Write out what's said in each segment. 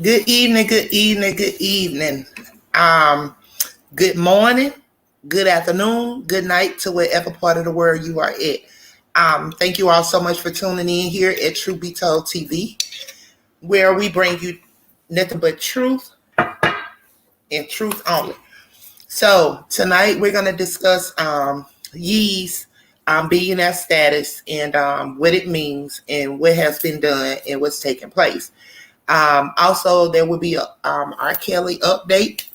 Good evening, good evening, good evening. Um, Good morning, good afternoon, good night to wherever part of the world you are at. Thank you all so much for tuning in here at Truth Be Told TV, where we bring you nothing but truth and truth only. So tonight we're gonna discuss Yee's billionaire status and what it means and what has been done and what's taking place. Also, there will be a Rkelly update.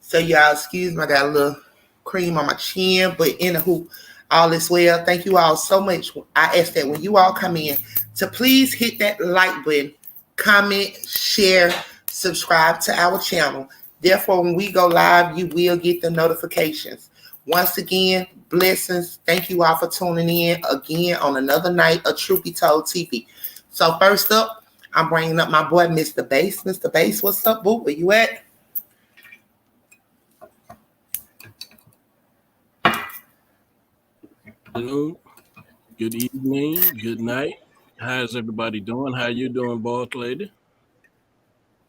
So y'all, excuse me, I got a little cream on my chin, but anywho, all is well. Thank you all so much. I ask that when you all come in, to please hit that like button, comment, share, subscribe to our channel. Therefore, when we go live, you will get the notifications. Once again, blessings. Thank you all for tuning in again on another night of Truth Be Told TV. So first up, I'm bringing up my boy, Mr. Bass. Mr. Bass, what's up, boo? Where you at? Hello, good evening, good night. How's everybody doing? How you doing, boss lady?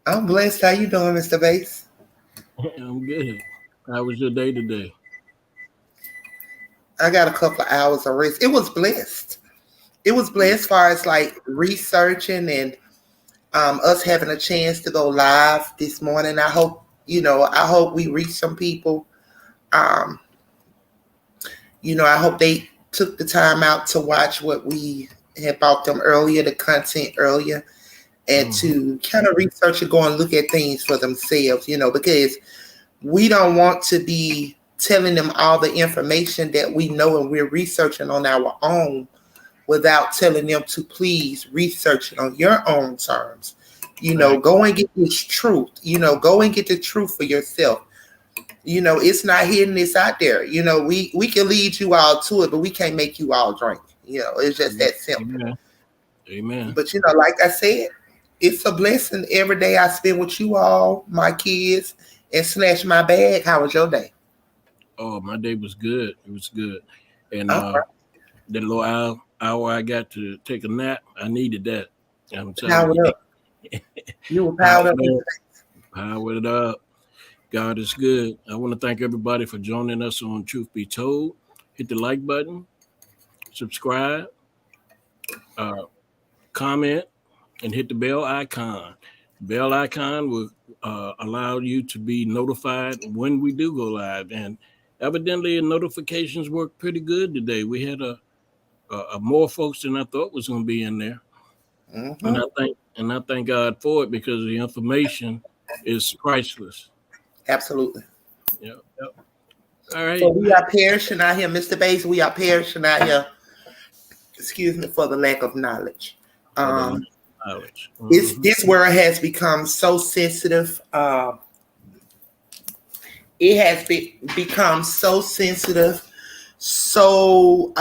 I'm blessed. How you doing, Mr. Bass? I'm good. How was your day today? I got a couple of hours of rest. It was blessed. It was blessed as far as like researching and us having a chance to go live this morning. I hope, I hope we reach some people. Um, I hope they took the time out to watch what we had bought them earlier, the content earlier, and to kind of research and go and look at things for themselves, because we don't want to be telling them all the information that we know and we're researching on our own without telling them to please research it on your own terms. Go and get this truth. Go and get the truth for yourself. It's not hidden, it's out there. We can lead you all to it, but we can't make you all drink. It's just that simple. Amen. But like I said, it's a blessing every day I spend with you all, my kids, and snatch my bag. How was your day? Oh, my day was good. It was good. And Okay. that little hour I got to take a nap, I needed that. I'm telling Powered you. up. You were powered up. Powered up. God is good. I want to thank everybody for joining us on Truth Be Told. Hit the like button, subscribe, comment, and hit the bell icon. Bell icon will allow you to be notified when we do go live. And evidently, the notifications worked pretty good today. We had a more folks than I thought was going to be in there. Mm-hmm. And I thank God for it because the information is priceless. Absolutely. Yep. All right. So we are perishing out here, Mr. Bass. We are perishing out here. Excuse me for the lack of knowledge. This world has become so sensitive. It has become so sensitive, so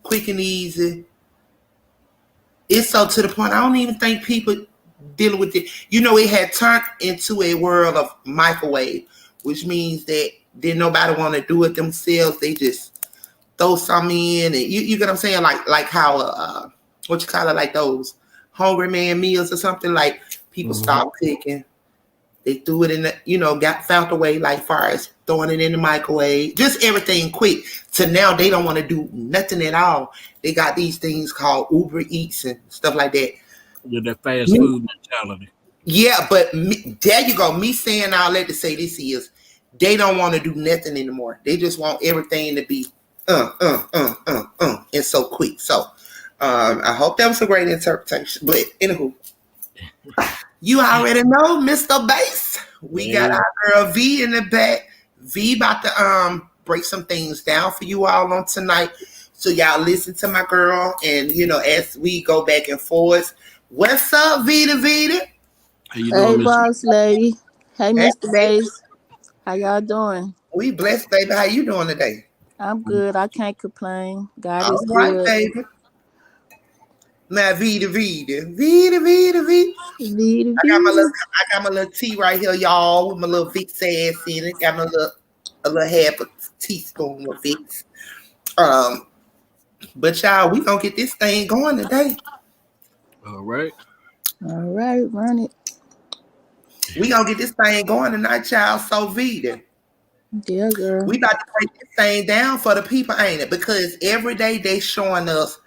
quick and easy. It's so to the point I don't even think people dealing with it. It had turned into a world of microwave, which means that didn't nobody want to do it themselves. They just throw something in, and you get what I'm saying, like how what you call it, like those hungry man meals or something. Like people stop cooking, They threw it in the, got found away, like far as throwing it in the microwave, just everything quick. To now they don't want to do nothing at all. They got these things called Uber Eats and stuff like that. Yeah, that fast food mentality. Yeah, but there you go. Me saying all that to say this is they don't want to do nothing anymore. They just want everything to be and so quick. So I hope that was a great interpretation. But anywho, you already know, Mr. Bass. We got our girl V in the back. V about to break some things down for you all on tonight. So y'all listen to my girl, and as we go back and forth. What's up, Vita Vita? How you Hey, doing, Miss? boss lady. Hey, Hey, Mr. Bass. How y'all doing? we blessed, baby. How you doing today? I'm good. I can't complain. God All is right, good. baby. Now, Vita Vita. Vita Vita Vita. Vita, I got my little Vita. I got my little tea right here, y'all, with my little Vicks ass in it. Got my a little half a teaspoon of Vicks. Um, but y'all, we gonna get this thing going today. All right. All right, run it. We gonna get this thing going tonight, y'all. So Vita, Yeah, girl. we about to break this thing down for the people, ain't it? Because every day they showing us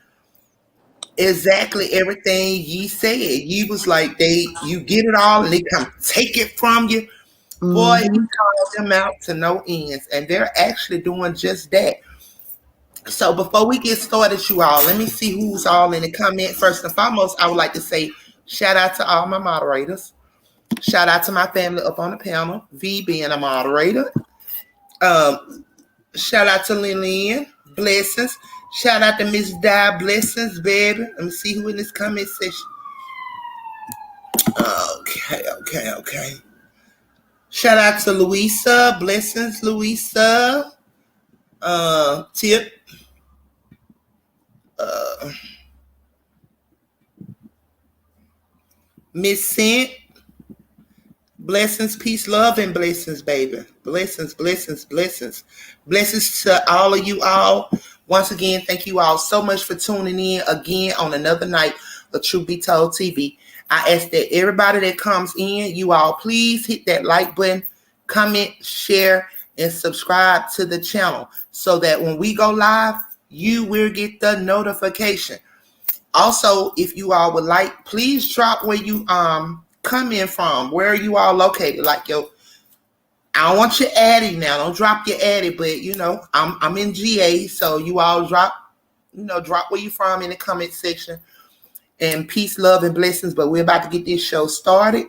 exactly everything ye said. You was like you get it all and they come take it from you. Boy, you Mm-hmm. call them out to no ends, and they're actually doing just that. So before we get started, you all, let me see who's all in the comment. First and foremost, I would like to say shout out to all my moderators. Shout out to my family up on the panel, V being a moderator. Shout out to Lillian, blessings. Shout out to Miss Di, blessings, baby. Let me see who in this comment section. Okay. Shout out to Louisa, blessings, Louisa. Tip. Miss Scent. Blessings, peace, love, and blessings, baby. Blessings, blessings, blessings. Blessings to all of you all. Once again, thank you all so much for tuning in again on another night of Truth Be Told TV. I ask that everybody that comes in, you all please hit that like button, comment, share, and subscribe to the channel so that when we go live, you will get the notification. Also, if you all would like, please drop where you come in from. Where are you all located? Like I don't want your addy now. Don't drop your addy, but I'm in GA, so you all drop where you from in the comment section. And peace, love, and blessings. But we're about to get this show started.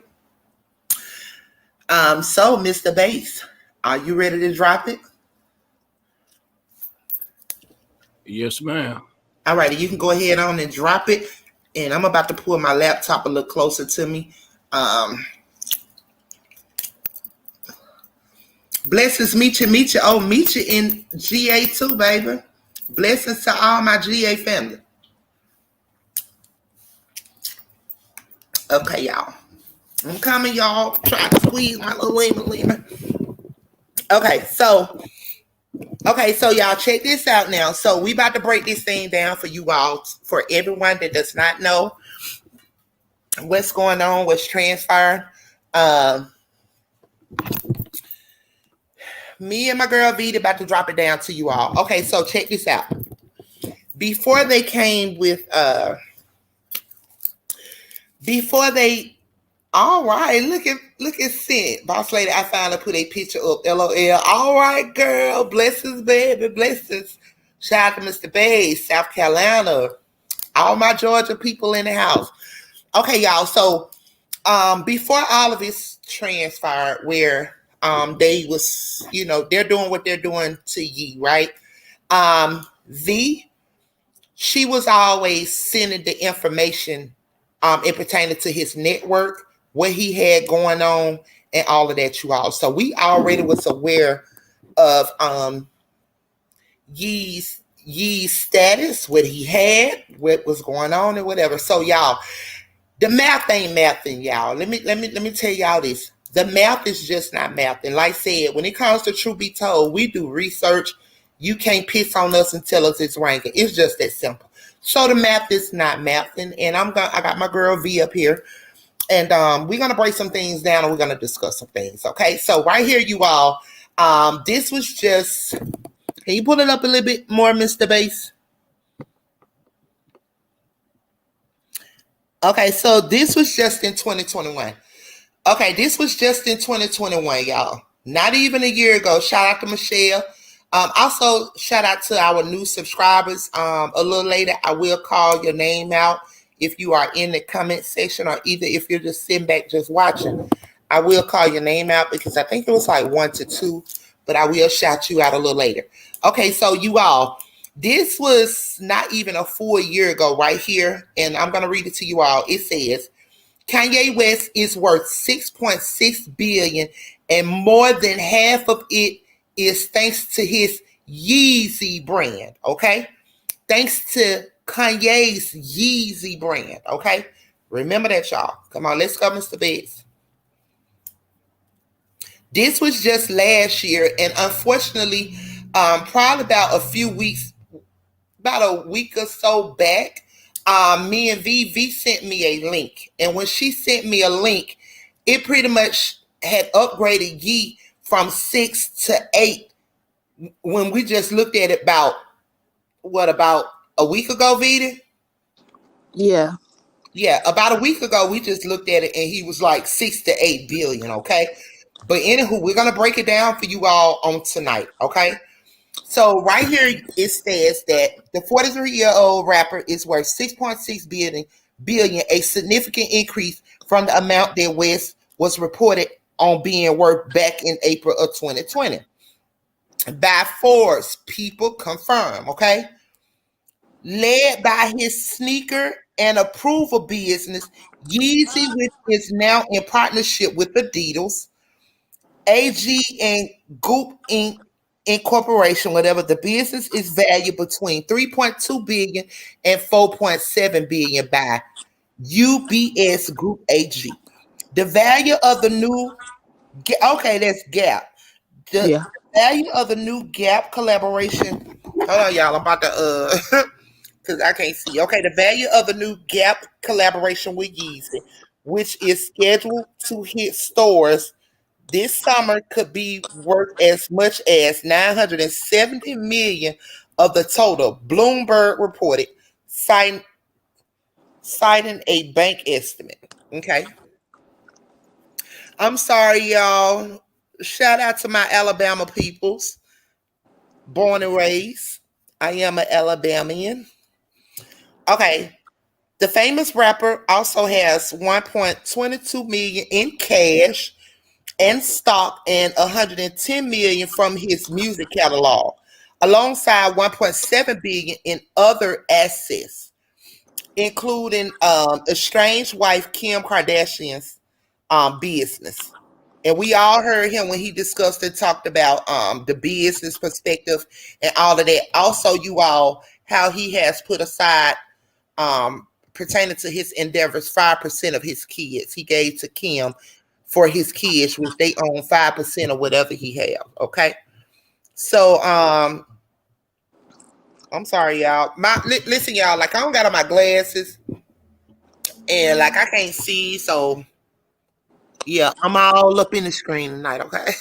So Mr. Bass, are you ready to drop it? Yes, ma'am. All righty, you can go ahead on and drop it. And I'm about to pull my laptop a little closer to me. Blessings, meet you. Oh, meet you in GA too, baby. Blessings to all my GA family. Okay, y'all. I'm coming, y'all. Try to squeeze my little lemon. Okay, so y'all check this out now. So we about to break this thing down for you all, for everyone that does not know what's going on, what's transpiring. Me and my girl Vita about to drop it down to you all. Okay, so check this out. Before they came with all right, look at Scent. Boss lady, I finally put a picture up. LOL. All right, girl. Blessings, baby. Blessings. Shout out to Mr. Bay, South Carolina. All my Georgia people in the house. Okay, y'all. So before all of this transpired, where they was, they're doing what they're doing to Yee, right? She was always sending the information in pertaining to his network, what he had going on, and all of that, you all. So we already was aware of Yee's status, what he had, what was going on, and whatever. So y'all, the math ain't mathing, y'all. Let me tell y'all this. The math is just not math. And like I said, when it comes to truth be told, we do research. You can't piss on us and tell us it's ranking. It's just that simple. So the math is not mathing. And I got my girl V up here. And we're gonna break some things down and we're gonna discuss some things. Okay, so right here, you all, this was just. Can you pull it up a little bit more, Mr. Bass? Okay, so this was just in 2021. Okay, this was just in 2021, y'all. Not even a year ago. Shout out to Michelle. Also, shout out to our new subscribers. A little later, I will call your name out if you are in the comment section or either if you're just sitting back just watching. I will call your name out because I think it was like 1 to 2, but I will shout you out a little later. Okay, so you all, this was not even a full year ago right here, and I'm going to read it to you all. It says, Kanye West is worth 6.6 billion, and more than half of it is thanks to his Yeezy brand. Okay, thanks to Kanye's Yeezy brand. Okay, remember that, y'all. Come on, let's go, Mr. Biggs. This was just last year, and unfortunately, probably about a week or so back, me and V sent me a link. And when she sent me a link, it pretty much had upgraded Yeet from 6 to 8 when we just looked at it about a week ago, Vita? Yeah. Yeah, about a week ago, we just looked at it and he was like 6 to 8 billion, okay? But anywho, we're going to break it down for you all on tonight, okay? So right here it says that the 43-year-old rapper is worth 6.6 billion, a significant increase from the amount that West was reported on being worth back in April of 2020. By Forbes, people confirm, okay? Led by his sneaker and approval business, Yeezy, which is now in partnership with Adidas, AG and Goop Inc. Incorporation, whatever the business is valued between 3.2 billion and 4.7 billion by UBS Group AG. The value of the new that's Gap. The Yeah. value of the new Gap collaboration. Hold on, y'all. I'm about to because I can't see. Okay, the value of the new Gap collaboration with Yeezy, which is scheduled to hit stores this summer, could be worth as much as 970 million of the total, Bloomberg reported, citing a bank estimate. Okay. I'm sorry, y'all. Shout out to my Alabama peoples, born and raised. I am an Alabamian. Okay. The famous rapper also has 1.22 million in cash and stock and 110 million from his music catalog, alongside 1.7 billion in other assets, including estranged wife Kim Kardashian's business. And we all heard him when he discussed and talked about the business perspective and all of that. Also, you all, how he has put aside pertaining to his endeavors 5% of his kids he gave to Kim for his kids, which they own 5% of whatever he have. Okay, so I'm sorry, y'all. Listen, y'all. Like I don't got on my glasses, and like I can't see, so yeah, I'm all up in the screen tonight. Okay,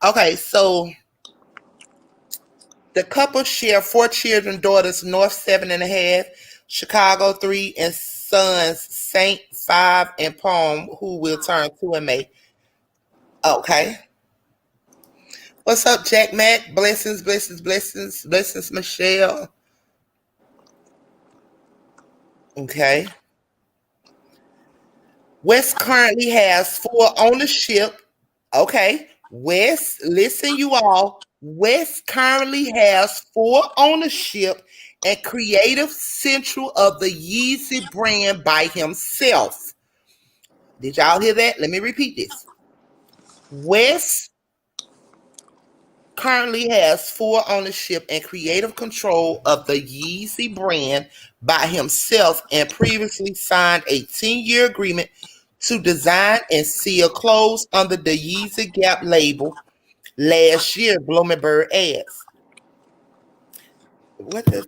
okay. So the couple share 4 children, daughters North 7.5, Chicago 3, and sons Saint 5 and Palm, who will turn 2 in May. Okay. What's up, Jack Mac? Blessings, blessings, blessings, blessings, Michelle. Okay. West currently has full ownership. Okay. West, listen, you all. West currently has full ownership and creative central of the Yeezy brand by himself. Did y'all hear that? Let me repeat this. West currently has full ownership and creative control of the Yeezy brand by himself and previously signed a 10-year agreement to design and sell clothes under the Yeezy Gap label last year, Bloomberg adds. What does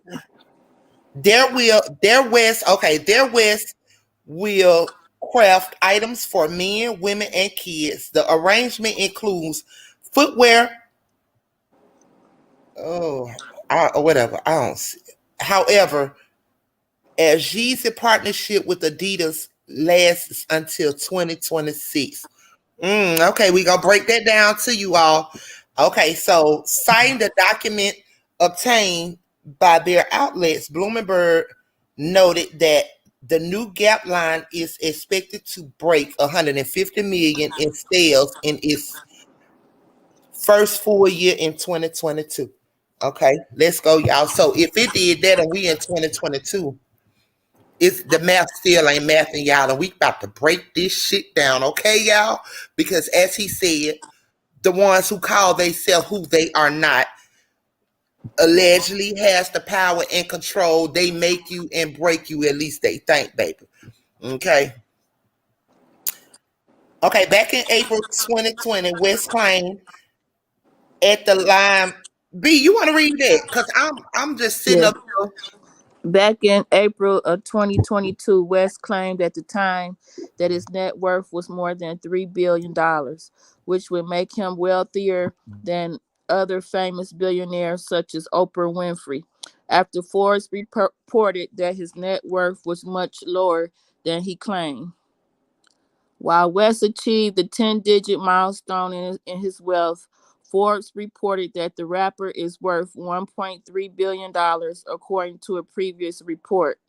their West will craft items for men, women, and kids. The arrangement includes footwear. Oh, whatever. I don't see. However, as Yeezy partnership with Adidas lasts until 2026. Okay, we gonna break that down to you all. Okay, so citing the document obtained by their outlets, Bloomberg noted that the new Gap line is expected to break 150 million in sales in its first full year in 2022. Okay, let's go, y'all. So if it did that and we in 2022, it's the math still ain't mathing, y'all, and we about to break this shit down, okay, y'all? Because as he said, the ones who call themselves who they are not allegedly has the power and control. They make you and break you, at least they think, baby. Okay. Okay, back in April 2020, West claimed at the line. B, you want to read that? Because I'm just sitting Yeah. up here. Back in April of 2022, West claimed at the time that his net worth was more than $3 billion, which would make him wealthier than other famous billionaires such as Oprah Winfrey. After Forbes reported that his net worth was much lower than he claimed. While West achieved the 10-digit milestone in his wealth, Forbes reported that the rapper is worth $1.3 billion, according to a previous report.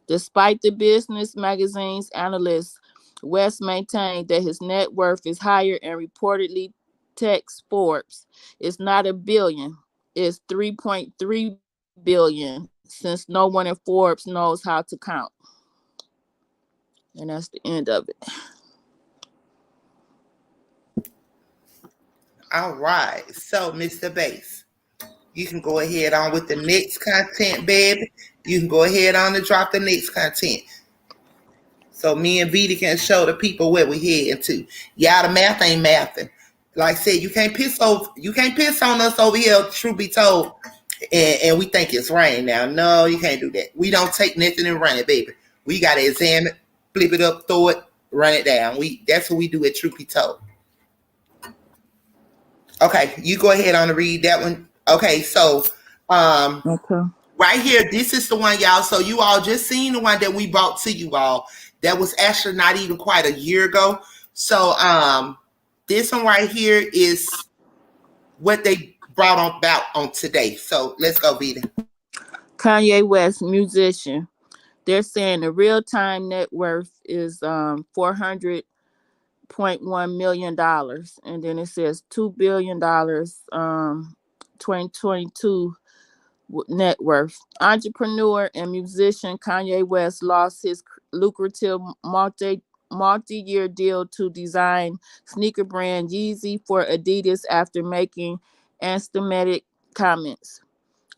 Despite the business magazine's analysts, West maintained that his net worth is higher and reportedly texts Forbes. It's not a billion, it's 3.3 billion, since no one in Forbes knows how to count. And that's the end of it. All right. So, Mr. Bass, you can go ahead on with the next content, baby. You can go ahead on and drop the next content. So me and Vita can show the people where we heading to. Y'all, the math ain't mathing. Like I said, you can't piss on us over here, truth be told. And we think it's rain now. No, you can't do that. We don't take nothing and run it, baby. We gotta examine, flip it up, throw it, run it down. That's what we do at Truth Be Told. Okay, you go ahead on and read that one. Okay, so um Okay. right here, this is the one, y'all. So you all just seen the one that we brought to you all. That was actually not even quite a year ago. So this one right here is what they brought on about on today. So let's go, Vita. Kanye West, musician. They're saying the real time net worth is 400.1 million dollars, and then it says $2 billion 2022 net worth. Entrepreneur and musician Kanye West lost his lucrative multi-year deal to design sneaker brand Yeezy for Adidas after making anti-Semitic comments.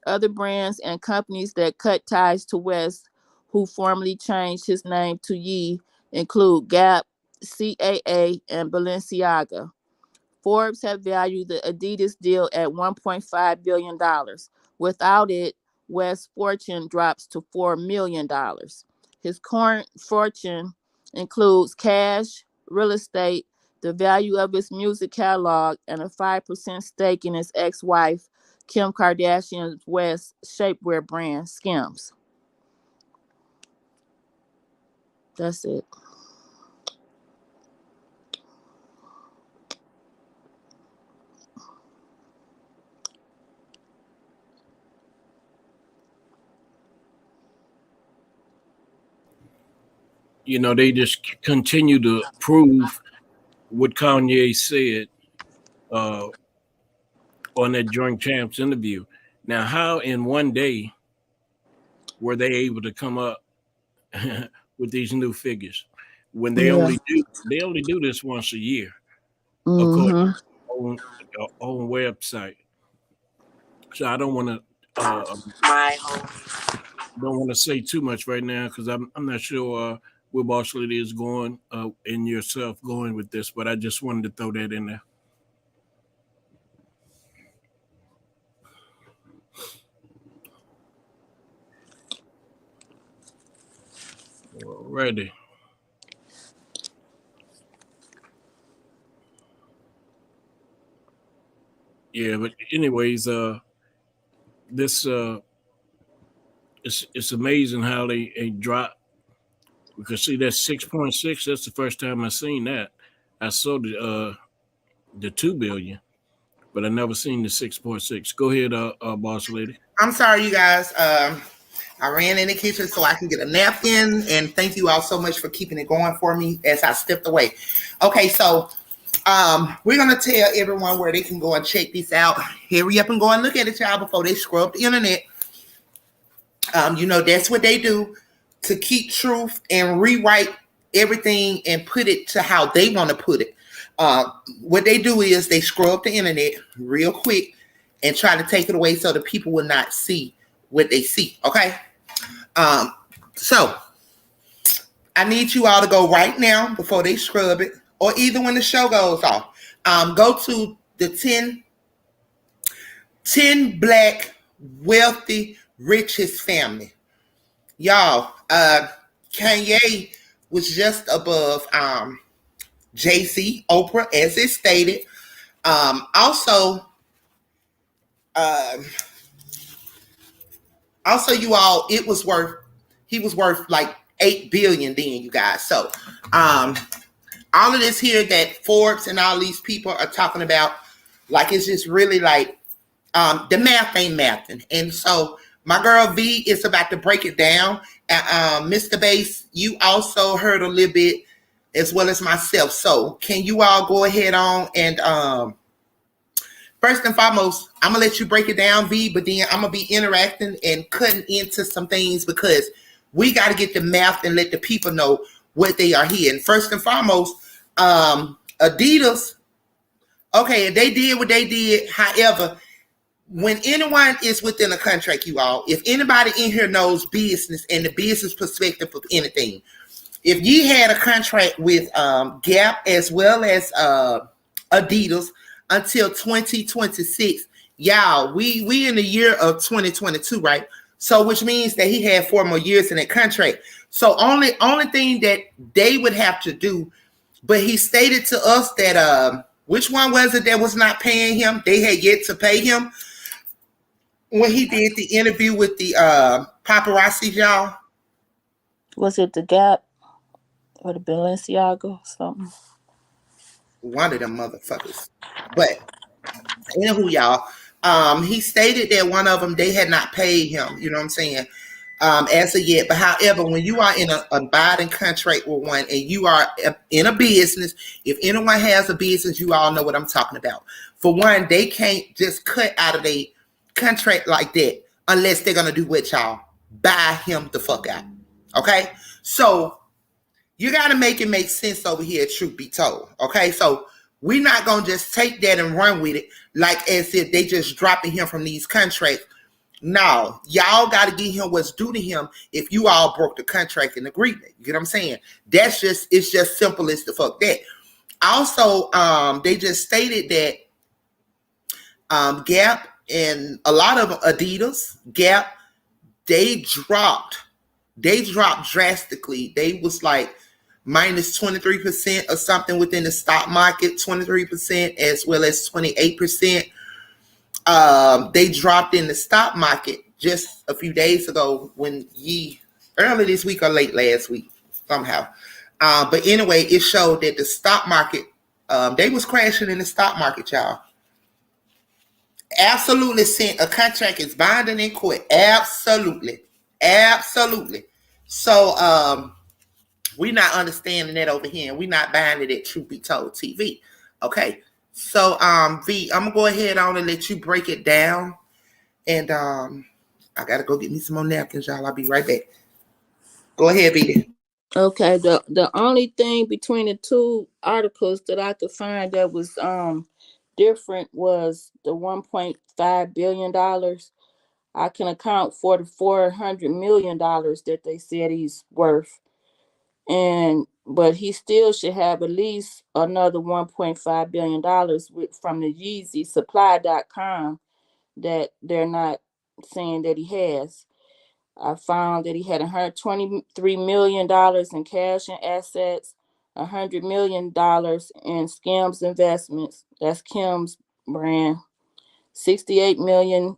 Other brands and companies that cut ties to West, who formerly changed his name to Yee, include Gap, CAA, and Balenciaga. Forbes have valued the Adidas deal at $1.5 billion. Without it, West's fortune drops to $4 million. His current fortune includes cash, real estate, the value of his music catalog, and a 5% stake in his ex wife, Kim Kardashian's West shapewear brand, Skims. That's it. You know, they just continue to prove what Kanye said uh, on that Joint Champs interview. Now, how in one day were they able to come up with these new figures when Yeah. they only do this once a year, according Mm-hmm. to their own website. So I don't want to say too much right now because I'm not sure where Boss Lady is going and yourself going with this, but I just wanted to throw that in there. Alrighty. Yeah, but anyways, this it's amazing how they drop because see that 6.6. That's the first time I seen that. I saw the 2 billion, but I never seen the 6.6. Go ahead, boss lady. I'm sorry, you guys. I ran in the kitchen so I can get a napkin, and thank you all so much for keeping it going for me as I stepped away. Okay, so we're gonna tell everyone where they can go and check this out. Hurry up and go and look at it, y'all, before they scrub the internet. That's what they do to keep truth and rewrite everything and put it to how they want to put it. What they do is they scrub the internet real quick and try to take it away so the people will not see what they see. Okay. So I need you all to go right now before they scrub it, or either when the show goes off. Go to the 10 black wealthy richest family. Y'all, Kanye was just above Jay-Z, Oprah, as it stated. Also, uh, you all, he was worth like 8 billion then, you guys. So, all of this here that Forbes and all these people are talking about, like, it's just really like, the math ain't mathing. And so my girl V is about to break it down. Mr. Bass, you also heard a little bit as well as myself. So can you all go ahead on and first and foremost, I'm gonna let you break it down, V, but then I'm gonna be interacting and cutting into some things because we got to get the math and let the people know what they are hearing. First and foremost, Adidas, okay, they did what they did. However, when anyone is within a contract, you all, if anybody in here knows business and the business perspective of anything, if you had a contract with Gap as well as Adidas until 2026, y'all, we in the year of 2022, right? So which means that he had 4 more years in that contract. So only thing that they would have to do, but he stated to us that which one was it that was not paying him? They had yet to pay him when he did the interview with the paparazzi, y'all. Was it the Gap or the Balenciaga or something? One of them motherfuckers. But anywho, y'all, he stated that one of them, they had not paid him, you know what I'm saying, as of yet. But however, when you are in a binding contract with one and you are in a business, if anyone has a business, you all know what I'm talking about. For one, they can't just cut out of a contract like that unless they're going to do what, y'all? Buy him the fuck out. Okay? So you got to make it make sense over here, truth be told. Okay? So we're not going to just take that and run with it like as if they just dropping him from these contracts. No, y'all got to give him what's due to him if you all broke the contract and agreement. You get what I'm saying? It's just simple as the fuck that. Also, they just stated that Gap and a lot of Adidas, Gap, they dropped drastically. They was like minus 23% or something within the stock market, 23% as well as 28%. They dropped in the stock market just a few days ago when early this week or late last week somehow. But anyway, it showed that the stock market, they was crashing in the stock market, y'all. Absolutely sent a contract is binding in court. Absolutely. So we not understanding that over here, and we not buying it at Truth Be Told TV. Okay. So V, I'm gonna go ahead on and let you break it down. And I gotta go get me some more napkins, y'all. I'll be right back. Go ahead, V. Okay, the only thing between the two articles that I could find that was different was the $1.5 billion. I can account for the $400 million that they said he's worth, but he still should have at least another $1.5 billion from the Yeezy Supply.com that they're not saying that he has. I found that he had $123 million in cash and assets, $100 million in Skims investments. That's Kim's brand. $68 million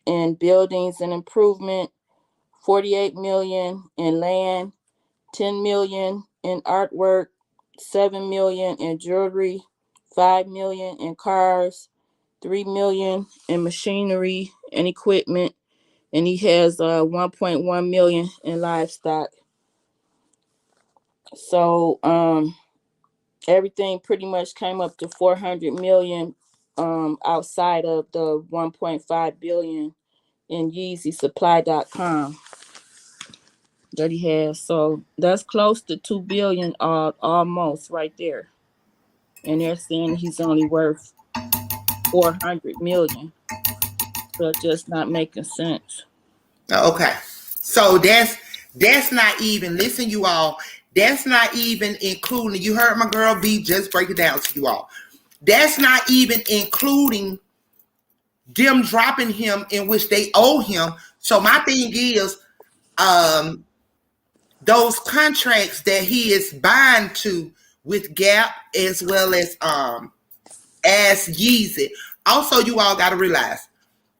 in buildings and improvement, $48 million in land, $10 million in artwork, $7 million in jewelry, $5 million in cars, $3 million in machinery and equipment, and he has 1.1 million in livestock. So everything pretty much came up to 400 million outside of the 1.5 billion in YeezySupply.com that he has. So that's close to 2 billion almost right there. And they're saying he's only worth 400 million. So it's just not making sense. Okay. So that's not even, listen, you all, that's not even including, you heard my girl B just break it down to you all. That's not even including them dropping him in which they owe him. So my thing is, those contracts that he is bound to with Gap as well as Yeezy. Also, you all got to realize,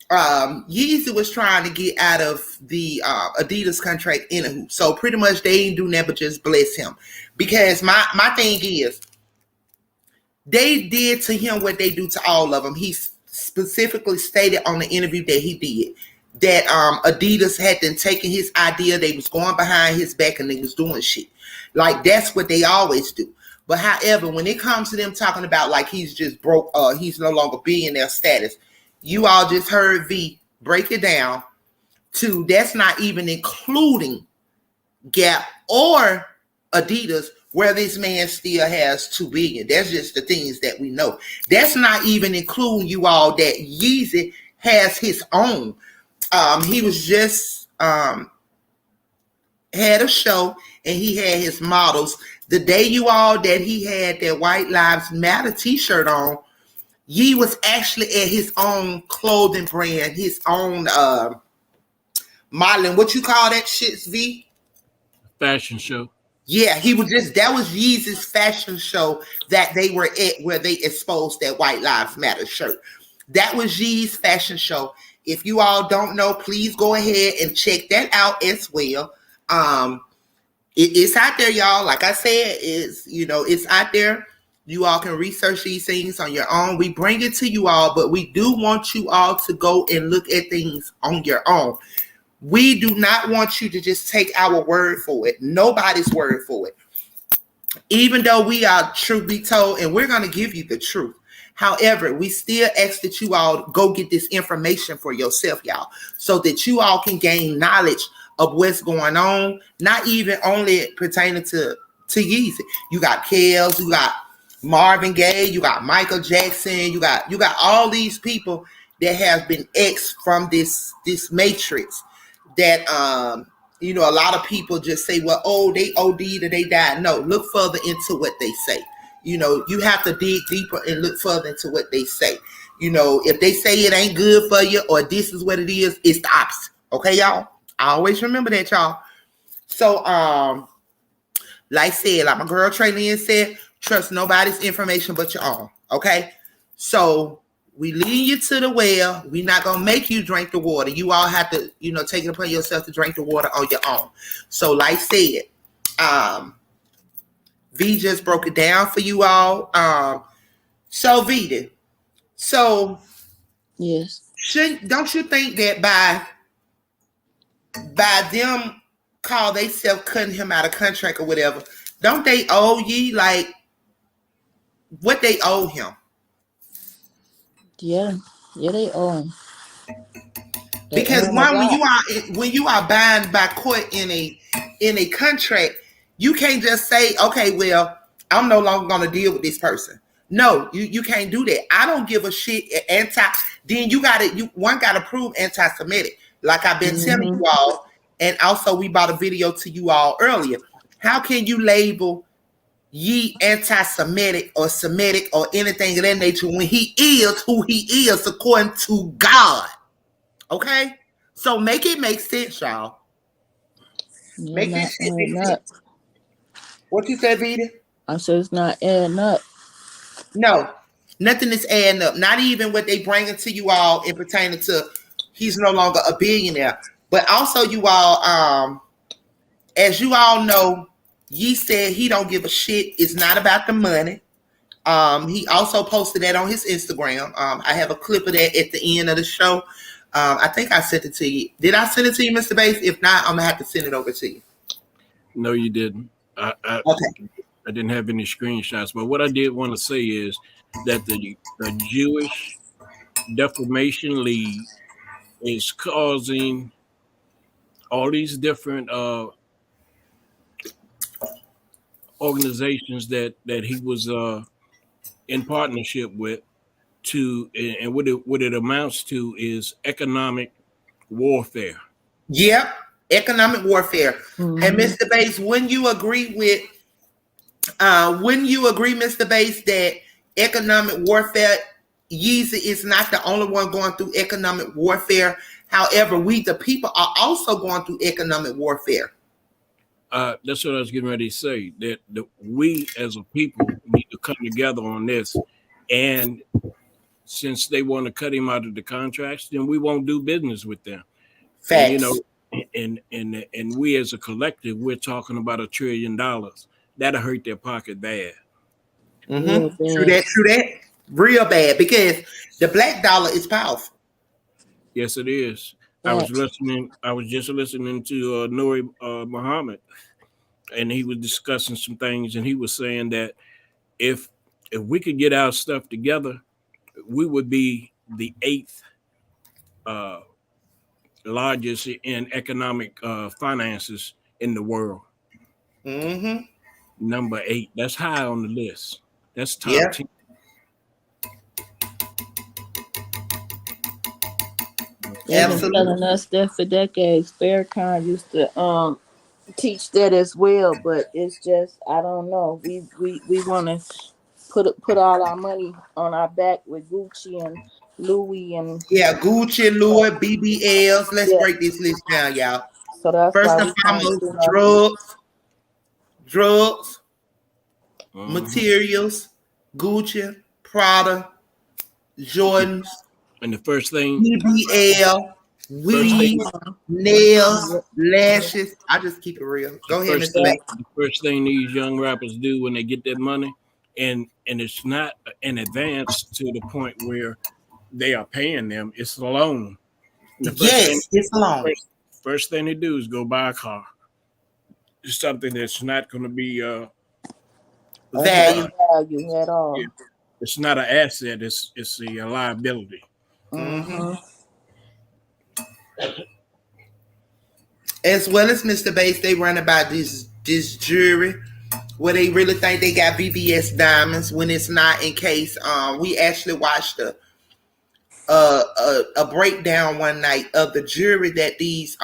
Yeezy was trying to get out of the Adidas contract anywho. So pretty much they ain't do nothing but just bless him. Because my thing is, they did to him what they do to all of them. He specifically stated on the interview that he did that Adidas had then taken his idea, they was going behind his back and they was doing shit. Like that's what they always do. But however, when it comes to them talking about like he's just broke, he's no longer billionaire status, you all just heard V break it down to that's not even including Gap or Adidas, where this man still has 2 billion. That's just the things that we know. That's not even including you all that Yeezy has his own. He was just had a show and he had his models. The day you all that he had that White Lives Matter t-shirt on, Yee was actually at his own clothing brand, his own modeling. What you call that shit, V? Fashion show. Yeah, he was just, that was Yeezy's fashion show that they were at where they exposed that White Lives Matter shirt. That was Yeezy's fashion show. If you all don't know, please go ahead and check that out as well. It's out there, y'all. Like I said, it's out there. You all can research these things on your own. We bring it to you all, but we do want you all to go and look at things on your own. We do not want you to just take our word for it. Nobody's word for it. Even though we are truth be told, and we're going to give you the truth. However, we still ask that you all go get this information for yourself, y'all, so that you all can gain knowledge of what's going on, not even only pertaining to Yeezy. You got Kels, you got Marvin Gaye, you got Michael Jackson, you got all these people that have been X from this matrix that a lot of people just say, well, oh, they OD'd or they died. No, look further into what they say. You have to dig deeper and look further into what they say. If they say it ain't good for you or this is what it is, it's the opposite. Okay, y'all? I always remember that, y'all. So, like I said, like my girl Traylene said, trust nobody's information but your own. Okay? So, we lead you to the well. We're not going to make you drink the water. You all have to, take it upon yourself to drink the water on your own. So, like I said, V just broke it down for you all. So, Vita, Yes. Don't you think that by them call they self cutting him out of contract or whatever, don't they owe Yee like what they owe him? Yeah, they owe him. Because one, when you are bound by court in a contract, you can't just say, okay, well, I'm no longer going to deal with this person. No, you can't do that. I don't give a shit. Then you gotta prove anti-Semitic, like I've been telling you all, and also we brought a video to you all earlier. How can you label Yee anti-Semitic or Semitic or anything of that nature when he is who he is according to God? Okay, so make it make sense, y'all. Make this shit make sense. What you said, Vita? I said it's not adding up. No, Nothing is adding up. Not even what they bringing to you all in pertaining to he's no longer a billionaire. But also, you all, as you all know, Yee said he don't give a shit. It's not about the money. He also posted that on his Instagram. I have a clip of that at the end of the show. I think I sent it to you. Did I send it to you, Mr. Bass? If not, I'm gonna have to send it over to you. No, you didn't. Okay. I didn't have any screenshots, but what I did want to say is that the Jewish Defamation League is causing all these different organizations that he was in partnership with to, and what it amounts to is economic warfare. Yep. Economic warfare. And Mhm. Mr. Bass, wouldn't you agree, Mr. Bass, that economic warfare, Yeezy is not the only one going through economic warfare. However, we the people are also going through economic warfare. That's what I was getting ready to say. That we as a people need to come together on this, and since they want to cut him out of the contracts, then we won't do business with them. And Facts. and we as a collective, we're talking about $1 trillion. That'll hurt their pocket bad. Real True bad. that, true that. Real bad because the black dollar is powerful. Yes, it is. Facts. I was just listening to Nuri Muhammad, and he was discussing some things, and he was saying that if if we could get our stuff together, we would be the eighth uh, largest in economic finances in the world. Mm-hmm. Number 8. That's high on the list. That's top Yeah. 10. They've been Absolutely. telling us that for decades. Farrakhan used to teach that as well, but it's just I don't know. We want to put all our money on our back with Gucci and Louis and Yeah, Gucci, Louis, BBLs. Let's yeah. break this list down, y'all. So that's First why and we can't foremost, do nothing. drugs, Mhm. materials, Gucci, Prada, Jordans, And the first thing, BBL, first thing, weed, nails, Yep. lashes. I just keep it real. Go ahead, Mr. Back. the first thing these young rappers do when they get that money, and it's not an advance to the point where they are paying them. It's a loan. And the Yes, it's alone. first thing they do is go buy a car. It's something that's not going to be Of no Value. value at yeah, all. it's not an asset. It's a liability. Hmm. Mm-hmm. As well as Mr. Bass, they run about this jury where they really think they got VVS diamonds when it's not. In case we actually watched a breakdown one night of the jury that these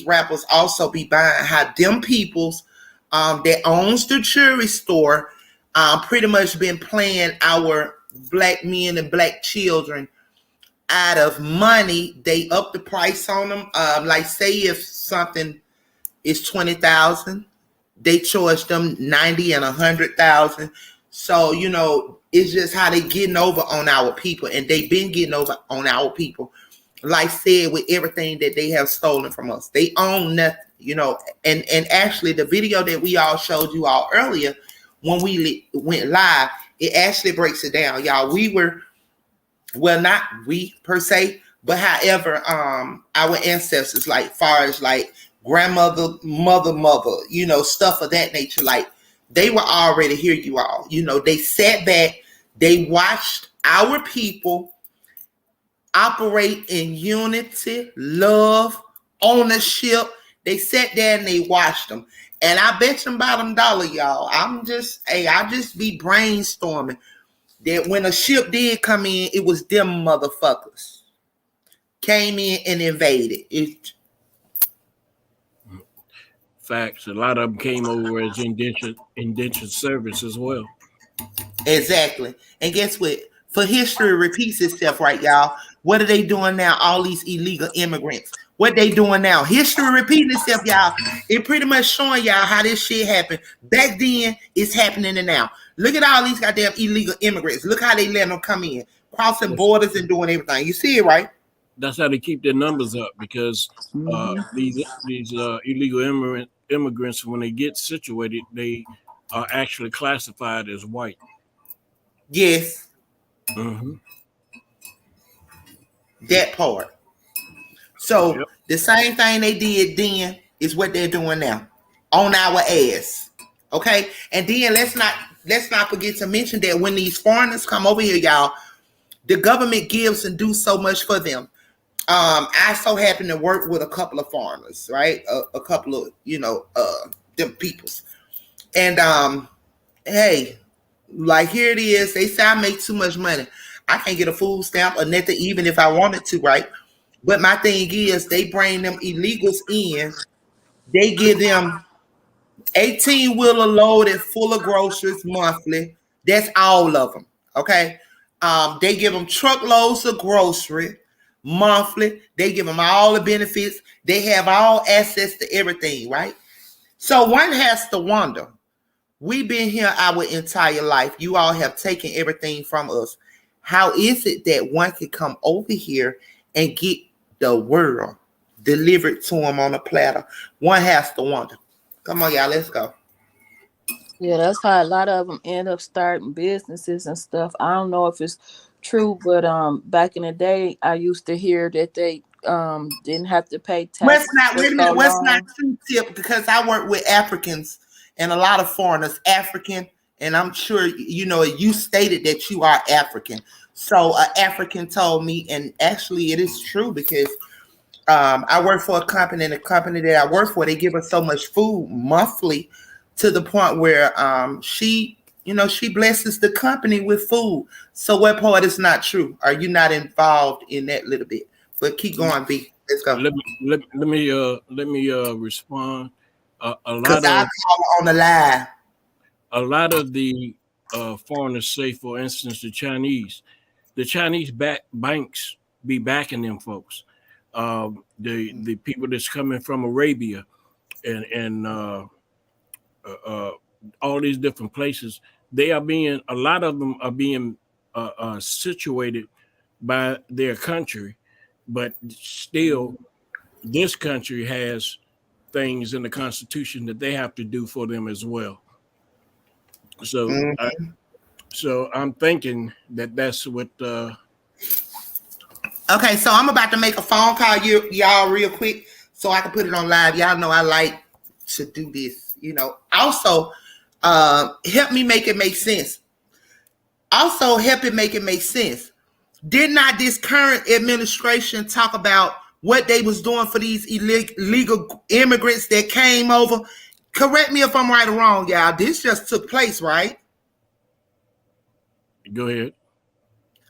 rappers also be buying. How them peoples that owns the jewelry store pretty much been playing our black men and black children out of money. They up the price on them. Like say if something is 20,000, they charge them 90 and 100,000. So it's just how they getting over on our people, and they been getting over on our people. Like said, with everything that they have stolen from us, they own nothing. And actually, the video that we all showed you all earlier when we went live, it actually breaks it down, y'all. We were well, not we per se, but however, our ancestors, like far as like grandmother, mother, stuff of that nature, like they were already here, you all. They sat back, they watched our people operate in unity, love, ownership. They sat there and they watched them. And I bet you bottom dollar, y'all. I just be brainstorming that when a ship did come in, it was them motherfuckers came in and invaded. Facts. A lot of them came over as indentured service as well. Exactly. And guess what? For history repeats itself, right, y'all? What are they doing now? All these illegal immigrants. what they doing now. History repeating itself, y'all. It pretty much showing y'all how this shit happened. Back then, it's happening now. Look at all these goddamn illegal immigrants. Look how they let them come in, crossing That's, borders and doing everything. You see it, right? that's how they keep their numbers up because these illegal immigrants, when they get situated, they are actually classified as white. Yes, Hmm. that part. So Yep. the same thing they did then is what they're doing now on our ass. Okay, and then let's not forget to mention that when these foreigners come over here, y'all, the government gives and do so much for them. I so happen to work with a couple of foreigners, right? A couple of them peoples, and hey, like here it is. They say I make too much money. I can't get a food stamp or nothing, even if I wanted to, right? But my thing is, they bring them illegals in. They give them 18-wheeler loaded full of groceries monthly. That's all of them. Okay. They give them truckloads of grocery monthly. They give them all the benefits. They have all access to everything, right? So one has to wonder. We've been here our entire life. You all have taken everything from us. How is it that one can come over here and get the world delivered to them on a platter? One has to wonder. Come on, y'all, let's go. Yeah, that's how a lot of them end up starting businesses and stuff. I don't know if it's true, but back in the day, I used to hear that they didn't have to pay What's taxes not, for wait a so minute, what's not long. true, Tip? Because I work with Africans and a lot of foreigners, African, and I'm sure you stated that you are African. So an African told me, and actually it is true because I work for a company, and the company that I work for, they give us so much food monthly to the point where she blesses the company with food. So what part is not true? Are you not involved in that little bit? But keep going, B. Let's go. Let me respond. A Cause lot I of call her on the line. the foreigners say, for instance, the Chinese banks be backing them folks. The people that's coming from Arabia and uh, all these different places, a lot of them are being situated by their country, but still, this country has things in the Constitution that they have to do for them as well. So, Mm. so I'm thinking that that's what. Okay, so I'm about to make a phone call y'all real quick so I can put it on live. Y'all know I like to do this. Also, help me make it make sense. Also, help it make it make sense. Did not this current administration talk about what they was doing for these illegal immigrants that came over? Correct me if I'm right or wrong, y'all. This just took place, right? Go ahead.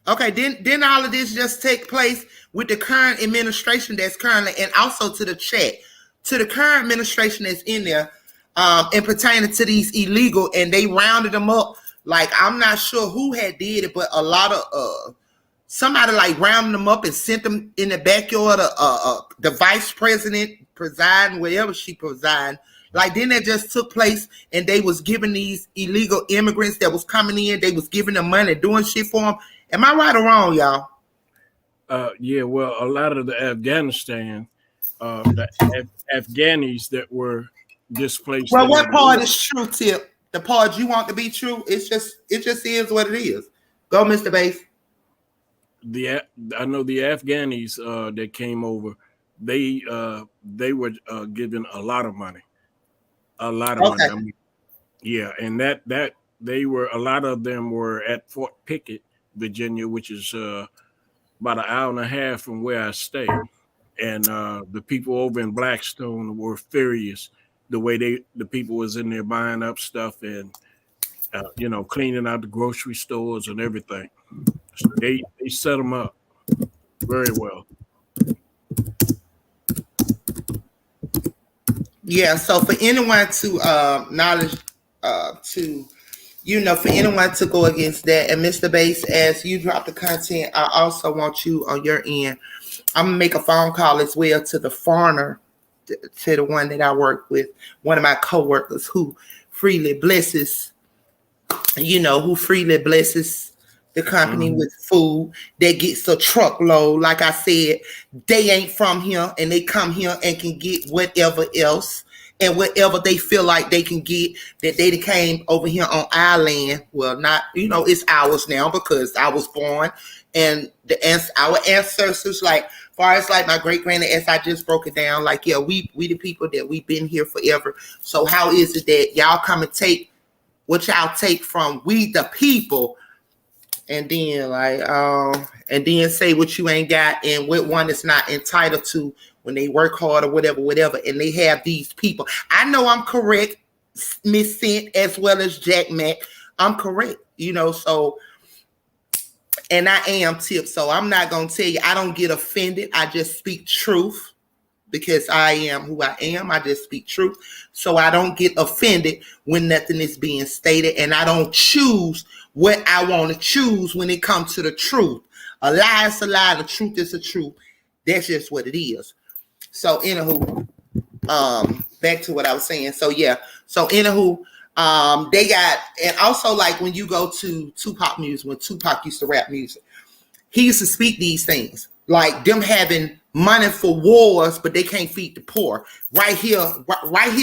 Okay, didn't all of this just take place with the current administration that's currently, and also to the chat, to the current administration that's in there, and pertaining to these illegal, and they rounded them up. Like I'm not sure who had did it, but a lot of somebody like rounded them up and sent them in the backyard of the vice president presiding, wherever she presiding. Like then that just took place, and they was giving these illegal immigrants that was coming in, they was giving them money, doing shit for them. Am I right or wrong, y'all? Yeah, well, a lot of the Afghanistan, the Afghanis that were displaced Well, in what the part is true, Tip? The part you want to be true? It just is what it is. Go, Mr. Bass. the I know the Afghanis that came over, they were given a lot of money, a lot of money. Okay. I mean, yeah, and that they were a lot of them were at Fort Pickett, Virginia, which is about an hour and a half from where I stay. And the people over in Blackstone were furious the way the people was in there buying up stuff and cleaning out the grocery stores and everything. So they set them up very well. Yeah. So for anyone to knowledge, to for anyone to go against that, and Mr. Bass, as you drop the content, I also want you on your end I'm gonna make a phone call as well to the foreigner, to the one that I work with, one of my coworkers who freely blesses, who freely blesses the company with food. That gets a truckload. Like I said, they ain't from here and they come here and can get whatever else and whatever they feel like they can get, that they came over here on our land. Well, not, it's ours now because I was born, and our ancestors, like far as like my great granny, as I just broke it down, like, yeah, we the people that we've been here forever. So how is it that y'all come and take what y'all take from we the people, and then and then say what you ain't got and what one is not entitled to when they work hard or whatever, and they have these people. I know I'm correct, Miss Cent, as well as Jack Mac. I'm correct, so, and I am Tip, so I'm not gonna tell you, I don't get offended. I just speak truth. Because I am who I am, I just speak truth. So I don't get offended when nothing is being stated, and I don't choose what I want to choose when it comes to the truth. A lie is a lie, the truth is the truth. That's just what it is. So anywho, back to what I was saying. So yeah, so anywho, they got, and also like when you go to Tupac music, when Tupac used to rap music, he used to speak these things. Like them having money for wars, but they can't feed the poor. Right here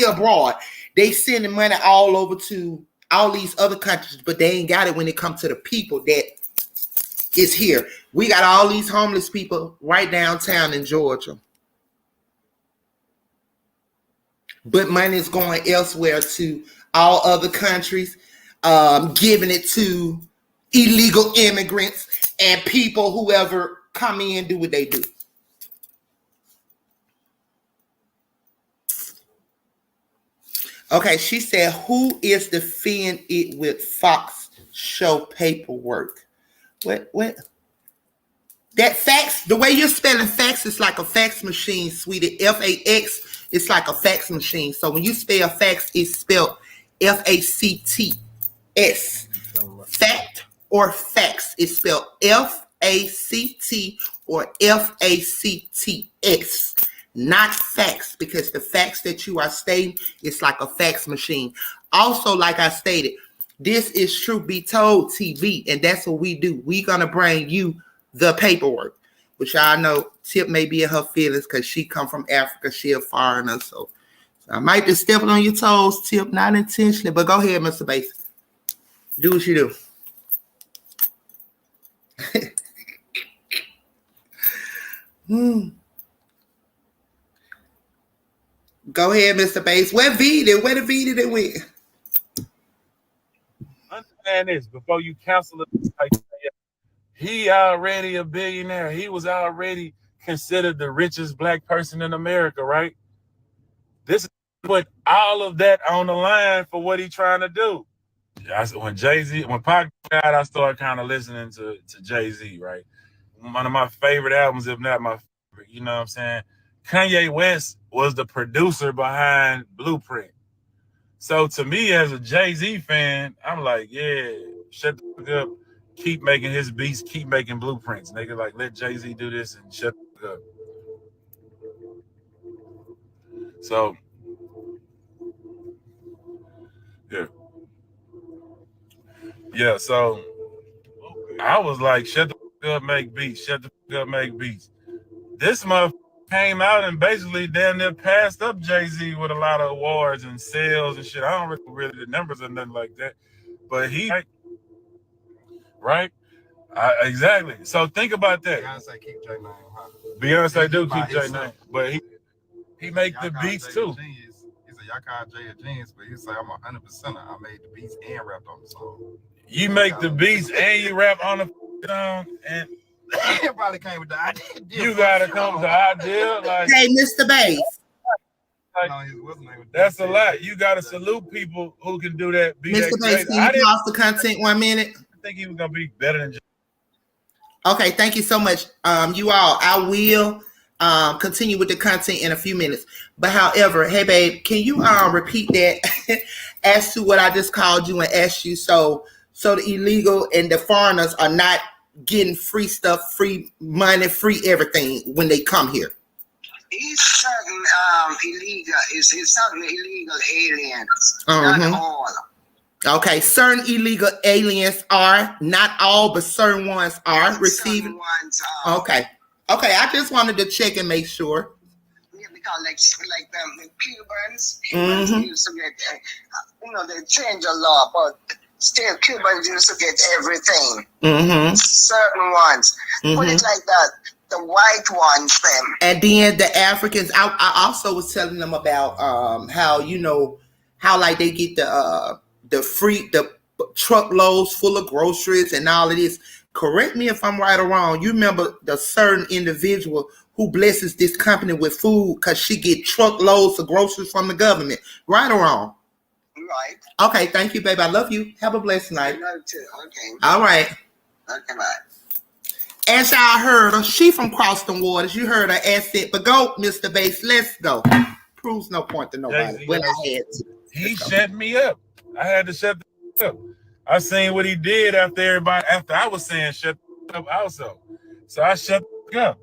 abroad, they sending money all over to all these other countries, but they ain't got it when it comes to the people that is here. We got all these homeless people right downtown in Georgia, but money is going elsewhere to all other countries, giving it to illegal immigrants and people whoever come in, do what they do. Okay, she said, who is defending it with Fox show paperwork? What? That fax, the way you're spelling fax is like a fax machine, sweetie. F-A-X, it's like a fax machine. So when you spell fax, it's spelled F-A-C-T-S. Fact or fax is spelled F-A-C-T or F-A-C-T-S. Not fax, because the fax that you are stating is like a fax machine. Also, like I stated, this is Truth Be Told TV, and that's what we do. We're going to bring you the paperwork, which I know Tip may be in her feelings because she come from Africa. She a foreigner, so I might be stepping on your toes, Tip, not intentionally, but go ahead, Mr. Bass. Do what you do. Go ahead, Mr. Bass. Where the V that went? Understand this before you cancel it. He already a billionaire. He was already considered the richest black person in America, right? This put all of that on the line for what he trying to do. When Pac died, I started kind of listening to Jay-Z, right? One of my favorite albums, if not my favorite, you know what I'm saying? Kanye West was the producer behind Blueprint. So to me, as a Jay-Z fan, I'm like, yeah, shut the fuck up. Keep making his beats, keep making blueprints. Nigga, like, let Jay-Z do this and shut the fuck up. So, yeah. Yeah, so I was like, shut the fuck up, make beats. Shut the fuck up, make beats. This motherfucker came out and basically damn near passed up Jay-Z with a lot of awards and sales and shit. I don't really the numbers or nothing like that. But he, right? Exactly. So think about that. Beyonce keep J name. Beyonce do keep J name, but he make the beats too. He said y'all call Jay a genius, but he said I'm 100%. I made the beats and rapped on the song. You make the beats and you rap on the song, and it probably came with the idea. You gotta come to the idea, like, hey, Mr. Bass. That's a lot. You gotta salute people who can do that. Mr. Bass, can you pause the content 1 minute? I think he was gonna be better than. Okay, thank you so much. You all, I will continue with the content in a few minutes. But however, hey babe, can you repeat that as to what I just called you and asked you? So the illegal and the foreigners are not getting free stuff, free money, free everything when they come here? It's certain illegal. It's certain illegal aliens. Not all. Okay, certain illegal aliens are, not all, but certain ones are receiving. Certain ones are. Okay, I just wanted to check and make sure. Yeah, because like the Cubans used to get, they change a law, but still Cubans used to get everything. Certain ones. Put it like that. The white ones, them. And then the Africans. I also was telling them about how like they get the truckloads full of groceries and all of this. Correct me if I'm right or wrong. You remember the certain individual who blesses this company with food because she get truckloads of groceries from the government. Right or wrong? Right. Okay, thank you, baby. I love you. Have a blessed night. I love too. Okay. All right. Okay, bye. As y'all heard her, she from Croston Waters. You heard her accent, but go, Mr. Bass. Let's go. Proves no point to nobody. When I had to. He shut me up. I had to shut the up. I seen what he did after I was saying shut up also. So I shut up.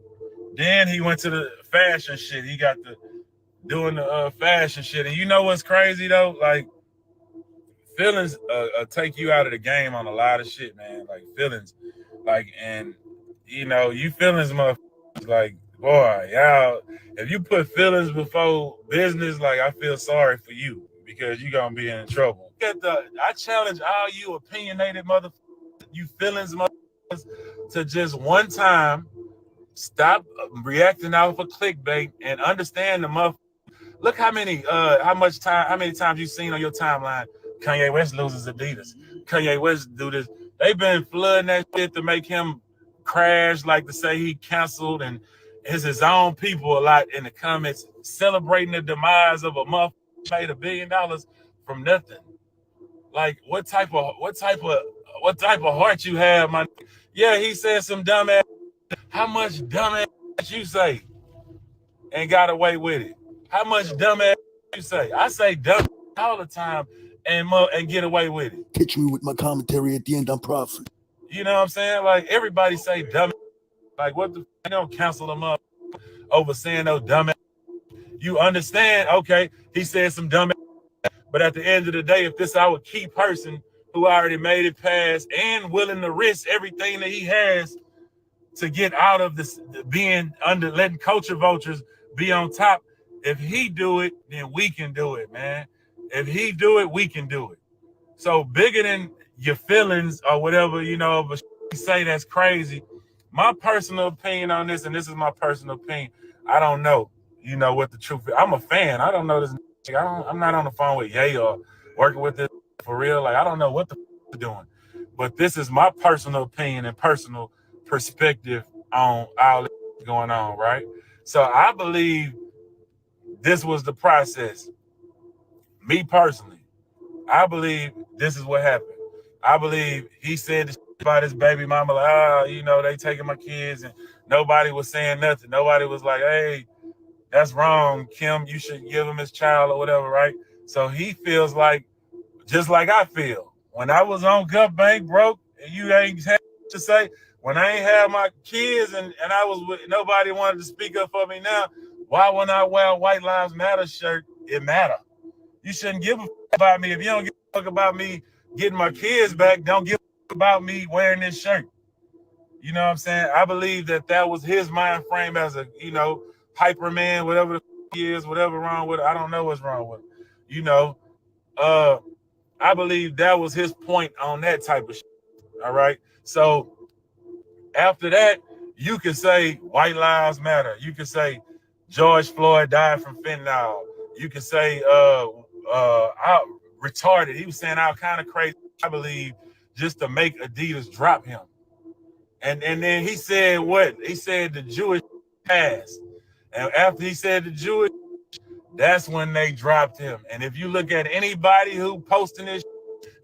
Then he went to the fashion shit. He got doing the fashion shit. And you know what's crazy though? Like feelings take you out of the game on a lot of shit, man. Like feelings. Like, and you feelings motherfuckers, like, boy, y'all, if you put feelings before business, like, I feel sorry for you because you're going to be in trouble. I challenge all you opinionated motherfuckers, you feelings motherfuckers, to just one time stop reacting off of clickbait and understand the motherfucker. Look how many times you've seen on your timeline, Kanye West loses Adidas. Kanye West do this. They've been flooding that shit to make him crash, like to say he canceled, and it's his own people a lot in the comments celebrating the demise of a motherfucker made $1 billion from nothing. Like what type of heart you have, man? Yeah, he said some dumb ass. How much dumb ass you say and got away with it? How much dumb ass you say? I say dumb all the time and get away with it. Catch me with my commentary at the end on profit. You know what I'm saying? Like everybody say dumb. Like what the f***, don't cancel them up over saying no dumb. You understand? Okay, he said some dumb. But at the end of the day, if this our key person who already made it past and willing to risk everything that he has to get out of this, being under, letting culture vultures be on top. If he do it, then we can do it, man. If he do it, we can do it. So bigger than your feelings or whatever, but say that's crazy. My personal opinion on this, and this is my personal opinion, I don't know, what the truth is. I'm a fan. I don't know this. I'm not on the phone with Ye or working with this for real. Like, I don't know what the f*** doing. But this is my personal opinion and personal perspective on all this going on, right? So I believe this was the process. Me personally, I believe this is what happened. I believe he said about his baby mama, like, they taking my kids, and nobody was saying nothing. Nobody was like, hey, that's wrong, Kim, you should give him his child or whatever, right? So he feels like, just like I feel. When I was on Gut Bank broke, and you ain't had to say, when I ain't have my kids and I was with, nobody wanted to speak up for me now, why when I wear a White Lives Matter shirt, it matter? You shouldn't give a fuck about me. If you don't give a fuck about me getting my kids back, don't give a fuck about me wearing this shirt. You know what I'm saying? I believe that was his mind frame as a, hyper man, whatever the he is, whatever wrong with it. I don't know what's wrong with it. I believe that was his point on that type of shit. All right. So after that, you can say White Lives Matter. You can say George Floyd died from fentanyl. You can say retarded. He was saying all kind of crazy, I believe, just to make Adidas drop him. And then he said what? He said the Jewish past. And after he said the Jewish, that's when they dropped him. And if you look at anybody who posting this,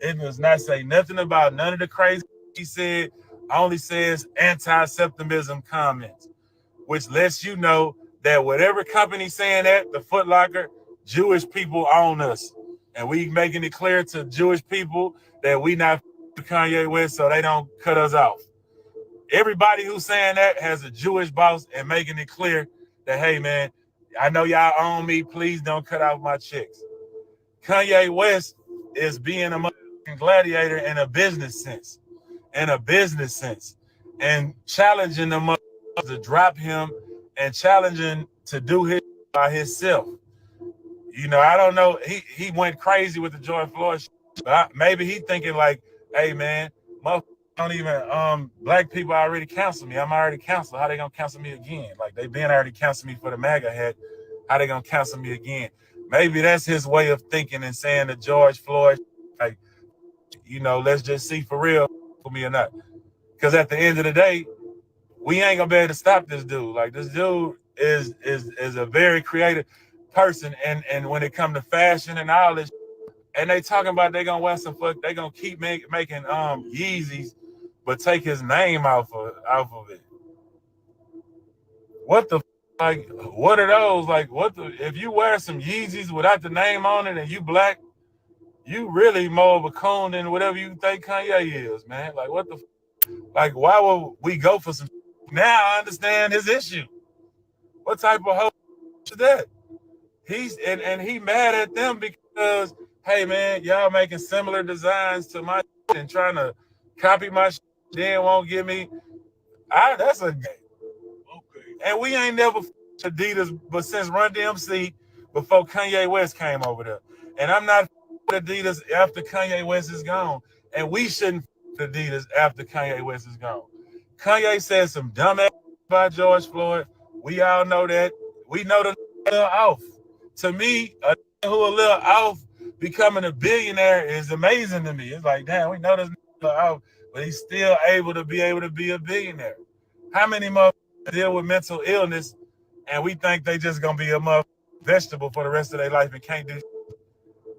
it does not say nothing about none of the crazy he said, only says anti-Semitism comments, which lets you know that whatever company saying that, the Foot Locker, Jewish people own us. And we making it clear to Jewish people that we not Kanye West so they don't cut us off. Everybody who's saying that has a Jewish boss and making it clear that, hey, man, I know y'all own me. Please don't cut off my chicks. Kanye West is being a gladiator in a business sense. And challenging them to drop him and challenging to do his by himself. You know, I don't know. He went crazy with the George Floyd shit, but maybe he thinking like, hey, man, motherfuckers don't even, black people already cancel me. I'm already canceled. How they gonna cancel me again? Like, they been already canceled me for the MAGA hat. How they gonna cancel me again? Maybe that's his way of thinking and saying to George Floyd, like, you know, let's just see for real for me or not. Because at the end of the day, we ain't gonna be able to stop this dude. Like, this dude is a very creative person, and when it come to fashion and all this, and they talking about they gonna wear some fuck, they gonna keep making Yeezys, but take his name off of it. What the like? What are those? Like, what the? If you wear some Yeezys without the name on it and you black, you really more of a coon than whatever you think Kanye is, man. Like, what the? Like, why would we go for some? Now I understand his issue. What type of hoe is that? He's and he mad at them because, hey, man, y'all making similar designs to my shit and trying to copy my shit, then won't give me. That's a okay. And we ain't never Adidas, but since Run DMC, before Kanye West came over there. And I'm not Adidas after Kanye West is gone. And we shouldn't Adidas after Kanye West is gone. Kanye said some dumb ass about George Floyd. We all know that. We know the little off. To me, a who a little off becoming a billionaire is amazing to me. It's like, damn, we know this little off, but he's still able to be a billionaire. How many motherfuckers deal with mental illness and we think they just gonna be a motherfucking vegetable for the rest of their life and can't do shit?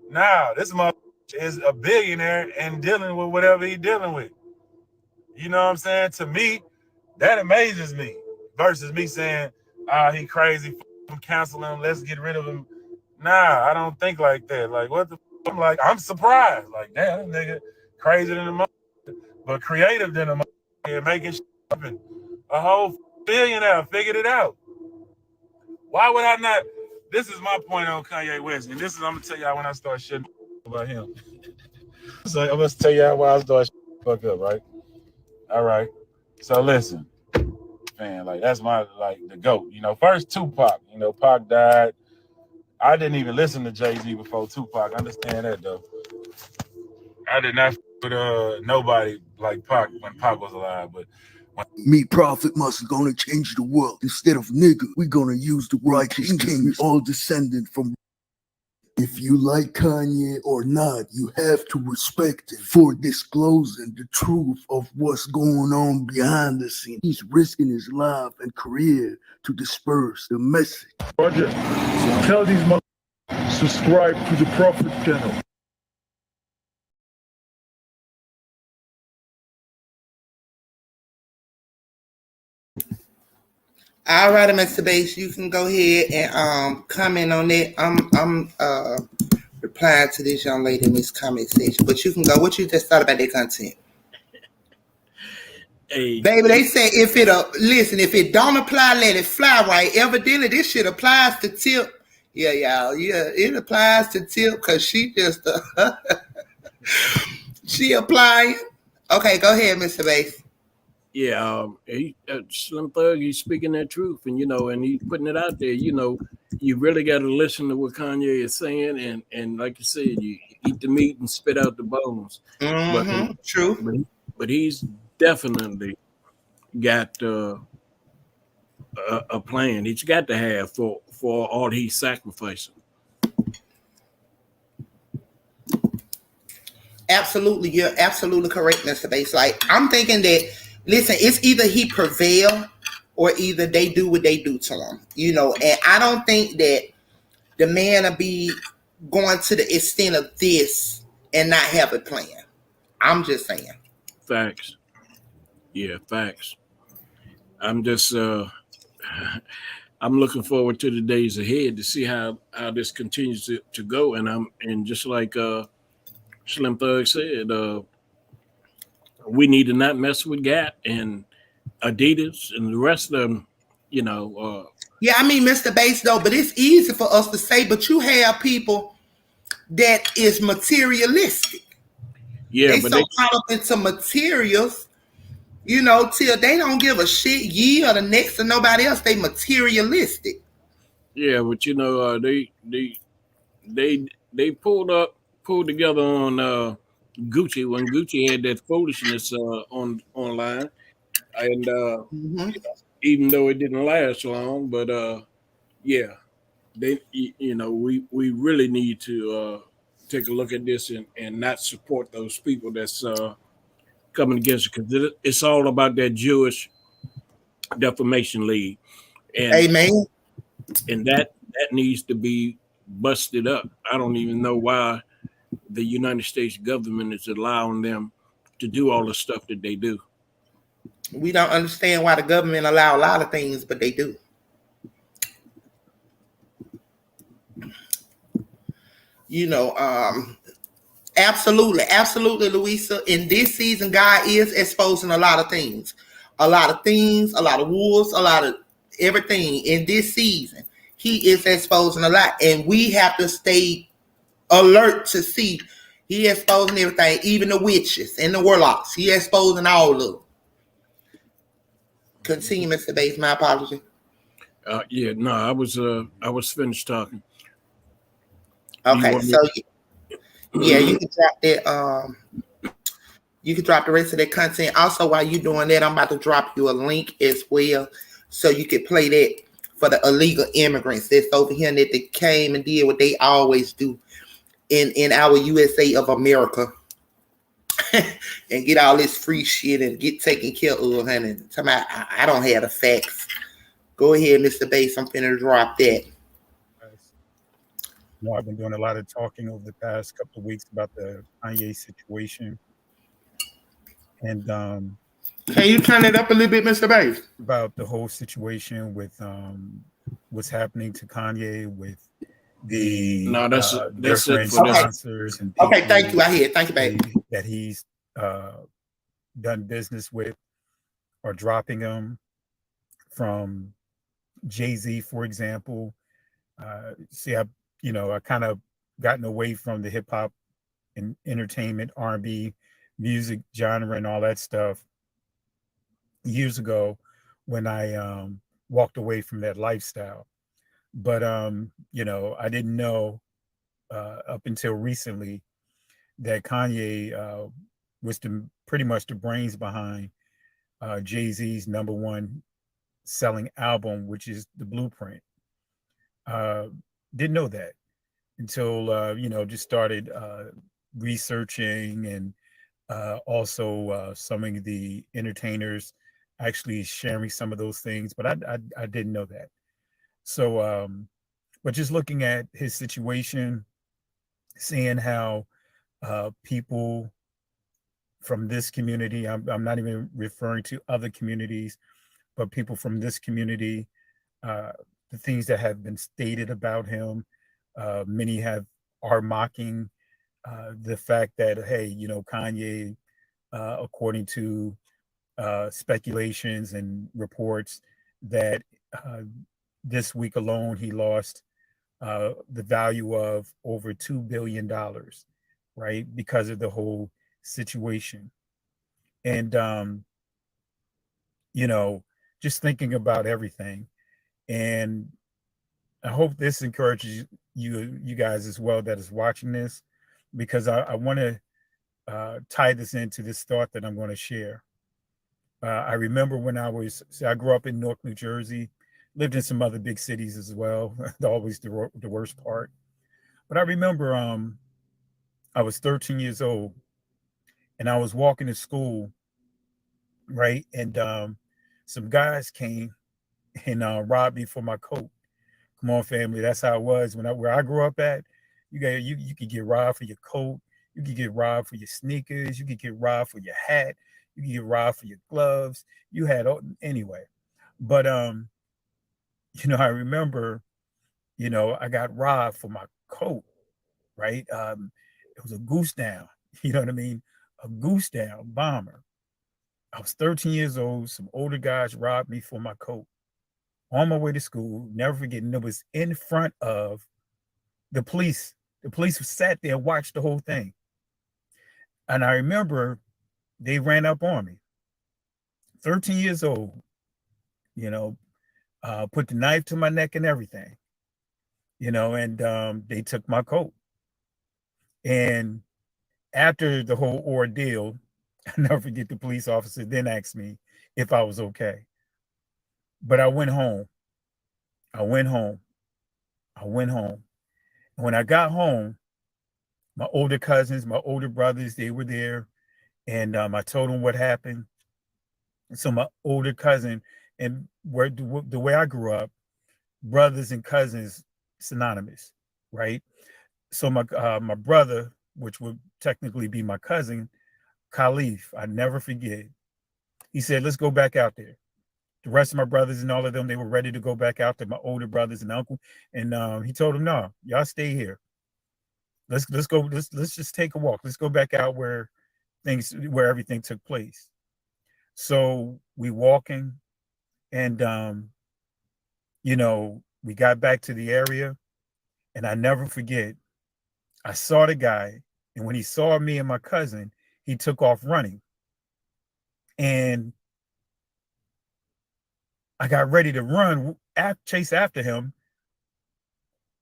Nah, this motherfucker is a billionaire and dealing with whatever he's dealing with. You know what I'm saying? To me, that amazes me versus me saying, he crazy, I'm canceling him, let's get rid of him. Nah, I don't think like that. Like, what the I'm like, I'm surprised. Like, damn, that nigga crazy than a motherfucker, but creative than a motherfucker and making shit happen. A whole billionaire figured it out. Why would I not? This is my point on Kanye West, and this is I'm gonna tell y'all when I start shitting about him. So I'm gonna tell y'all why I start shitting fuck up, right? All right. So listen, man, like that's my like the GOAT. You know, first Tupac. You know, Pac died. I didn't even listen to Jay-Z before Tupac. I understand that though. I did not with nobody like Pac when Pac was alive, but Me, Prophet, must gonna change the world. Instead of nigga, we gonna use the righteous king. We all descended from. If you like Kanye or not, you have to respect it for disclosing the truth of what's going on behind the scenes. He's risking his life and career to disperse the message. Roger, tell these subscribe to the Prophet channel. All right, Mr. Bass, you can go ahead and comment on that. I'm replying to this young lady in this comment section, but you can go. What you just thought about that content? Hey, baby, they say if it don't apply, let it fly. Right? Evidently, this shit applies to Tip. Yeah, y'all. Yeah, it applies to Tip because she just she applying. Okay, go ahead, Mr. Bass. Yeah, Slim Thug, he's speaking that truth, and and he's putting it out there. You really got to listen to what Kanye is saying, and like you said, you eat the meat and spit out the bones. Mm-hmm. True. But he's definitely got a plan. He's got to have for all he's sacrificing. Absolutely, you're absolutely correct, Mr. Bass. Like, I'm thinking that, listen, it's either he prevail or either they do what they do to him, and I don't think that the man will be going to the extent of this and not have a plan. I'm just saying. Facts. Yeah, facts. I'm just I'm looking forward to the days ahead to see how this continues to go, and just like Slim Thug said, we need to not mess with Gat, and Adidas and the rest of them, you know, Yeah, I mean, Mr. Bass, though, but it's easy for us to say, but you have people that is materialistic. yeah, They but so caught up into materials, till they don't give a shit, ye or the next to nobody else. They materialistic. yeah, but they pulled together on Gucci when Gucci had that foolishness on online, and Hmm. even though it didn't last long, but yeah, we really need to take a look at this and not support those people that's coming against it, because it's all about that Jewish defamation league, and Amen. that needs to be busted up. I don't even know why the United States government is allowing them to do all the stuff that they do. We don't understand why the government allow a lot of things, but they do. You know, absolutely, absolutely, Louisa. In this season, God is exposing a lot of things, a lot of wolves, a lot of everything. In this season, He is exposing a lot, and we have to stay alert to see. He exposing everything, even the witches and the warlocks. He exposing all of them. Continue, Mr. Bates. My apology. Yeah, no, I was finished talking. Do you Okay, want so me? yeah, you can drop that. You can drop the rest of that content. Also, while you're doing that, I'm about to drop you a link as well, so you can play that for the illegal immigrants that's over here and that they came and did what they always do in our USA of America, and get all this free shit and get taken care of. Honey, I don't have the facts. Go ahead, Mr. Bass. I'm finna drop that. I've been doing a lot of talking over the past couple of weeks about the Kanye situation and Can you turn it up a little bit, Mr. Bass? about the whole situation with what's happening to Kanye with the No, that's it different for this. Okay. sponsors and Okay. Thank people you. I hear. Thank you, babe. that he's done business with or dropping them from Jay-Z, for example. See, I kind of gotten away from the hip hop and entertainment, R&B music genre and all that stuff years ago when I walked away from that lifestyle. But I didn't know up until recently that Kanye was pretty much the brains behind Jay-Z's number one selling album, which is The Blueprint. Uh, didn't know that until just started researching and also some of the entertainers actually sharing some of those things, but I didn't know that. So, but just looking at his situation, seeing how people from this community, I'm not even referring to other communities, but people from this community, uh, the things that have been stated about him, many are mocking the fact that, hey, Kanye, according to speculations and reports, that uh, this week alone he lost the value of over $2 billion, right, because of the whole situation. And you know, just thinking about everything, and I hope this encourages you guys as well that is watching this, because I want to tie this into this thought that I'm going to share. I remember when I grew up in Newark, New Jersey, lived in some other big cities as well. Always the worst part. But I remember I was 13 years old and I was walking to school, right? And some guys came and robbed me for my coat. Come on, family. That's how it was where I grew up at. You could get robbed for your coat. You could get robbed for your sneakers. You could get robbed for your hat. You could get robbed for your gloves. You had anyway. But I remember, I got robbed for my coat, right? It was a goose down. You know what I mean? A goose down bomber. I was 13 years old. Some older guys robbed me for my coat on my way to school. Never forgetting, it was in front of the police. The police sat there and watched the whole thing. And I remember they ran up on me. 13 years old, you know, put the knife to my neck and everything, you know, and they took my coat. And after the whole ordeal, I never forget the police officer then asked me if I was okay. But I went home. I went home. I went home. And when I got home, my older cousins, my older brothers, they were there. And I told them what happened. So my older cousin, and where the way I grew up, brothers and cousins synonymous, right? So my brother, which would technically be my cousin, Khalif, I never forget. He said, "Let's go back out there." The rest of my brothers and all of them, they were ready to go back out there. My older brothers and uncle, and he told them, "No, y'all stay here. Let's go. Let's just take a walk. Let's go back out where everything took place." So we walking, and we got back to the area, and I never forget. I saw the guy, and when he saw me and my cousin, he took off running, and I got ready to run, chase after him.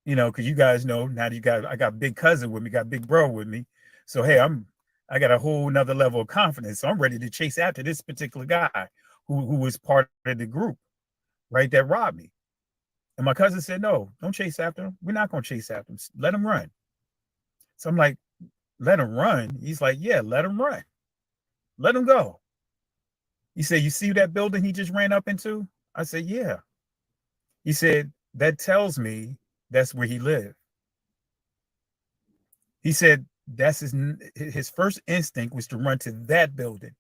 Because you guys know now I got big cousin with me, got big bro with me. So hey, I got a whole nother level of confidence. So I'm ready to chase after this particular guy who was part of the group, right, that robbed me. And my cousin said, "No, don't chase after him. We're not going to chase after him. Let him run." So I'm like, "Let him run?" He's like, "Yeah, let him run. Let him go." He said, "You see that building he just ran up into?" I said, "Yeah." He said, "That tells me that's where he lived." He said that's his first instinct was to run to that building,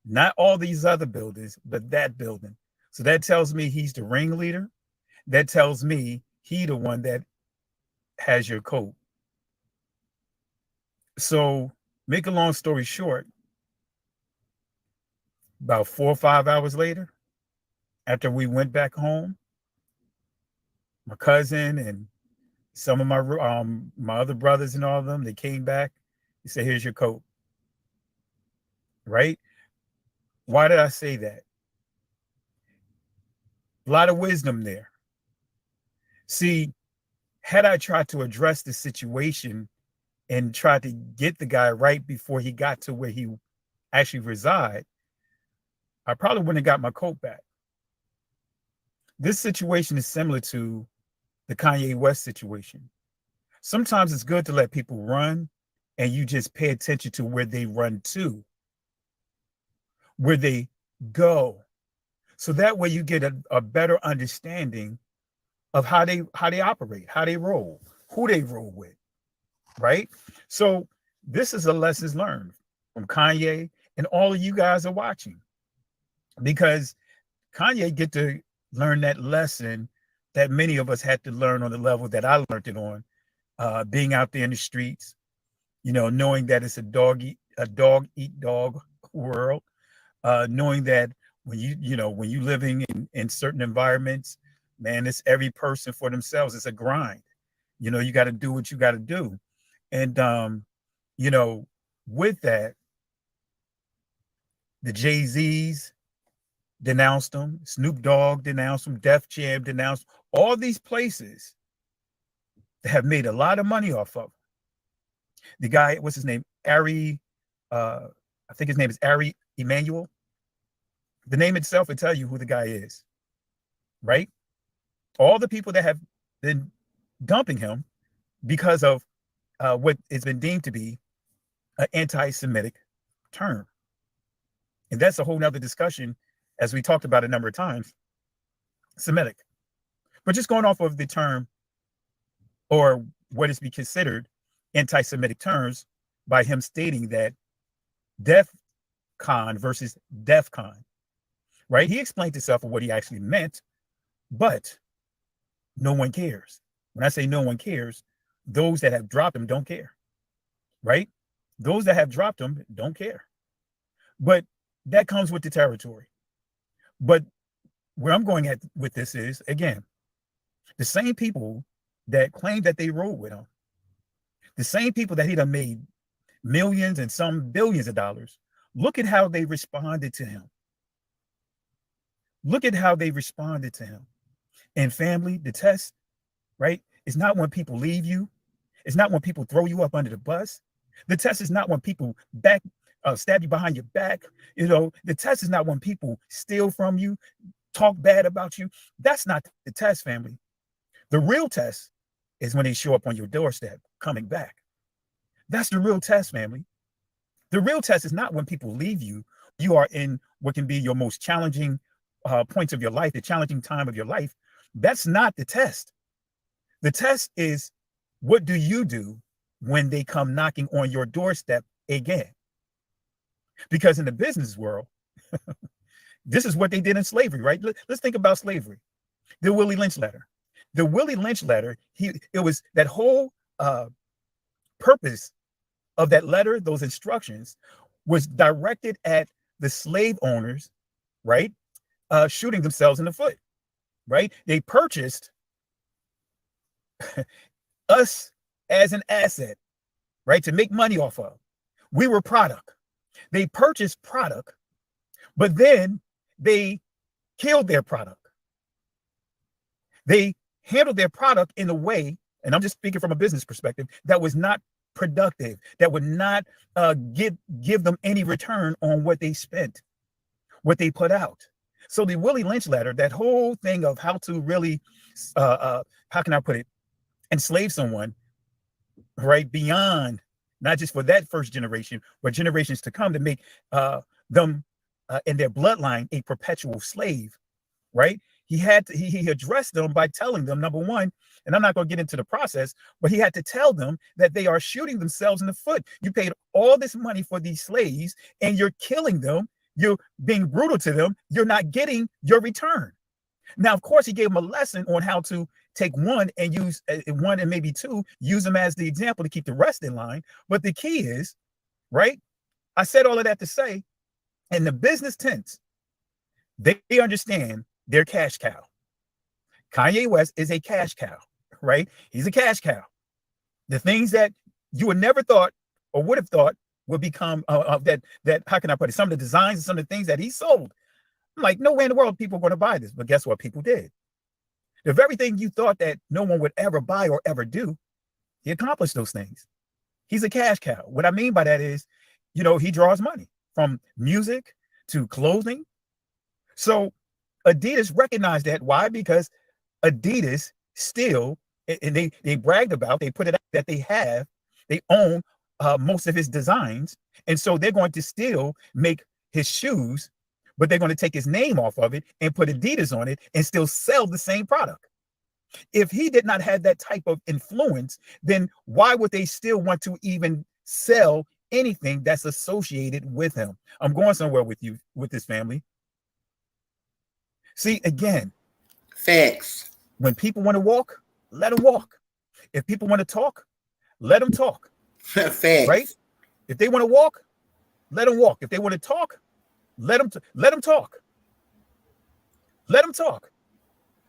not all these other buildings, but that building. So that tells me he's the ringleader. That tells me he the one that has your coat. So make a long story short, about 4 or 5 hours later, after we went back home, my cousin and some of my other brothers and all of them, they came back. He said, "Here's your coat." Right? Why did I say that? A lot of wisdom there. See, had I tried to address the situation and tried to get the guy right before he got to where he actually reside, I probably wouldn't have got my coat back. This situation is similar to the Kanye West situation. Sometimes it's good to let people run and you just pay attention to where they run to, where they go. So that way you get a better understanding of how they operate, how they roll, who they roll with, right? So this is a lessons learned from Kanye, and all of you guys are watching, because Kanye get to learn that lesson that many of us had to learn on the level that I learned it on, being out there in the streets, knowing that it's a dog eat dog world, knowing that when you living in certain environments, man, it's every person for themselves. It's a grind. You got to do what you got to do. And, with that, the Jay-Z's denounced them. Snoop Dogg denounced them. Def Jam denounced all these places that have made a lot of money off of. The guy, what's his name? Ari, I think his name is Ari Emanuel. The name itself will tell you who the guy is, right? All the people that have been dumping him because of what has been deemed to be an anti-Semitic term. And that's a whole nother discussion, as we talked about a number of times, Semitic. But just going off of the term, or what is be considered anti-Semitic terms, by him stating that DEF CON versus DEF CON, right? He explained himself of what he actually meant, but no one cares. When I say no one cares, those that have dropped him don't care, right? Those that have dropped him don't care. But That comes with the territory. But where I'm going at with this is, again, the same people that claim that they rode with him, the same people that he done made millions and some billions of dollars, look at how they responded to him. Look at how they responded to him. And family, the test, right, is not when people leave you. It's not when people throw you up under the bus. The test is not when people stab you behind your back. You know, the test is not when people steal from you, talk bad about you. That's not the test, family. The real test is when they show up on your doorstep coming back. That's the real test, family. The real test is not when people leave you. You are in what can be your most challenging points of your life, the challenging time of your life. That's not the test. The test is, what do you do when they come knocking on your doorstep again? Because in the business world, this is what they did in slavery, right? Let's think about slavery. The Willie Lynch letter. The Willie Lynch letter, it was that whole purpose of that letter, those instructions, was directed at the slave owners, right? Shooting themselves in the foot, right? They purchased us as an asset, right? To make money off of. We were product. They purchased product, but then they killed their product. They handled their product in a way, and I'm just speaking from a business perspective, that was not productive, that would not give them any return on what they spent, what they put out. So the Willie Lynch letter, that whole thing of how to really, how can I put it, enslave someone, right, beyond, not just for that first generation, but generations to come, to make them and their bloodline a perpetual slave, right? He addressed them by telling them, number one, and I'm not going to get into the process, but he had to tell them that they are shooting themselves in the foot. You paid all this money for these slaves and you're killing them. You're being brutal to them. You're not getting your return. Now, of course, he gave them a lesson on how to take one and use one and maybe two, use them as the example to keep the rest in line. But the key is, right? I said all of that to say, in the business tense, they understand their cash cow. Kanye West is a cash cow, right? He's a cash cow. The things that you would never thought or would have thought would become that how can I put it? Some of the designs and some of the things that he sold. I'm like, no way in the world people are going to buy this. But guess what? People did. The very thing you thought that no one would ever buy or ever do, he accomplished those things. He's a cash cow. What I mean by that is, you know, he draws money from music to clothing. So Adidas recognized that. Why? Because Adidas still, and they bragged about, they put it out that they own most of his designs. And so they're going to still make his shoes, but they're going to take his name off of it and put Adidas on it and still sell the same product. If he did not have that type of influence, then why would they still want to even sell anything that's associated with him? I'm going somewhere with you, with this family. See, again, facts. When people want to walk, let them walk. If people want to talk, let them talk. Facts. Right? If they want to walk, let them walk. If they want to talk, let them talk. Let them talk.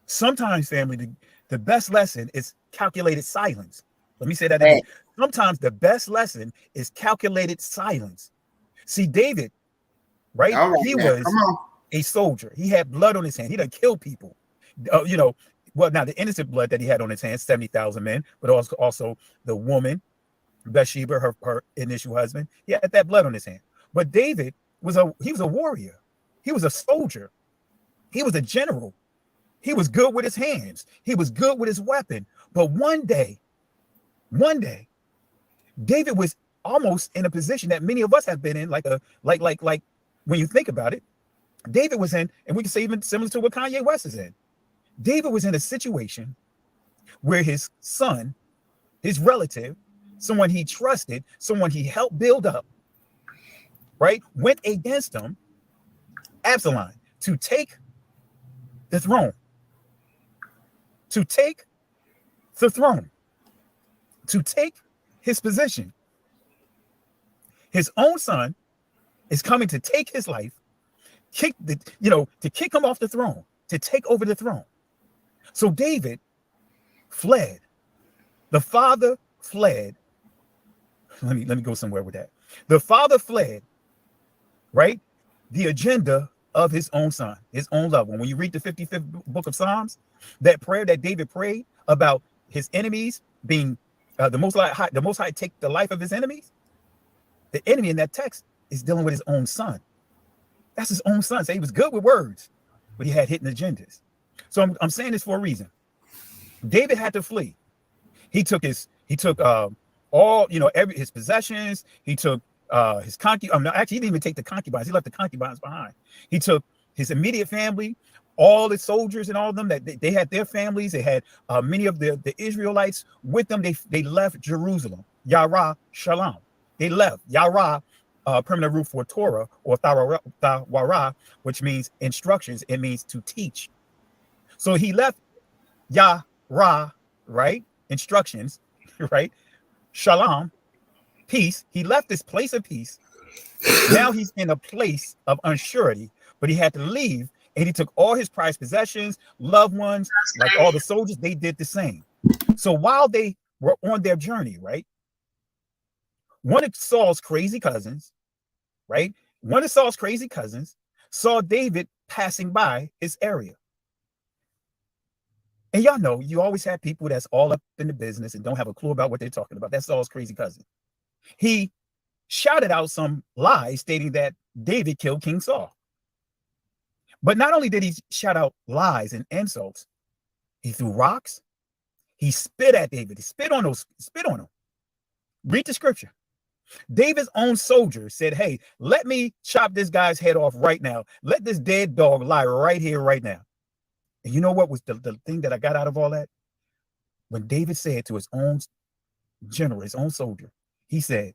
Sometimes, family, the best lesson is calculated silence. Let me say that again. Sometimes the best lesson is calculated silence. See, David, right? He was a soldier. He had blood on his hand. He done killed people. You know, well, now the innocent blood that he had on his hands, 70,000 men, but also the woman, Bathsheba, her initial husband. He had that blood on his hand. But David was a warrior. He was a soldier. He was a general. He was good with his hands. He was good with his weapon. But one day, David was almost in a position that many of us have been in, like when you think about it, David was in, and we can say even similar to what Kanye West is in. David was in a situation where his son, his relative, someone he trusted, someone he helped build up, right, went against him, Absalom, to take the throne. To take the throne. To take his position. His own son is coming to take his life to kick him off the throne, to take over the throne. So David fled. The father fled. Let me go somewhere with that. The father fled, right? The agenda of his own son, his own loved one. When you read the 55th book of Psalms, that prayer that David prayed about his enemies being the most high take the life of his enemies. The enemy in that text is dealing with his own son. That's his own son. So he was good with words, but he had hidden agendas. So I'm saying this for a reason. David had to flee. He took all, his possessions. He took his concubines. Actually, he didn't even take the concubines. He left the concubines behind. He took his immediate family, all the soldiers and all of them, that they had their families. They had many of the Israelites with them. They left Jerusalem. Yara Shalom. They left. Yara, permanent root for Torah, or Tawara, which means instructions. It means to teach. So he left Yara, right? Instructions, right? Shalom, peace. He left this place of peace. Now he's in a place of unsurety, but he had to leave, and he took all his prized possessions, loved ones, like all the soldiers. They did the same. So while they were on their journey, right? One of Saul's crazy cousins, right? One of Saul's crazy cousins saw David passing by his area. And y'all know, you always have people that's all up in the business and don't have a clue about what they're talking about. That's Saul's crazy cousin. He shouted out some lies stating that David killed King Saul. But not only did he shout out lies and insults, he threw rocks. He spit at David. He spit on him. Read the scripture. David's own soldier said, hey, let me chop this guy's head off right now. Let this dead dog lie right here, right now. And you know what was the thing that I got out of all that? When David said to his own general, his own soldier, he said,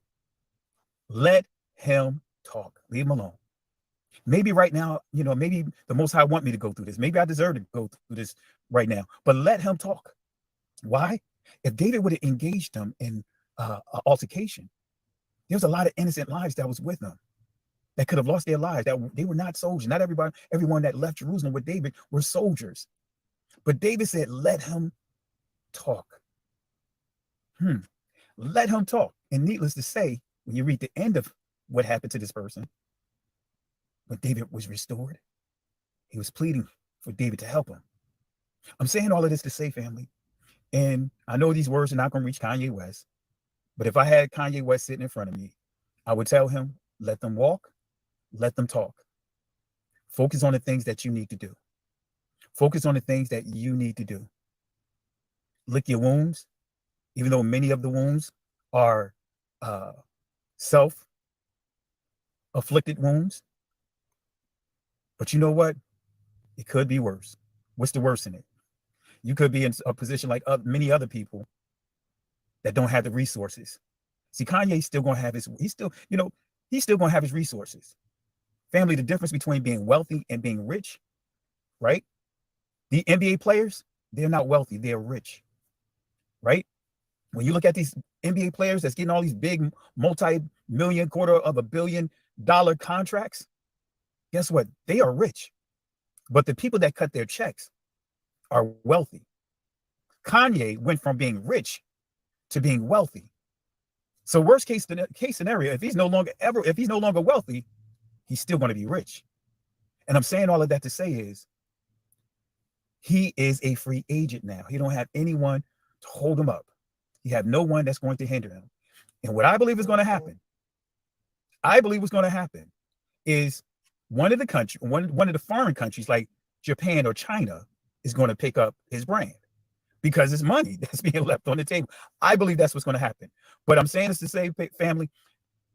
let him talk. Leave him alone. Maybe right now, maybe the Most High want me to go through this. Maybe I deserve to go through this right now. But let him talk. Why? If David would have engaged him in an altercation, there was a lot of innocent lives that was with them that could have lost their lives. That they were not soldiers. Not everyone that left Jerusalem with David were soldiers. But David said, let him talk. Let him talk. And needless to say, when you read the end of what happened to this person, when David was restored, he was pleading for David to help him. I'm saying all of this to say, family, and I know these words are not going to reach Kanye West, but if I had Kanye West sitting in front of me, I would tell him, let them walk, let them talk. Focus on the things that you need to do. Focus on the things that you need to do. Lick your wounds, even though many of the wounds are self-afflicted wounds. But you know what? It could be worse. What's the worst in it? You could be in a position like many other people that don't have the resources. See, Kanye's still gonna have he's still gonna have his resources. Family, the difference between being wealthy and being rich, right? The NBA players, they're not wealthy, they're rich, right? When you look at these NBA players that's getting all these big multi-million, $250 million contracts, guess what? They are rich. But the people that cut their checks are wealthy. Kanye went from being rich to being wealthy. So worst case scenario, if he's no longer wealthy, he's still going to be rich. And I'm saying all of that to say is, he is a free agent now. He don't have anyone to hold him up. He have no one that's going to hinder him. And what I believe is going to happen, is one of the foreign countries like Japan or China is going to pick up his brand because it's money that's being left on the table. I believe that's what's going to happen. But I'm saying this to say, family,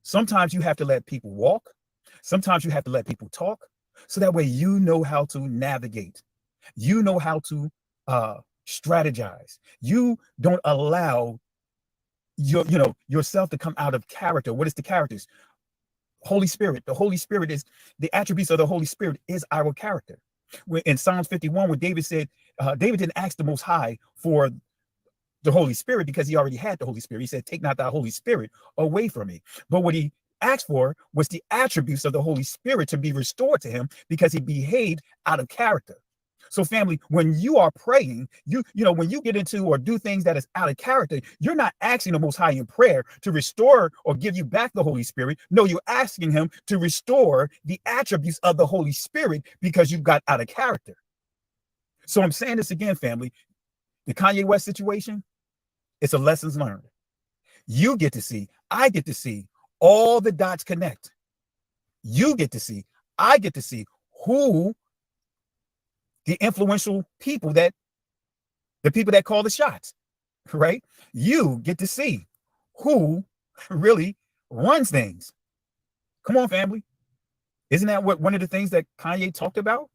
sometimes you have to let people walk. Sometimes you have to let people talk, so that way you know how to navigate. You know how to strategize. You don't allow yourself to come out of character. What is the characters? Holy Spirit. The Holy Spirit is the attributes of the Holy Spirit is our character. In Psalms 51, when David said, David didn't ask the Most High for the Holy Spirit because he already had the Holy Spirit. He said, take not thy Holy Spirit away from me. But what he asked for was the attributes of the Holy Spirit to be restored to him because he behaved out of character. So family, when you are praying, when you get into or do things that is out of character, you're not asking the Most High in prayer to restore or give you back the Holy Spirit. No, you're asking him to restore the attributes of the Holy Spirit because you got out of character. So I'm saying this again, family, the Kanye West situation, it's a lessons learned. You get to see, I get to see all the dots connect. You get to see, I get to see who the influential people the people that call the shots, right? You get to see who really runs things. Come on, family. Isn't that what one of the things that Kanye talked about?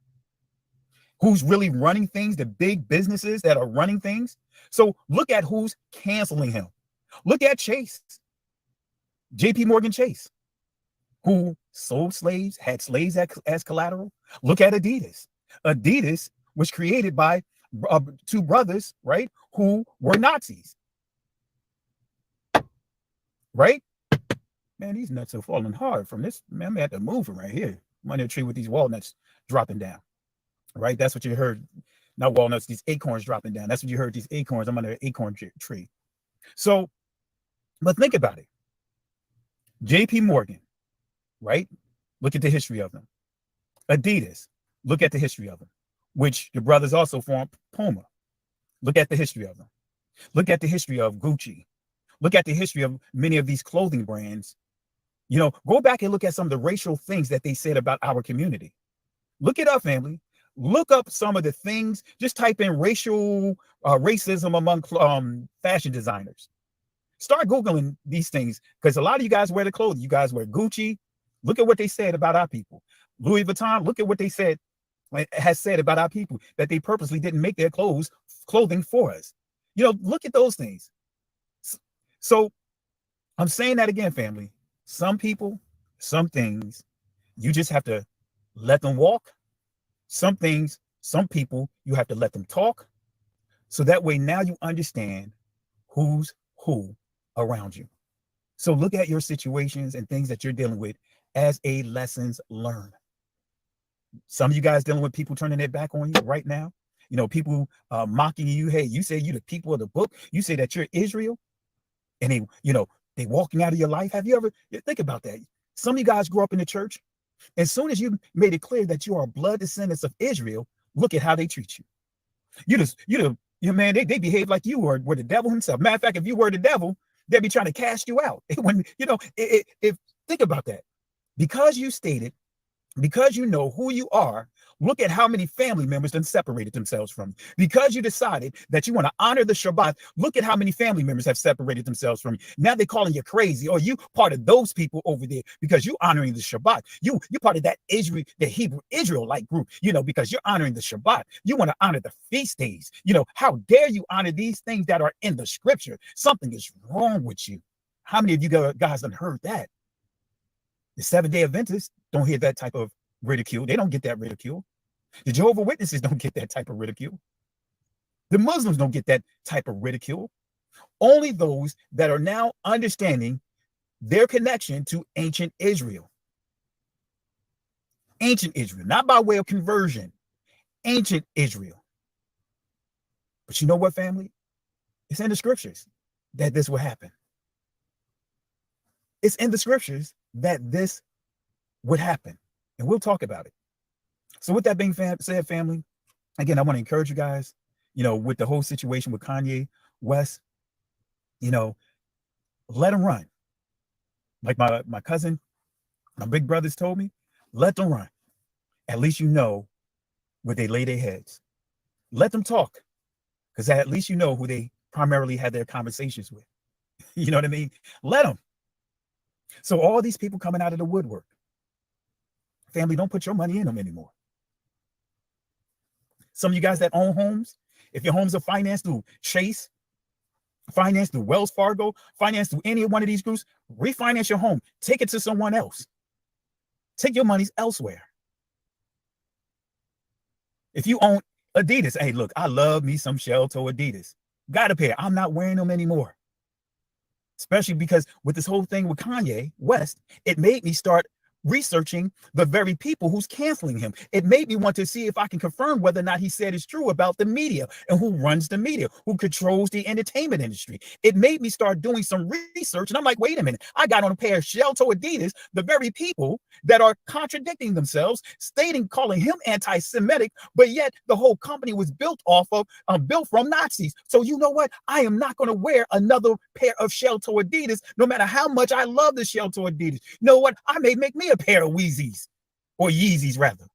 Who's really running things, the big businesses that are running things. So look at who's canceling him. Look at Chase, JP Morgan Chase, who sold slaves, had slaves as collateral. Look at Adidas. Adidas was created by two brothers, right, who were Nazis, right? Man, these nuts are falling hard from this. Man, I'm gonna have to move from right here. I'm under a tree with these walnuts dropping down, right? That's what you heard. Not walnuts, these acorns dropping down. That's what you heard, these acorns. I'm under an acorn tree. So, but think about it. JP Morgan, right? Look at the history of them. Adidas, look at the history of them, which the brothers also formed Puma. Look at the history of them. Look at the history of Gucci. Look at the history of many of these clothing brands. Go back and look at some of the racial things that they said about our community. Look it up, family. Look up some of the things. Just type in racism among fashion designers. Start Googling these things because a lot of you guys wear the clothing. You guys wear Gucci. Look at what they said about our people. Louis Vuitton, look at what they has said about our people, that they purposely didn't make their clothing for us. Look at those things. So I'm saying that again, family. Some people, some things, you just have to let them walk. Some things, some people, you have to let them talk. So that way now you understand who's who around you. So look at your situations and things that you're dealing with as a lessons learned. Some of you guys dealing with people turning their back on you right now. People mocking you. Hey, you say you're the people of the book. You say that you're Israel, and they walking out of your life. Have you ever think about that? Some of you guys grew up in the church. As soon as you made it clear that you are blood descendants of Israel, look at how they treat you. Man, they behave like you were the devil himself. Matter of fact, if you were the devil, they'd be trying to cast you out. If think about that, because you stated, because you know who you are, look at how many family members then separated themselves from you. Because you decided that you want to honor the Shabbat, look at how many family members have separated themselves from you. Now they're calling you crazy, or you part of those people over there because you honoring the Shabbat. You're part of that the Hebrew Israelite group, because you're honoring the Shabbat. You want to honor the feast days. How dare you honor these things that are in the scripture? Something is wrong with you. How many of you guys have heard that? The Seventh-day Adventists don't hear that type of ridicule. They don't get that ridicule. The Jehovah's Witnesses don't get that type of ridicule. The Muslims don't get that type of ridicule. Only those that are now understanding their connection to ancient Israel. Ancient Israel, not by way of conversion. Ancient Israel. But you know what, family? It's in the scriptures that this will happen. It's in the scriptures that this would happen. And we'll talk about it. So with that being said, family, again, I want to encourage you guys, with the whole situation with Kanye West, let them run. Like my cousin, my big brothers told me, let them run. At least you know where they lay their heads. Let them talk, because at least you know who they primarily had their conversations with. You know what I mean? Let them. So all these people coming out of the woodwork, family, don't put your money in them anymore. Some of you guys that own homes, if your homes are financed through Chase, financed through Wells Fargo, financed through any one of these groups, refinance your home. Take it to someone else. Take your monies elsewhere. If you own Adidas, hey, look, I love me some shell toe Adidas. Got a pair. I'm not wearing them anymore. especially because with this whole thing with Kanye West, it made me start researching the very people who's canceling him. It made me want to see if I can confirm whether or not he said is true about the media and who runs the media, who controls the entertainment industry. It made me start doing some research, and I'm like, wait a minute, I got on a pair of shell-toe Adidas, the very people that are contradicting themselves, calling him anti-Semitic, but yet the whole company was built from Nazis. So you know what? I am not going to wear another pair of shell-toe Adidas, no matter how much I love the shell-toe Adidas. You know what? I may make me a pair of Weezys, or Yeezys rather.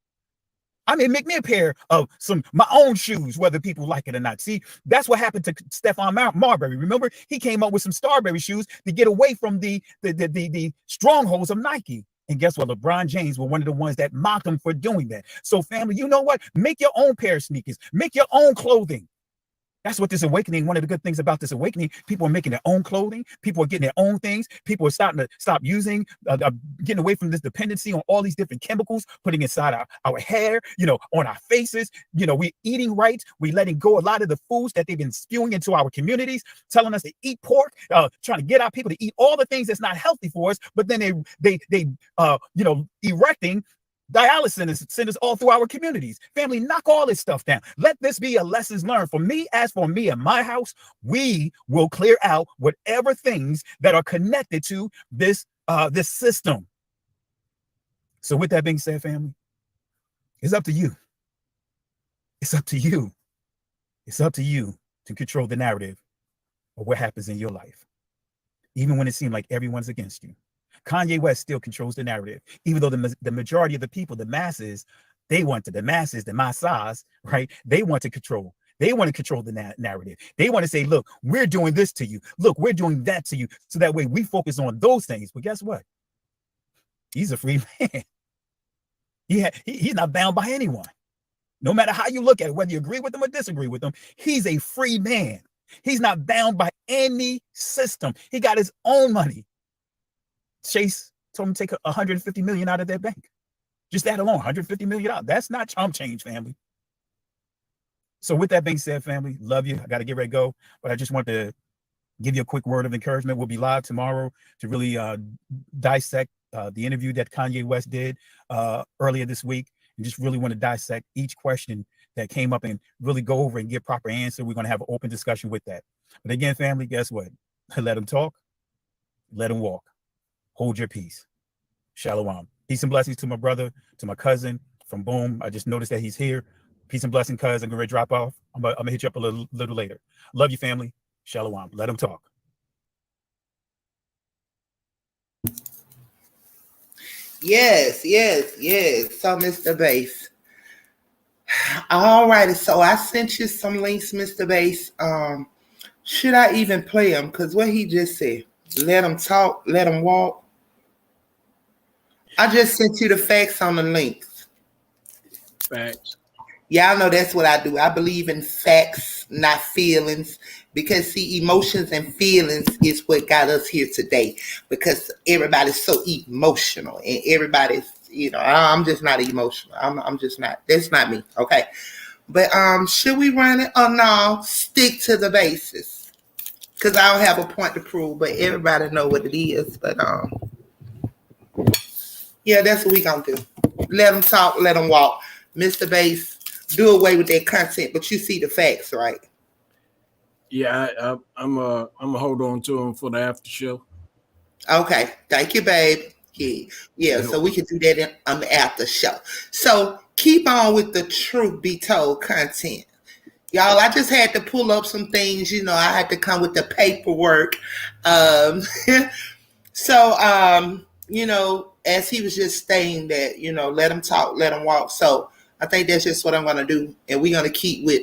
I may make me a pair of my own shoes, whether people like it or not. See, that's what happened to Stephon Marbury. Remember, he came up with some Starberry shoes to get away from the strongholds of Nike. And guess what? LeBron James was one of the ones that mocked him for doing that. So, family, you know what? Make your own pair of sneakers. Make your own clothing. That's what this awakening, one of the good things about this awakening, people are making their own clothing. People are getting their own things. People are starting to stop using, getting away from this dependency on all these different chemicals, putting inside our hair, on our faces. We're eating right. We're letting go a lot of the foods that they've been spewing into our communities, telling us to eat pork, trying to get our people to eat all the things that's not healthy for us. But then they erecting dialysis centers all through our communities. Family, knock all this stuff down. Let this be a lessons learned. As for me and my house, we will clear out whatever things that are connected to this system. So with that being said, family, it's up to you. It's up to you. It's up to you to control the narrative of what happens in your life, even when it seems like everyone's against you. Kanye West still controls the narrative, even though the majority of the people, the masses, the massas, right? They want to control. They want to control the narrative. They want to say, look, we're doing this to you. Look, we're doing that to you. So that way we focus on those things. But guess what? He's a free man. He's not bound by anyone. No matter how you look at it, whether you agree with him or disagree with him, he's a free man. He's not bound by any system. He got his own money. Chase told him to take $150 million out of their bank. Just that alone, $150 million. That's not chump change, family. So with that being said, family, love you. I got to get ready to go, but I just want to give you a quick word of encouragement. We'll be live tomorrow to really dissect the interview that Kanye West did earlier this week, and just really want to dissect each question that came up and really go over and give proper answer. We're going to have an open discussion with that. But again, family, guess what? Let them talk. Let them walk. Hold your peace. Shalom. Peace and blessings to my brother, to my cousin from Boom. I just noticed that he's here. Peace and blessing, cuz. I'm going to drop off. I'm going to hit you up a little later. Love you, family. Shalom. Let them talk. Yes. So, Mr. Bass. All righty. So I sent you some links, Mr. Bass. Should I even play them? Because what he just said, let them talk, let them walk. I just sent you the facts on the links. Facts. Y'all know that's what I do. I believe in facts, not feelings. Because, see, emotions and feelings is what got us here today. Because everybody's so emotional. And everybody's, I'm just not emotional. I'm just not. That's not me. Okay. But should we run it? Oh, no. Stick to the basis. Because I don't have a point to prove. But everybody know what it is. But, yeah, that's what we gonna do. Let them talk, let them walk. Mr. Bass, do away with that content, but you see the facts, right? Yeah, I'm gonna hold on to them for the after show. Okay, thank you, babe. Yeah. So we can do that on the after show. So keep on with the truth be told content. Y'all, I just had to pull up some things, I had to come with the paperwork. As he was just saying that, let them talk, let them walk. So I think that's just what I'm going to do. And we're going to keep with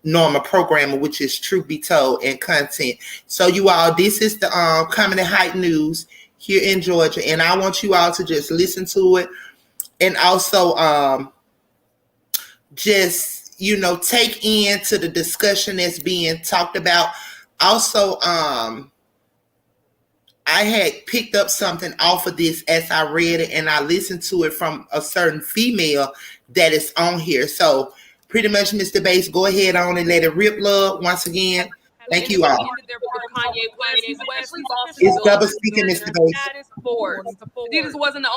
normal programming, which is truth be told and content. So you all, this is the coming in height news here in Georgia. And I want you all to just listen to it. And also just, take into the discussion that's being talked about. Also, I had picked up something off of this as I read it, and I listened to it from a certain female that is on here. So pretty much, Mr. Bass, go ahead on and let it rip, love, once again. Thank you all. Ended their part with Kanye West. He's lost his It's double billionaire speaking, Mr. Bass. status. Forbes. Adidas wasn't the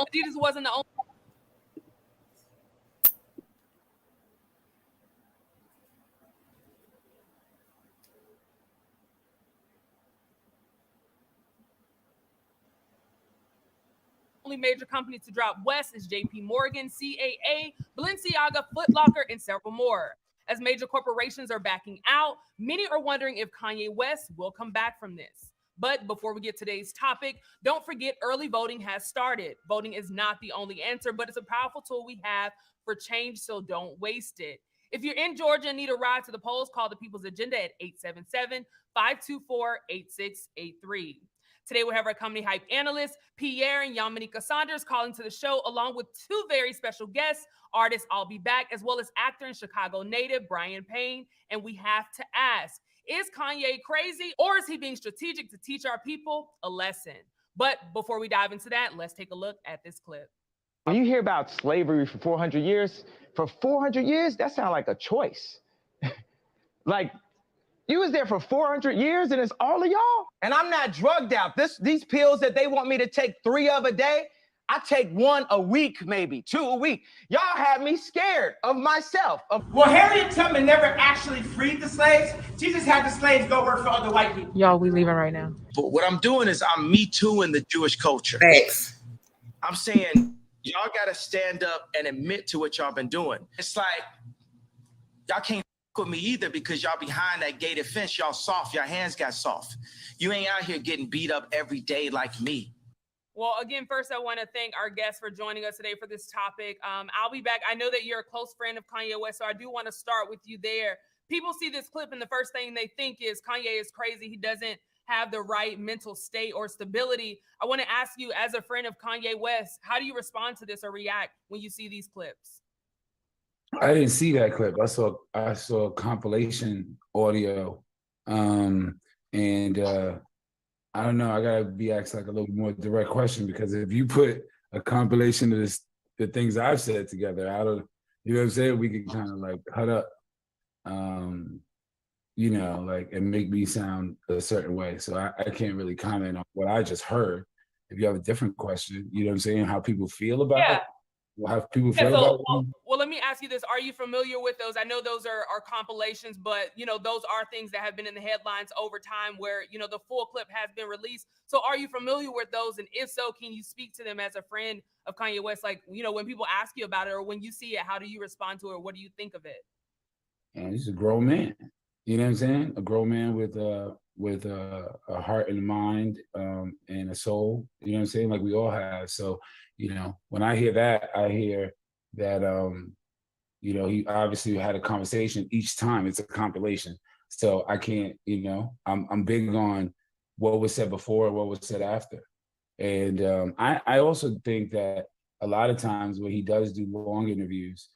only major company to drop West is JP Morgan, CAA, Balenciaga, Foot Locker, and several more. As major corporations are backing out, many are wondering if Kanye West will come back from this. But before we get to today's topic, don't forget early voting has started. Voting is not the only answer, but it's a powerful tool we have for change, so don't waste it. If you're in Georgia and need a ride to the polls, call the People's Agenda at 877-524-8683. Today, we have our company hype analysts, Pierre and Yamanika Saunders, calling to the show, along with two very special guests, artist I'll Be Back, as well as actor and Chicago native Brian Payne. And we have to ask, is Kanye crazy, or is he being strategic to teach our people a lesson? But before we dive into that, let's take a look at this clip. When you hear about slavery for 400 years, that sounds like a choice. Like, you was there for 400 years and it's all of y'all? And I'm not drugged out. These pills that they want me to take 3 of a day, I take 1 a week, maybe 2 a week. Y'all had me scared of myself. Well, Harriet Tubman never actually freed the slaves. She just had the slaves go work for other white people. Y'all, we leaving right now. But what I'm doing is I'm Me Too-ing the Jewish culture. Thanks. I'm saying y'all got to stand up and admit to what y'all been doing. It's like y'all can't with me either because y'all behind that gated fence. Y'all soft. Your hands got soft. You ain't out here getting beat up every day like me. Well, again, first, I want to thank our guests for joining us today for this topic. I'll be back. I know that you're a close friend of Kanye West, so I do want to start with you there. People see this clip, and the first thing they think is Kanye is crazy. He doesn't have the right mental state or stability. I want to ask you, as a friend of Kanye West, how do you respond to this or react when you see these clips? I didn't see that clip. I saw compilation audio, and I don't know. I gotta be asked like a little more direct question, because if you put a compilation of the things I've said together, I don't. You know what I'm saying? We can kind of like cut up, you know, like, and make me sound a certain way. So I can't really comment on what I just heard. If you have a different question, you know what I'm saying? How people feel about it. How people feel about it. Well, let me ask you this. Are you familiar with those? I know those are compilations, but, you know, those are things that have been in the headlines over time where, you know, the full clip has been released. So are you familiar with those? And if so, can you speak to them as a friend of Kanye West? Like, you know, when people ask you about it or when you see it, how do you respond to it? Or what do you think of it? And he's a grown man. You know what I'm saying? A grown man with a heart and a mind and a soul. You know what I'm saying? Like we all have. So, you know, when I hear that, I hear that, you know, he obviously had a conversation each time. It's a compilation. So I can't, you know, I'm big on what was said before and what was said after. And I also think that a lot of times when he does do long interviews,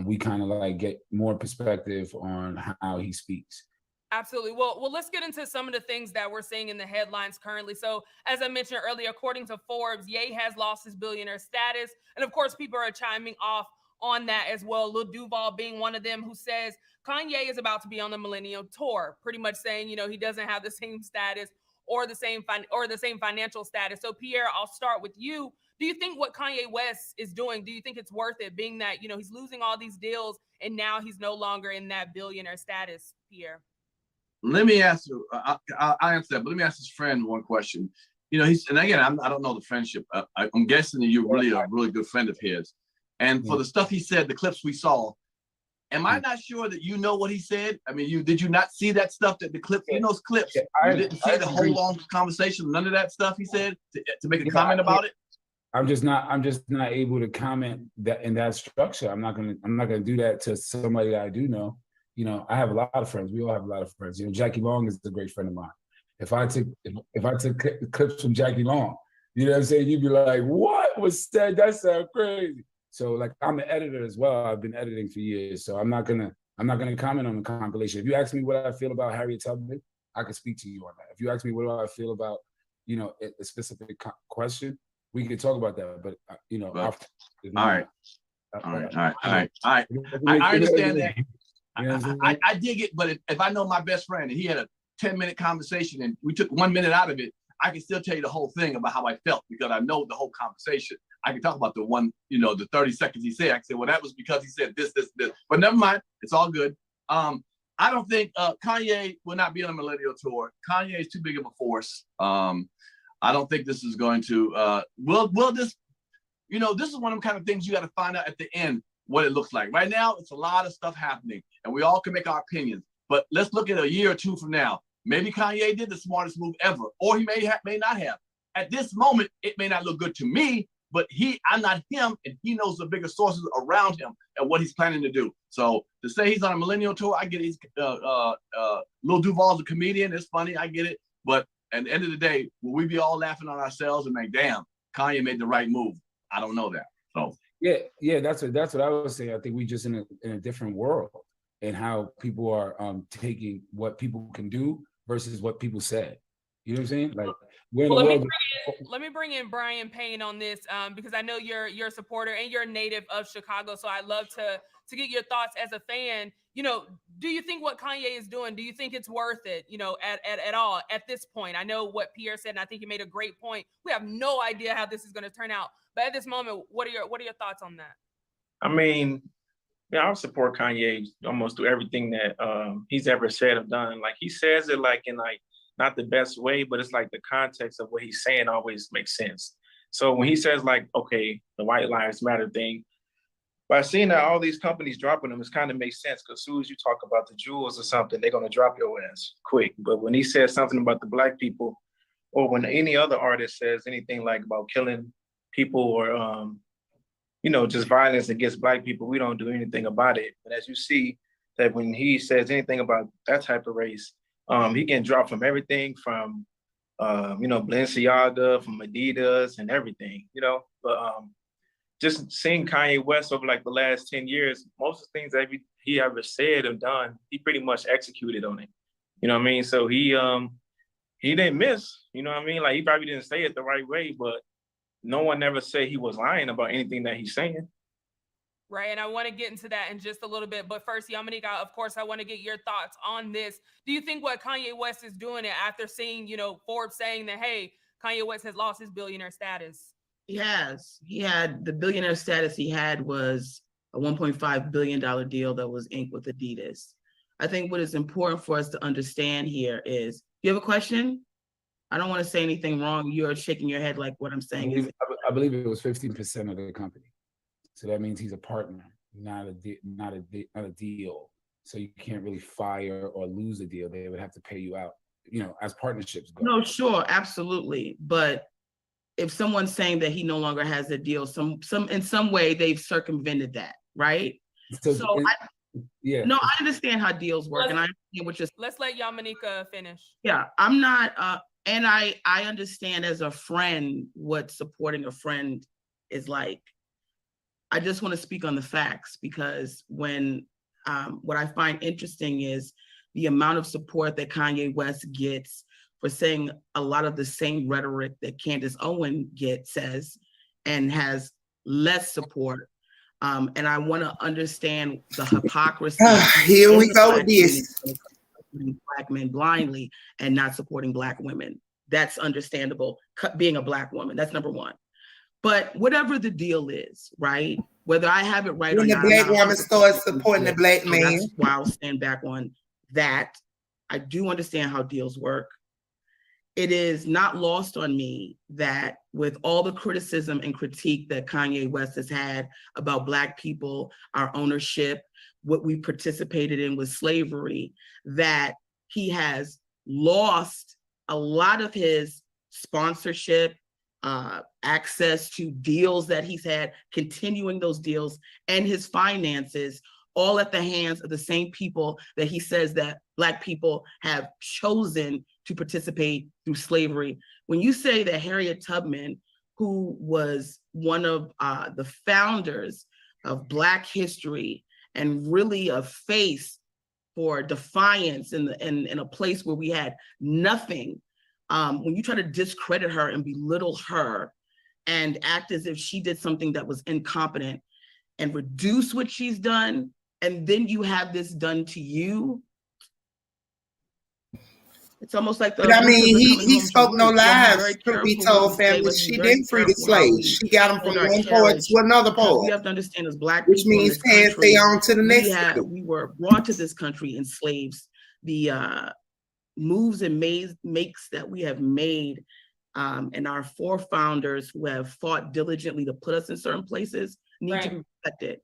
we kind of like get more perspective on how he speaks. Absolutely. Well, let's get into some of the things that we're seeing in the headlines currently. So, as I mentioned earlier, according to Forbes, Ye has lost his billionaire status. And of course, people are chiming off on that as well. Lil Duval being one of them, who says Kanye is about to be on the Millennium Tour, pretty much saying, you know, he doesn't have the same status or the same financial status. So, Pierre, I'll start with you. Do you think what Kanye West is doing, do you think it's worth it, being that, you know, he's losing all these deals and now he's no longer in that billionaire status, Pierre? Let me ask you, I'll answer that, but let me ask his friend one question. You know, and again, I don't know the friendship. I'm guessing that you're really a really good friend of his. And for the stuff he said, the clips we saw, am I not sure that you know what he said? I mean, did you not see that stuff, that the clips, in those clips? You didn't see the whole long conversation, none of that stuff he said to make a comment about it? I'm just not able to comment that in that structure. I'm not gonna do that to somebody that I do know. You know, I have a lot of friends. We all have a lot of friends. You know, Jackie Long is a great friend of mine. If I took clips from Jackie Long, you know what I'm saying? You'd be like, what was said? That sounds crazy. So like, I'm an editor as well. I've been editing for years. So I'm not gonna comment on the compilation. If you ask me what I feel about Harriet Tubman, I can speak to you on that. If you ask me what do I feel about, you know, a specific question, we can talk about that. But you know, all right. I understand that. I dig it, but if I know my best friend and he had 10-minute conversation and we took 1 minute out of it, I can still tell you the whole thing about how I felt because I know the whole conversation. I can talk about the one, the 30 seconds he said. I can say, well, that was because he said this. But never mind. It's all good. I don't think Kanye will not be on a millennial tour. Kanye is too big of a force. I don't think this is going to, will this, this is one of the kind of things you got to find out at the end what it looks like. Right now, it's a lot of stuff happening and we all can make our opinions. But let's look at a year or two from now. Maybe Kanye did the smartest move ever, or he may not have. At this moment, it may not look good to me, but I'm not him, and he knows the bigger sources around him and what he's planning to do. So to say he's on a millennial tour, I get it. Lil Duval's a comedian. It's funny. I get it. But at the end of the day, will we be all laughing on ourselves and like, damn, Kanye made the right move? I don't know that. So yeah, that's what I was saying. I think we just in a different world and how people are taking what people can do versus what people said. You know what I'm saying? Like, let me bring in Brian Payne on this because I know you're a supporter and you're a native of Chicago. So I'd love to get your thoughts as a fan. Do you think what Kanye is doing, do you think it's worth it, at all at this point? I know what Pierre said, and I think he made a great point. We have no idea how this is going to turn out. But at this moment, what are your thoughts on that? I mean, yeah, I would support Kanye almost through everything that he's ever said or done. Like he says it like in like not the best way, but it's like the context of what he's saying always makes sense. So when he says like, okay, the White Lives Matter thing, by seeing that all these companies dropping them, it kind of makes sense because as soon as you talk about the jewels or something, they're gonna drop your ass quick. But when he says something about the Black people, or when any other artist says anything like about killing people or just violence against Black people, we don't do anything about it. But as you see that when he says anything about that type of race, he can drop from everything from, Balenciaga, from Adidas and everything, But just seeing Kanye West over like the last 10 years, most of the things that he ever said or done, he pretty much executed on it. You know what I mean? So he didn't miss, you know what I mean? Like he probably didn't say it the right way, but no one ever said he was lying about anything that he's saying. Right, and I want to get into that in just a little bit. But first, Yamanika, of course, I want to get your thoughts on this. Do you think what Kanye West is doing it after seeing, Forbes saying that, hey, Kanye West has lost his billionaire status? He has. He had the billionaire status he had was a $1.5 billion deal that was inked with Adidas. I think what is important for us to understand here is, you have a question? I don't want to say anything wrong. You're shaking your head like what I'm saying. I believe it was 15% of the company. So that means he's a partner, not a deal. So you can't really fire or lose a deal. They would have to pay you out, as partnerships go. No, sure, absolutely. But if someone's saying that he no longer has a deal, in some way they've circumvented that, right? I understand how deals work, and I understand what you're. Let's let Yamanika finish. Yeah, I'm not, and I understand as a friend what supporting a friend is like. I just want to speak on the facts because when what I find interesting is the amount of support that Kanye West gets for saying a lot of the same rhetoric that Candace Owen says and has less support. And I want to understand the hypocrisy. Here we go with this. Black men blindly and not supporting Black women. That's understandable, being a Black woman. That's number one. But whatever the deal is, right? Whether I have it right when or not. When the Black woman starts supporting the Black man. That's why I'll stand back on that. I do understand how deals work. It is not lost on me that with all the criticism and critique that Kanye West has had about Black people, our ownership, what we participated in with slavery, that he has lost a lot of his sponsorship, access to deals that he's had, continuing those deals, and his finances, all at the hands of the same people that he says that Black people have chosen to participate through slavery. When you say that Harriet Tubman, who was one of the founders of Black history and really a face for defiance in a place where we had nothing, when you try to discredit her and belittle her and act as if she did something that was incompetent and reduce what she's done, and then you have this done to you. It's almost like the But I mean, abusers are coming he home to spoke no roost. We have to be lies, very truth be careful what we told, say. We family. have to be She very didn't free the careful how slaves. we She got them from hold our one poet carriage, to another because we poet, have to understand as Black which people in means this pass they country, on to the next group. we were brought to this country in slaves. The moves and makes that we have made, and our forefounders who have fought diligently to put us in certain places need to be respected.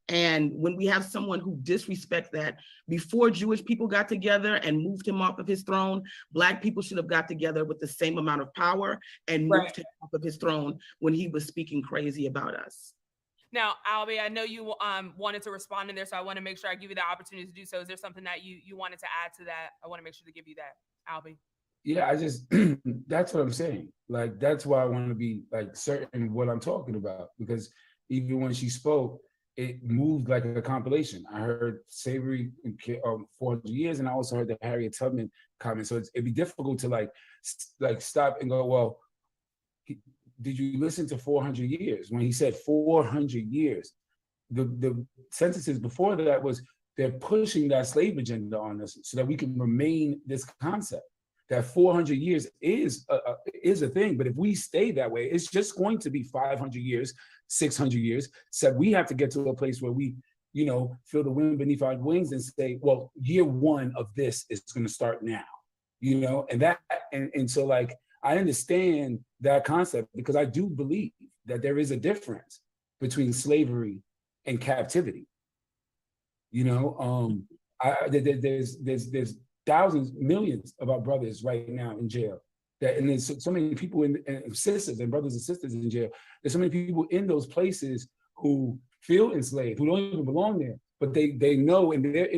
And when we have someone who disrespects that, before Jewish people got together and moved him off of his throne, Black people should have got together with the same amount of power and moved him off of his throne when he was speaking crazy about us. Now, Albie, I know you wanted to respond in there, so I want to make sure I give you the opportunity to do so. Is there something that you wanted to add to that? I want to make sure to give you that, Albie. Yeah, I just that's what I'm saying. Like, that's why I want to be like certain what I'm talking about, because even when she spoke, it moved like a compilation. I heard Savory in 400 years, and I also heard the Harriet Tubman comment. So it'd be difficult to like stop and go, well, did you listen to 400 years? When he said 400 years, the sentences before that was they're pushing that slave agenda on us so that we can remain this concept. That 400 years is a thing, but if we stay that way, it's just going to be 500 years, 600 years. So we have to get to a place where we, feel the wind beneath our wings and say, well, year one of this is going to start now, and so like, I understand that concept because I do believe that there is a difference between slavery and captivity. There's thousands, millions of our brothers right now in jail. And there's so many people and sisters and brothers and sisters in jail. There's so many people in those places who feel enslaved, who don't even belong there, but they know in their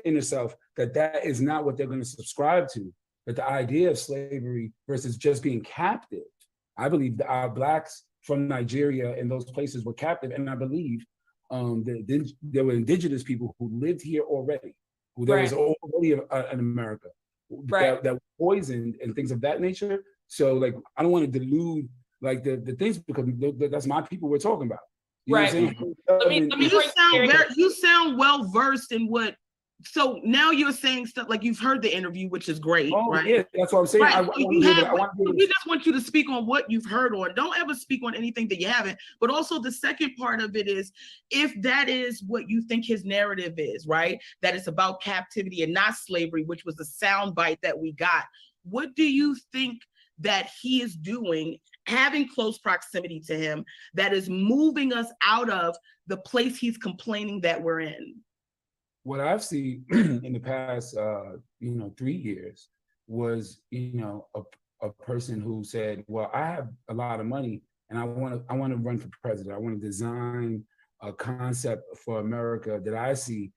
inner self that is not what they're going to subscribe to. But the idea of slavery versus just being captive, I believe that our Blacks from Nigeria and those places were captive, and I believe there were indigenous people who lived here already. There was already in America that were poisoned and things of that nature. So like, I don't want to delude like the things, because that's my people we're talking about. You know what I'm saying? You sound well versed in what. So now you're saying stuff like you've heard the interview, which is great, right? Yeah, that's what I'm saying. Right. We just want you to speak on what you've heard on. Don't ever speak on anything that you haven't. But also the second part of it is, if that is what you think his narrative is, right? That it's about captivity and not slavery, which was the sound bite that we got. What do you think that he is doing, having close proximity to him, that is moving us out of the place he's complaining that we're in? What I've seen in the past, 3 years was, a person who said, well, I have a lot of money and I want to run for president. I want to design a concept for America that I see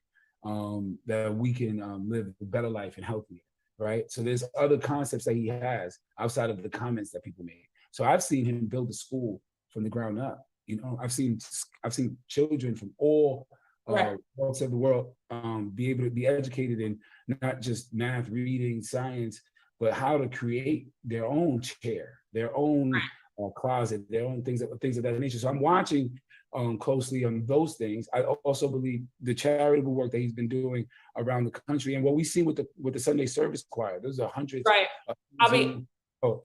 that we can live a better life and healthier, right? So there's other concepts that he has outside of the comments that people made. So I've seen him build a school from the ground up. I've seen children from all parts of the world be able to be educated in not just math, reading, science, but how to create their own chair, their own closet, their own things of that nature. So I'm watching closely on those things. I also believe the charitable work that he's been doing around the country, and what we see with the Sunday service choir. Those are hundreds.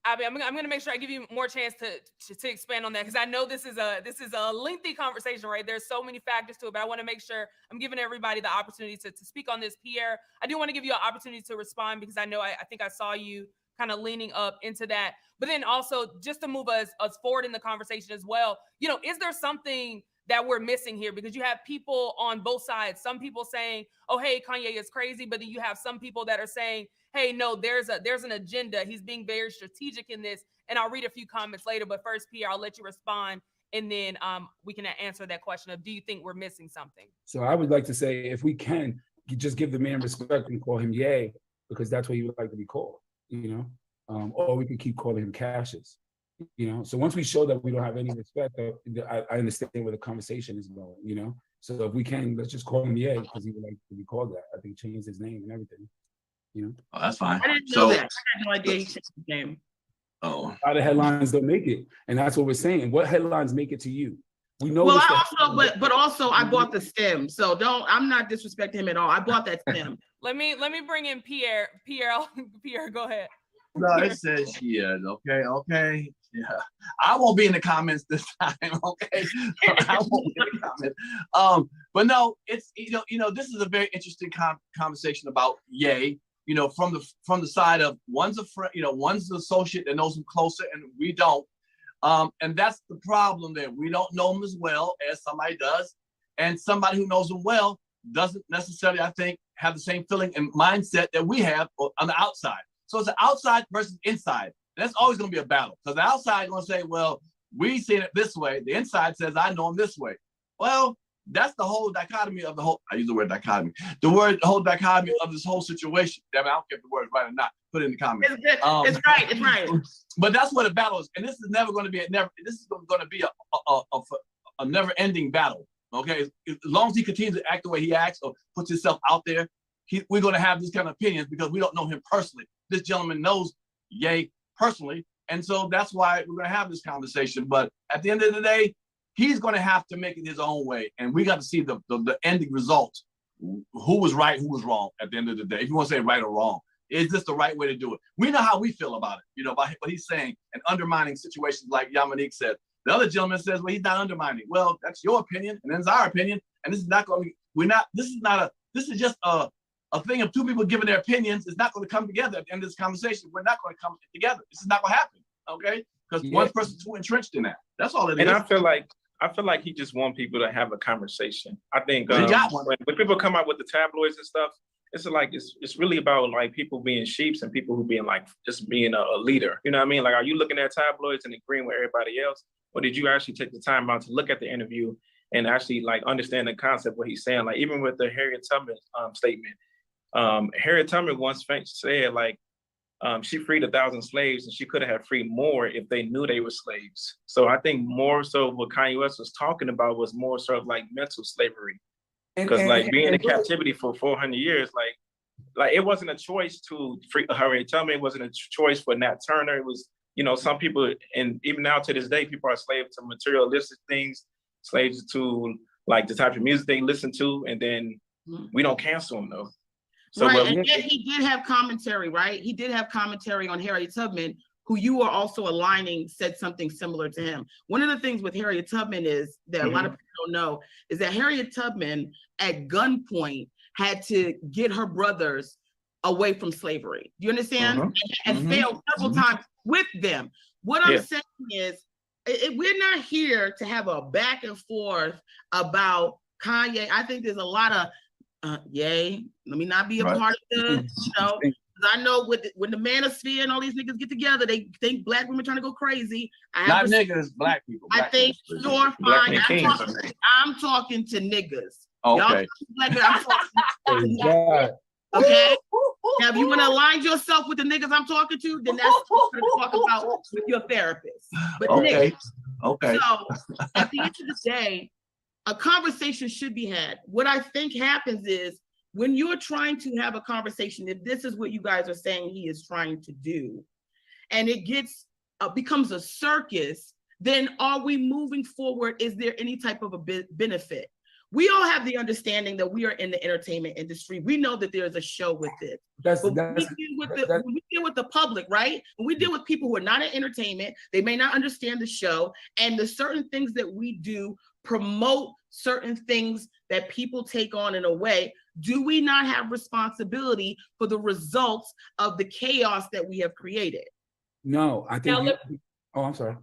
Abby, I'm going to make sure I give you more chance to expand on that, because I know this is a lengthy conversation, right? There's so many factors to it, but I want to make sure I'm giving everybody the opportunity to speak on this. Pierre, I do want to give you an opportunity to respond, because I know I think I saw you kind of leaning up into that. But then also, just to move us forward in the conversation as well, is there something that we're missing here? Because you have people on both sides. Some people saying, oh, hey, Kanye is crazy. But then you have some people that are saying, hey, no, there's an agenda. He's being very strategic in this. And I'll read a few comments later. But first, Pierre, I'll let you respond. And then we can answer that question of, do you think we're missing something? So I would like to say, if we can, just give the man respect and call him Ye, because that's what he would like to be called, or we could keep calling him Cassius. So once we show that we don't have any respect, I understand where the conversation is going, So if we can, let's just call him Ye, because he would like to be called that. I think he changed his name and everything, Oh, that's fine. I didn't know that. I had no idea he changed his name. Oh. A lot of headlines don't make it. And that's what we're saying. What headlines make it to you? We know. Well, but also I bought the stem. So I'm not disrespecting him at all. I bought that stem. Let me bring in Pierre. Pierre, go ahead. No, it says she is. Okay. Yeah. I won't be in the comments this time. Okay. I won't be in the comments. But no, it's this is a very interesting conversation about Ye. From the side of one's a friend, one's an associate that knows him closer, and we don't. And that's the problem there. We don't know him as well as somebody does, and somebody who knows him well doesn't necessarily, I think, have the same feeling and mindset that we have on the outside. So it's an outside versus inside. That's always going to be a battle, because the outside is going to say, well, we see it this way. The inside says, I know him this way. Well, that's the whole dichotomy of the whole, I use the word dichotomy, the whole dichotomy of this whole situation. Damn it, I don't care if the word is right or not. Put it in the comments. It's right. It's right. But that's what a battle is. And this is never going to be this is going to be a never-ending battle. Okay, as long as he continues to act the way he acts or puts himself out there, we're going to have these kind of opinions because we don't know him personally. This gentleman knows Ye personally, and so that's why we're going to have this conversation. But at the end of the day, he's going to have to make it his own way, and we got to see the ending result. Who was right, who was wrong at the end of the day. If you want to say right or wrong, is this the right way to do it? We know how we feel about it, by what he's saying and undermining situations like Yamanique said. The other gentleman says, well, he's not undermining. Well, that's your opinion, and then it's our opinion, and this is not going to this is just a thing of two people giving their opinions. It's not going to come together at the end of this conversation. We're not going to come together. This is not going to happen, okay? Because one person's too entrenched in that. That's all it is. And I feel like he just wants people to have a conversation. I think he got one. When people come out with the tabloids and stuff, it's really about like people being sheeps and people who being like just being a leader. You know what I mean? Like, are you looking at tabloids and agreeing with everybody else, or did you actually take the time out to look at the interview and actually like understand the concept of what he's saying? Like even with the Harriet Tubman statement, Harriet Tubman once said like she freed 1,000 slaves and she could have freed more if they knew they were slaves. So I think more so what Kanye West was talking about was more sort of like mental slavery. Because like being in captivity for 400 years, like it wasn't a choice to free Harriet Tubman. It wasn't a choice for Nat Turner. It was, some people, and even now to this day, people are slaves to materialistic things, slaves to like the type of music they listen to, and then we don't cancel them though. So right, and yet he did have commentary, right? He did have commentary on Harriet Tubman, who you are also aligning said something similar to him. One of the things with Harriet Tubman is that a lot of people don't know is that Harriet Tubman at gunpoint had to get her brothers away from slavery. Do you understand? And failed several times with them. What I'm saying is, we're not here to have a back and forth about Kanye. I think there's a lot of let me not be a part of the, I know when the manosphere and all these niggas get together, they think black women trying to go crazy. Not niggas, black people. I think you're fine. I'm talking to niggas. Okay. I'm talking to okay. Now, if you want to align yourself with the niggas I'm talking to, then that's what you're going to talk about with your therapist. But okay. Niggas, Okay. So at the end of the day, a conversation should be had. What I think happens is when you're trying to have a conversation, if this is what you guys are saying he is trying to do, and it gets becomes a circus, then are we moving forward? Is there any type of a benefit? We all have the understanding that we are in the entertainment industry. We know that there's a show with it. When we deal with the public, right? When we deal with people who are not in entertainment, they may not understand the show, and the certain things that we do promote certain things that people take on in a way. Do we not have responsibility for the results of the chaos that we have created? No, I think. I'm sorry.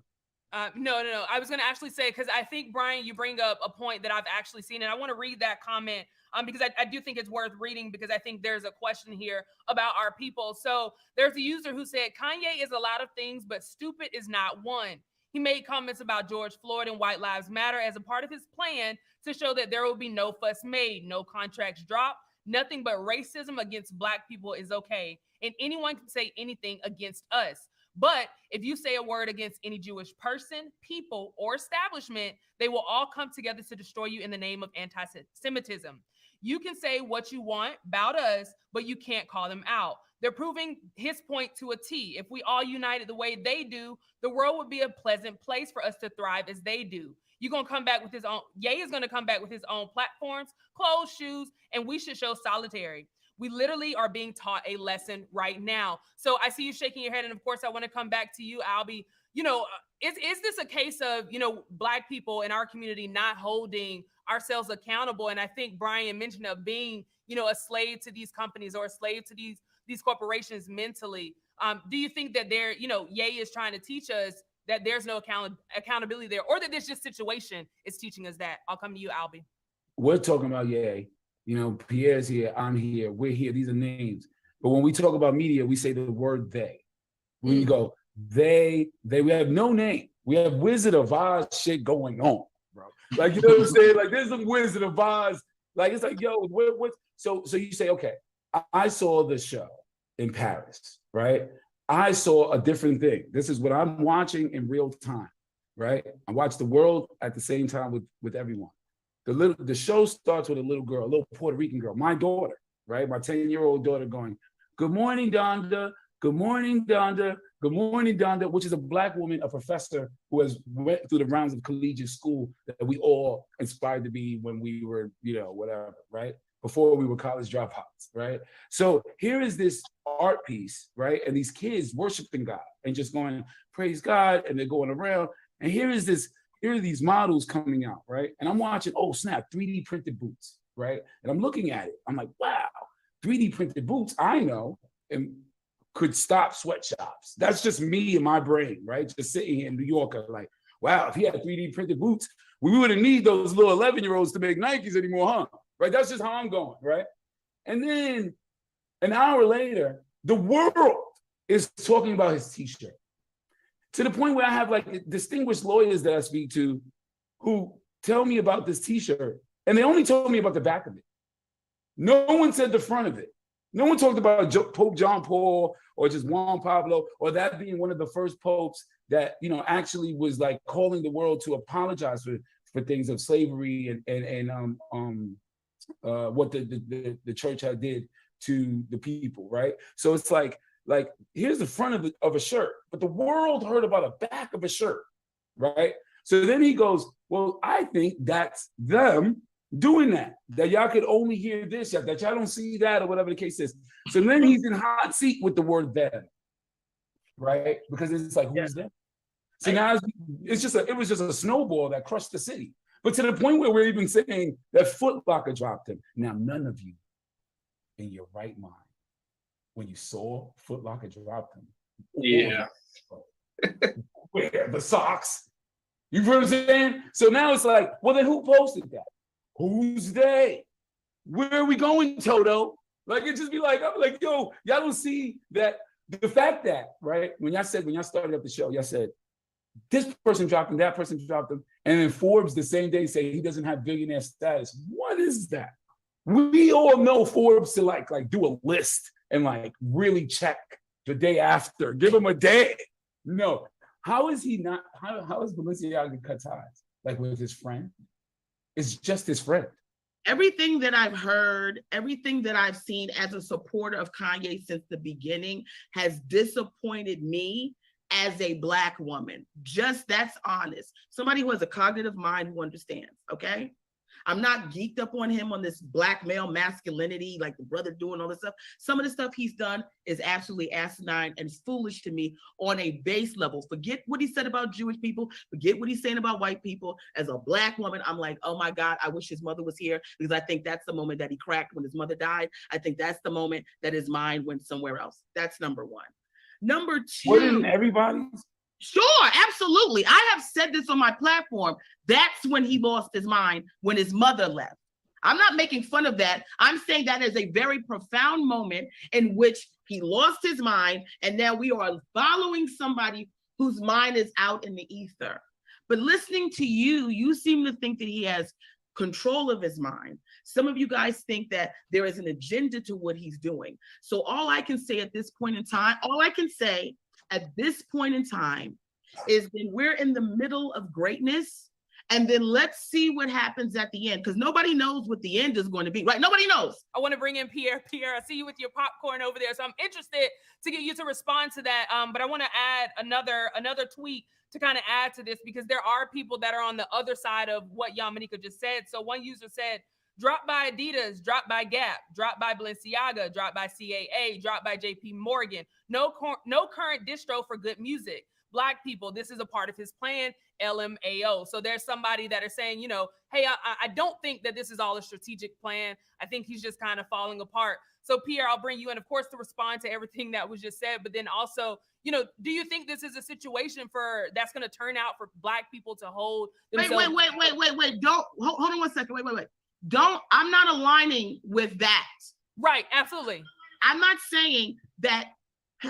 No. I was going to actually say, because I think, Brian, you bring up a point that I've actually seen, and I want to read that comment because I do think it's worth reading, because I think there's a question here about our people. So there's a user who said, Kanye is a lot of things, but stupid is not one. He made comments about George Floyd and White Lives Matter as a part of his plan to show that there will be no fuss made, no contracts dropped, nothing but racism against Black people is okay, and anyone can say anything against us. But if you say a word against any Jewish person, people, or establishment, they will all come together to destroy you in the name of anti-Semitism. You can say what you want about us, but you can't call them out. They're proving his point to a T. If we all united the way they do, the world would be a pleasant place for us to thrive as they do. You're going to come back with his own, Ye is going to come back with his own platforms, clothes, shoes, and we should show solidarity. We literally are being taught a lesson right now. So I see you shaking your head. And of course, I want to come back to you, Albie. Is this a case of, Black people in our community not holding ourselves accountable? And I think Brian mentioned of being, a slave to these companies or a slave to these corporations mentally. Do you think that Ye is trying to teach us that there's no accountability there, or that this just situation is teaching us that? I'll come to you, Albie. We're talking about Ye. Pierre's here, I'm here, we're here. These are names. But when we talk about media, we say the word they. When we go, they, we have no name. We have Wizard of Oz shit going on, bro. Like, you know what I'm saying? Like, there's some Wizard of Oz. Like, it's like, yo, what? So you say, okay, I saw the show in Paris, right? I saw a different thing. This is what I'm watching in real time, right? I watch the world at the same time with everyone. The show starts with a little girl, a little Puerto Rican girl, my daughter, right? My 10-year-old daughter going, "Good morning, Donda. Good morning, Donda. Good morning, Donda," which is a Black woman, a professor who has went through the rounds of collegiate school that we all aspired to be when we were, whatever, right? Before we were college dropouts, right? So here is this art piece, right? And these kids worshiping God and just going, praise God, and they're going around. And here are these models coming out, right? And I'm watching, oh snap, 3D printed boots, right? And I'm looking at it. I'm like, wow, 3D printed boots, I know, and could stop sweatshops. That's just me in my brain, right? Just sitting here in New York, like, wow, if he had 3D printed boots, we wouldn't need those little 11-year-olds to make Nikes anymore, huh? Right? That's just how I'm going, right? And then an hour later, the world is talking about his t-shirt. To the point where I have like distinguished lawyers that I speak to who tell me about this t-shirt, and they only told me about the back of it. No one said the front of it. No one talked about Pope John Paul or just Juan Pablo, or that being one of the first popes that, actually was like calling the world to apologize for things of slavery and what the church had did to the people, right? So it's like here's the front of a shirt, but the world heard about the back of a shirt, right? So then he goes, well, I think that's them doing that y'all could only hear this, that y'all don't see that, or whatever the case is. So then he's in hot seat with the word them, right? Because it's like, who's them? So now it was just a snowball that crushed the city. But to the point where we're even saying that Foot Locker dropped him. Now, none of you in your right mind, when you saw Foot Locker drop him, yeah, where the socks? You know what I'm saying? So now it's like, well, then who posted that? Who's they? Where are we going, Toto? Like, it just be like, I'm like, yo, y'all don't see that the fact that, right? When y'all started up the show, y'all said, this person dropped him, that person dropped him. And then Forbes the same day say he doesn't have billionaire status. What is that? We all know Forbes to like do a list and like really check the day after. Give him a day. No. How is he not? How is Balenciaga cut ties? Like with his friend? It's just his friend. Everything that I've heard, everything that I've seen as a supporter of Kanye since the beginning has disappointed me as a Black woman. Just, that's honest. Somebody who has a cognitive mind who understands, okay? I'm not geeked up on him on this Black male masculinity, like the brother doing all this stuff. Some of the stuff he's done is absolutely asinine and foolish to me on a base level. Forget what he said about Jewish people. Forget what he's saying about white people. As a Black woman, I'm like, oh my God, I wish his mother was here, because I think that's the moment that he cracked when his mother died. I think that's the moment that his mind went somewhere else. That's number one. Number two. Wouldn't everybody's? Sure, absolutely. I have said this on my platform. That's when he lost his mind, when his mother left. I'm not making fun of that. I'm saying that is a very profound moment in which he lost his mind, and now we are following somebody whose mind is out in the ether. But listening to you, you seem to think that he has control of his mind. Some of you guys think that there is an agenda to what he's doing. So all I can say at this point in time is that we're in the middle of greatness, and then let's see what happens at the end, because nobody knows what the end is going to be, right? Nobody knows. I want to bring in Pierre. Pierre, I see you with your popcorn over there, so I'm interested to get you to respond to that. But I want to add another tweet to kind of add to this, because there are people that are on the other side of what Yamanika just said. So one user said, Dropped by Adidas, dropped by Gap, dropped by Balenciaga, dropped by CAA, dropped by JP Morgan. No current distro for good music. Black people, this is a part of his plan, LMAO. So there's somebody that are saying, you know, hey, I don't think that this is all a strategic plan. I think he's just kind of falling apart. So Pierre, I'll bring you in, of course, to respond to everything that was just said, but then also, you know, do you think this is a situation that's going to turn out for Black people to hold themselves? Wait. Don't, hold on 1 second. Wait. Don't, I'm not aligning with that. Right, absolutely. I'm not saying that,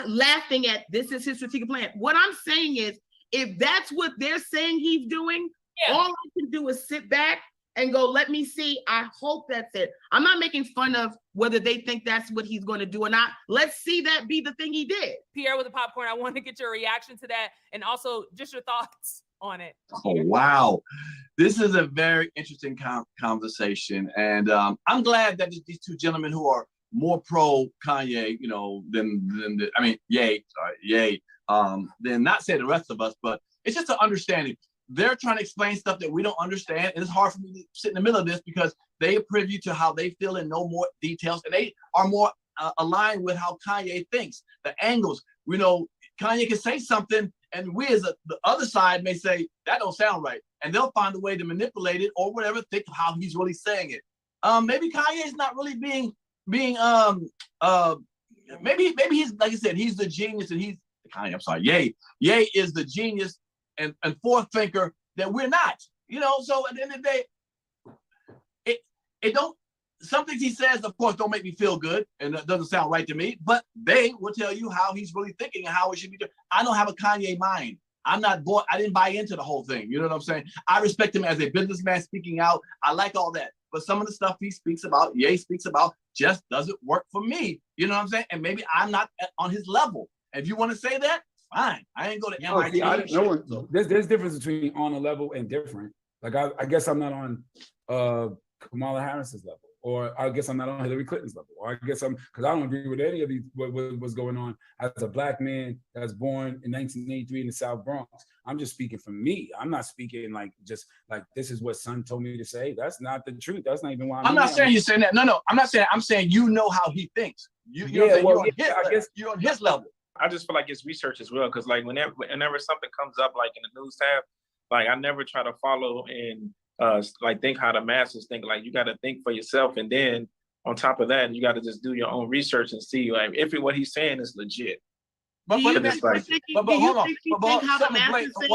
laughing at this is his strategic plan. What I'm saying is, if that's what they're saying he's doing, all I can do is sit back and go, let me see. I hope that's it. I'm not making fun of whether they think that's what he's going to do or not. Let's see that be the thing he did. Pierre with the popcorn, I want to get your reaction to that and also just your thoughts on it. Oh, wow. This is a very interesting conversation. And I'm glad that these two gentlemen who are more pro Kanye, you know, than Ye, than not say the rest of us, but it's just an understanding. They're trying to explain stuff that we don't understand, and it's hard for me to sit in the middle of this because they are privy to how they feel and know more details, and they are more aligned with how Kanye thinks. The angles, you know, Kanye can say something, and we as the other side may say that don't sound right, and they'll find a way to manipulate it or whatever, think of how he's really saying it. Maybe Kanye is not really being maybe he's, like I said, he's the genius, and he's Kanye. I'm sorry, Ye is the genius and fourth thinker that we're not, you know. So at the end of the day, it don't, some things he says, of course, don't make me feel good, and that doesn't sound right to me, but they will tell you how he's really thinking and how it should be done. I don't have a Kanye mind. I'm not bought, I didn't buy into the whole thing. You know what I'm saying? I respect him as a businessman speaking out. I like all that. But some of the stuff he speaks about, Ye speaks about, just doesn't work for me. You know what I'm saying? And maybe I'm not on his level. If you want to say that, fine. I ain't go to MIT. There's difference between on a level and different. Like I guess I'm not on Kamala Harris's level, or I guess I'm not on Hillary Clinton's level, or I guess because I don't agree with any of these what's going on. As a Black man that's born in 1983 in the South Bronx, I'm just speaking for me. I'm not speaking like just like this is what son told me to say. That's not the truth. That's not even why I'm not saying you're saying that. No, I'm not saying. I'm saying you know how he thinks. You're on his level. I just feel like it's research as well, because like whenever something comes up like in the news tab, like I never try to follow and like think how the masses think. Like you got to think for yourself, and then on top of that, you got to just do your own research and see like if what he's saying is legit. But hold on.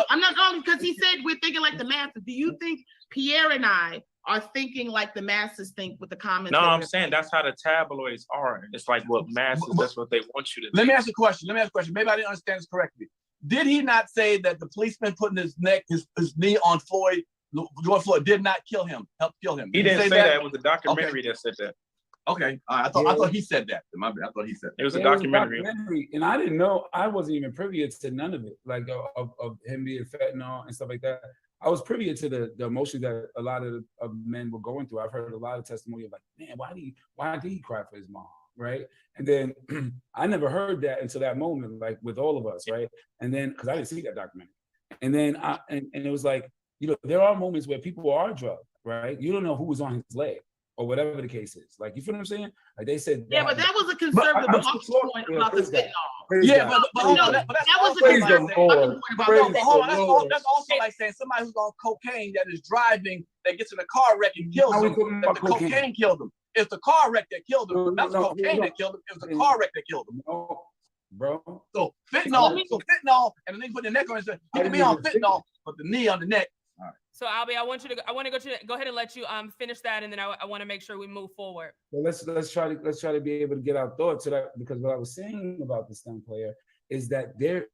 I'm not going because he said we're thinking like the masses. Do you think Pierre and I are thinking like the masses think with the comments? No, I'm saying that's how the tabloids are. It's like what masses, that's what they want you to Let me ask you a question. Maybe I didn't understand this correctly. Did he not say that the policeman putting his knee on George Floyd did not help kill him? He didn't say that. It was a documentary that said that. Okay, I thought he said that. I thought he said that. It was a documentary. And I didn't know. I wasn't even privy to none of it, like of him being fentanyl and stuff like that. I was privy to the emotions that a lot of men were going through. I've heard a lot of testimony of like, man, why did he cry for his mom, right? And then I never heard that until that moment, like with all of us, right? And then because I didn't see that documentary, and then and it was like, you know, there are moments where people are drugged, right? You don't know who was on his leg or whatever the case is. Like, you feel what I'm saying? Like they said. Yeah, but that was a conservative point about the fentanyl. Yeah, but hold on. That was a conservative point. That's also like saying somebody who's on cocaine that is driving, that gets in a car wreck and kills them. That the cocaine killed them. It's the car wreck that killed them. Not the cocaine that killed them. It was the car wreck that killed them. No, bro. So fentanyl, and then they put the neck on and say, he can be on fentanyl, but the knee on the neck. All right. So Albie, I want to go ahead and let you finish that, and then I want to make sure we move forward. Well, let's try to be able to get our thoughts to that, because what I was saying about the STEM player is that there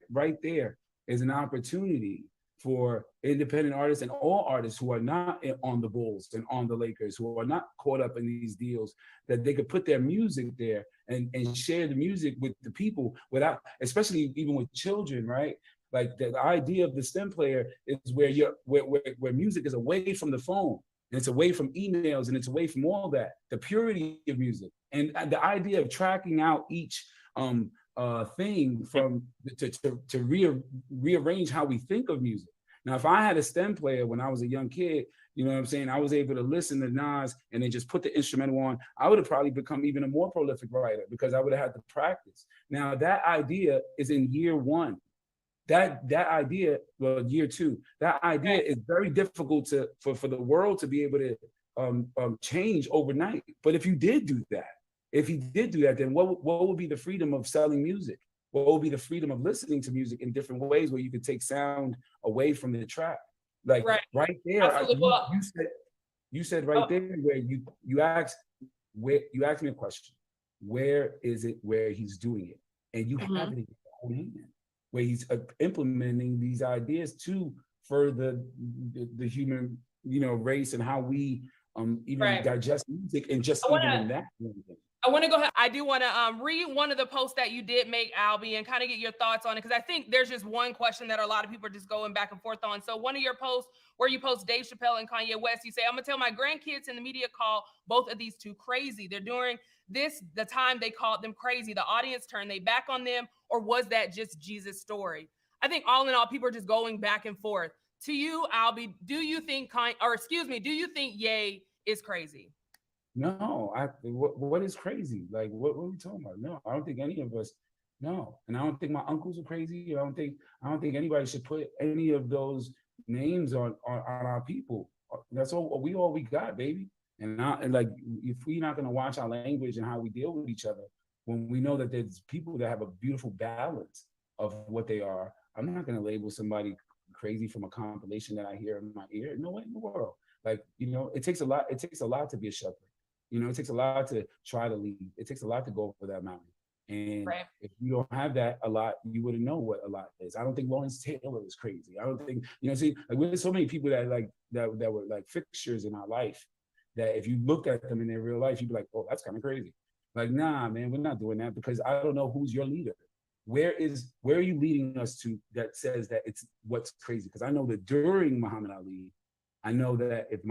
is an opportunity for independent artists and all artists who are not on the Bulls and on the Lakers, who are not caught up in these deals, that they could put their music there and share the music with the people without, especially even with children, right? Like the idea of the STEM player is where music is away from the phone, and it's away from emails, and it's away from all that, the purity of music, and the idea of tracking out each thing from to rearrange how we think of music. Now, if I had a stem player when I was a young kid, you know what I'm saying, I was able to listen to Nas and then just put the instrumental on, I would have probably become even a more prolific writer because I would have had to practice. Now, that idea is in year one. That idea, well, year two, that idea is very difficult for the world to be able to change overnight. But if you did do that, then what would be the freedom of selling music? What would be the freedom of listening to music in different ways where you could take sound away from the track? Like right there, you said right there where you asked me a question. Where is it where he's doing it? And you have it in your own hand, where he's implementing these ideas to further the human, race and how we even digest music and just even in that. I want to go ahead. I do want to read one of the posts that you did make, Albie, and kind of get your thoughts on it, because I think there's just one question that a lot of people are just going back and forth on. So one of your posts where you post Dave Chappelle and Kanye West, you say, I'm going to tell my grandkids and the media call both of these two crazy. They're during the time they called them crazy. The audience turned they back on them, or was that just Jesus' story? I think all in all, people are just going back and forth. To you, Albie, do you think Ye is crazy? No, what is crazy? Like, what are we talking about? No, I don't think any of us. No, and I don't think my uncles are crazy. I don't think anybody should put any of those names on our people. That's all we got, baby. And like, if we're not gonna watch our language and how we deal with each other, when we know that there's people that have a beautiful balance of what they are, I'm not gonna label somebody crazy from a compilation that I hear in my ear. No way in the world. Like, it takes a lot. It takes a lot to be a shepherd. It takes a lot to try to lead. It takes a lot to go over that mountain. And if you don't have that a lot, you wouldn't know what a lot is. I don't think Lawrence Taylor is crazy. I don't think, like, there's so many people that that were like fixtures in our life that if you looked at them in their real life, you'd be like, oh, that's kind of crazy. Like, nah, man, we're not doing that, because I don't know who's your leader. Where are you leading us to that says that it's what's crazy? Because I know that during Muhammad Ali, I know that if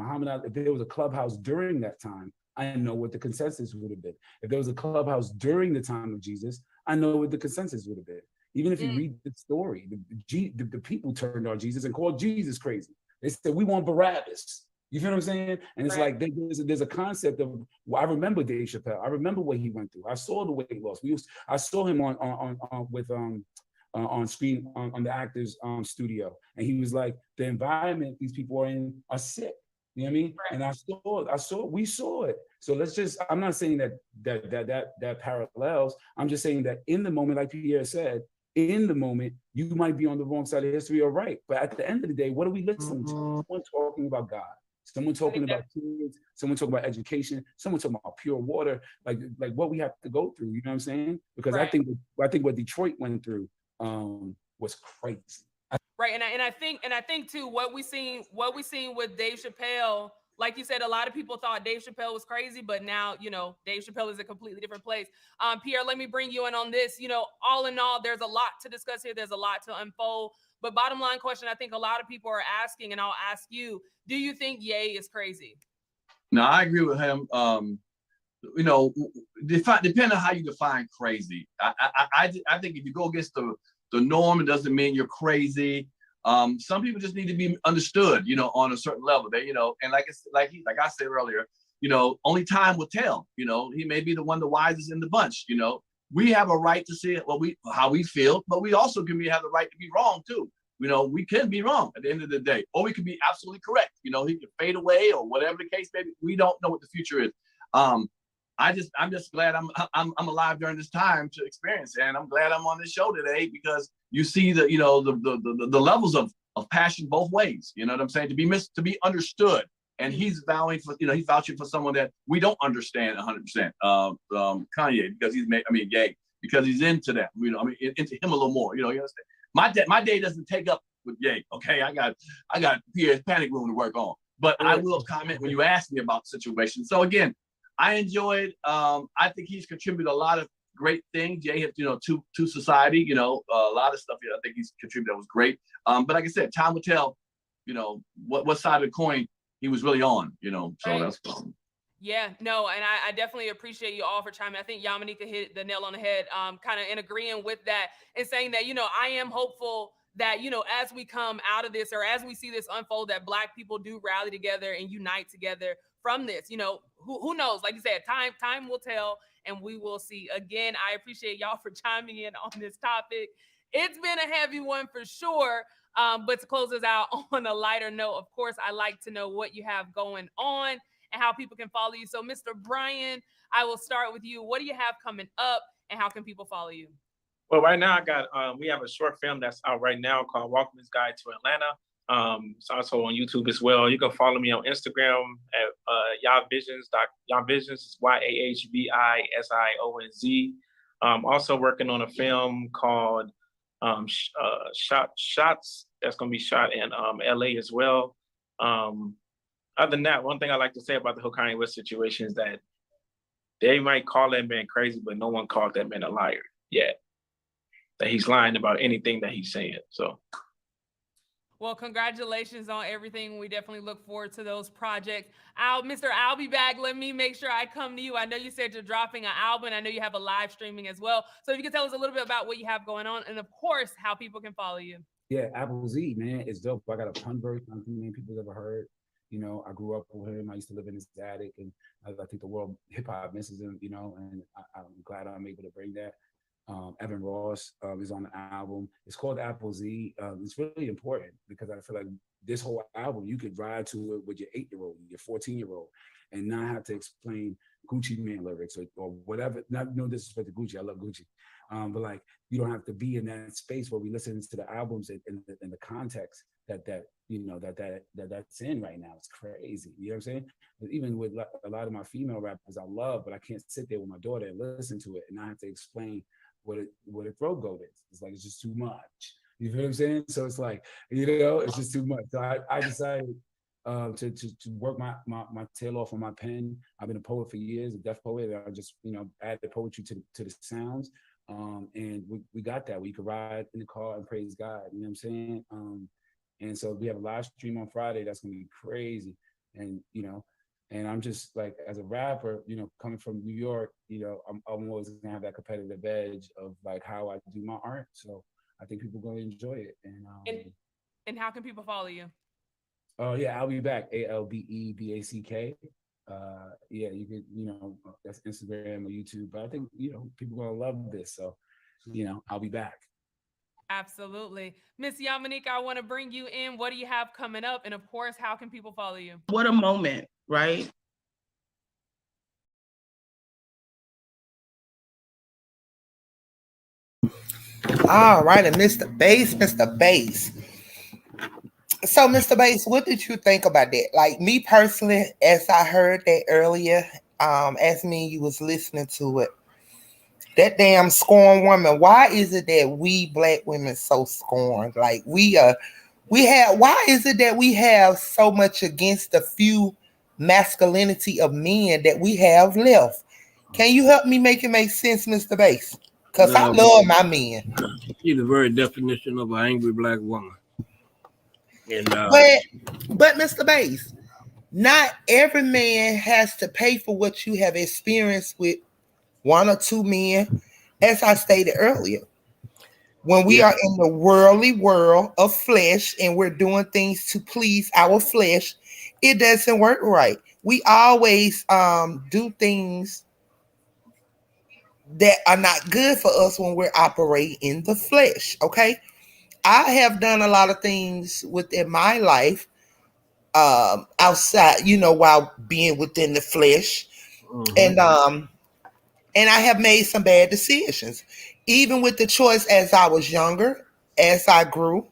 there was a clubhouse during that time, I know what the consensus would have been. If there was a clubhouse during the time of Jesus, I know what the consensus would have been. Even if you read the story, the people turned on Jesus and called Jesus crazy. They said, we want Barabbas. You feel what I'm saying? And it's like, there's a concept of, I remember Dave Chappelle. I remember what he went through. I saw the weight loss. I saw him on screen on the Actors Studio. And he was like, the environment these people are in are sick. You know what I mean? And we saw it. So I'm not saying that parallels. I'm just saying that in the moment, like Pierre said, in the moment, you might be on the wrong side of history or right. But at the end of the day, what are we listening to? Someone talking about God, someone talking about kids, someone talking about education, someone talking about pure water, like what we have to go through. You know what I'm saying? Because I think what Detroit went through was crazy. Right, and I think too, what we seen with Dave Chappelle, like you said, a lot of people thought Dave Chappelle was crazy, but now Dave Chappelle is a completely different place. Pierre, let me bring you in on this. All in all, there's a lot to discuss here. There's a lot to unfold. But bottom line question, I think a lot of people are asking, and I'll ask you: do you think Ye is crazy? No, I agree with him. Depending on how you define crazy. I think if you go against the norm, it doesn't mean you're crazy. Some people just need to be understood, on a certain level. And like I said earlier, only time will tell. He may be the wisest in the bunch. We have a right to say how we feel, but we also have the right to be wrong too. We can be wrong at the end of the day, or we can be absolutely correct. He can fade away or whatever the case may be. We don't know what the future is. I'm just glad I'm alive during this time to experience it. And I'm glad I'm on this show today, because you see the levels of passion both ways. You know what I'm saying? To be understood. And he's vouching for someone that we don't understand 100%. Kanye, because Ye, because he's into that. Into him a little more. You understand? My day doesn't take up with Ye. Okay, I got Pierre's panic room to work on. But I will comment when you ask me about the situation. So again, I enjoyed. I think he's contributed a lot of great things. Ye, to society. A lot of stuff. I think he's contributed that was great. But like I said, time will tell. What side of the coin he was really on. So that's. Yeah, no, and I definitely appreciate you all for chiming. I think Yamanika hit the nail on the head, kind of in agreeing with that and saying that, I am hopeful that, you know, as we come out of this, or as we see this unfold, that Black people do rally together and unite together from this. You know, who knows? Like you said, time will tell, and we will see. Again, I appreciate y'all for chiming in on this topic. It's been a heavy one for sure. But to close us out on a lighter note, of course, I like to know what you have going on and how people can follow you. So, Mr. Brian, I will start with you. What do you have coming up, and how can people follow you? Well, right now I got we have a short film that's out right now called Walkman's Guide to Atlanta. It's also on YouTube as well. You can follow me on Instagram at YahVisions. YahVisions is YahVisionz. Also working on a film called Shots. That's going to be shot in LA as well. Other than that, one thing I like to say about the whole Kanye West situation is that they might call that man crazy, but no one called that man a liar yet. That he's lying about anything that he's saying. So, well, congratulations on everything. We definitely look forward to those projects. Mr. I'll be back. Let me make sure I come to you. I know you said you're dropping an album. I know you have a live streaming as well. So if you can tell us a little bit about what you have going on, and of course, how people can follow you. Yeah, Apple Z, man, it's dope. I got a pun verse. I don't think many people ever heard. You know, I grew up with him. I used to live in his attic, and I think the world hip hop misses him. You know, and I'm glad I'm able to bring that. Evan Ross is on the album. It's called Apple Z. It's really important because I feel like this whole album, you could ride to it with your 8-year-old, your 14-year-old, and not have to explain Gucci Mane lyrics or whatever. Not no disrespect to Gucci, I love Gucci, but like you don't have to be in that space where we listen to the albums in the context that's in right now. It's crazy. You know what I'm saying? But even with a lot of my female rappers I love, but I can't sit there with my daughter and listen to it and not have to explain what a throat goat is. It's like, it's just too much. You feel what I'm saying? So it's like, you know, it's just too much. So I decided to work my tail off on my pen. I've been a poet for years, a deaf poet. I just, you know, added poetry to the sounds. And we got that. We could ride in the car and praise God. You know what I'm saying? And so we have a live stream on Friday. That's gonna be crazy. And, you know, and I'm just like, as a rapper, you know, coming from New York, you know, I'm always gonna have that competitive edge of like how I do my art. So I think people are gonna enjoy it. And how can people follow you? Oh yeah, I'll be back. ALBEBACK. Yeah, you could, you know, that's Instagram or YouTube. But I think, you know, people are gonna love this. So, you know, I'll be back. Absolutely. Miss Yamanika, I want to bring you in. What do you have coming up? And of course, how can people follow you? What a moment, right? All right, and Mr. Bass. So, Mr. Bass, what did you think about that? Like me personally, as I heard that earlier, as me you was listening to it, that damn scorned woman. Why is it that we Black women so scorned? Like we have. Why is it that we have so much against the few masculinity of men that we have left? Can you help me make it make sense, Mr. Bass? Because I love my men. She's the very definition of an angry Black woman. And but Mr. Bass, not every man has to pay for what you have experienced with one or two men, as I stated earlier. When we are in the worldly world of flesh and we're doing things to please our flesh, it doesn't work right. We always do things that are not good for us when we're operating in the flesh. Okay. I have done a lot of things within my life outside, you know, while being within the flesh. And I have made some bad decisions. Even with the choice as I was younger, as I grew,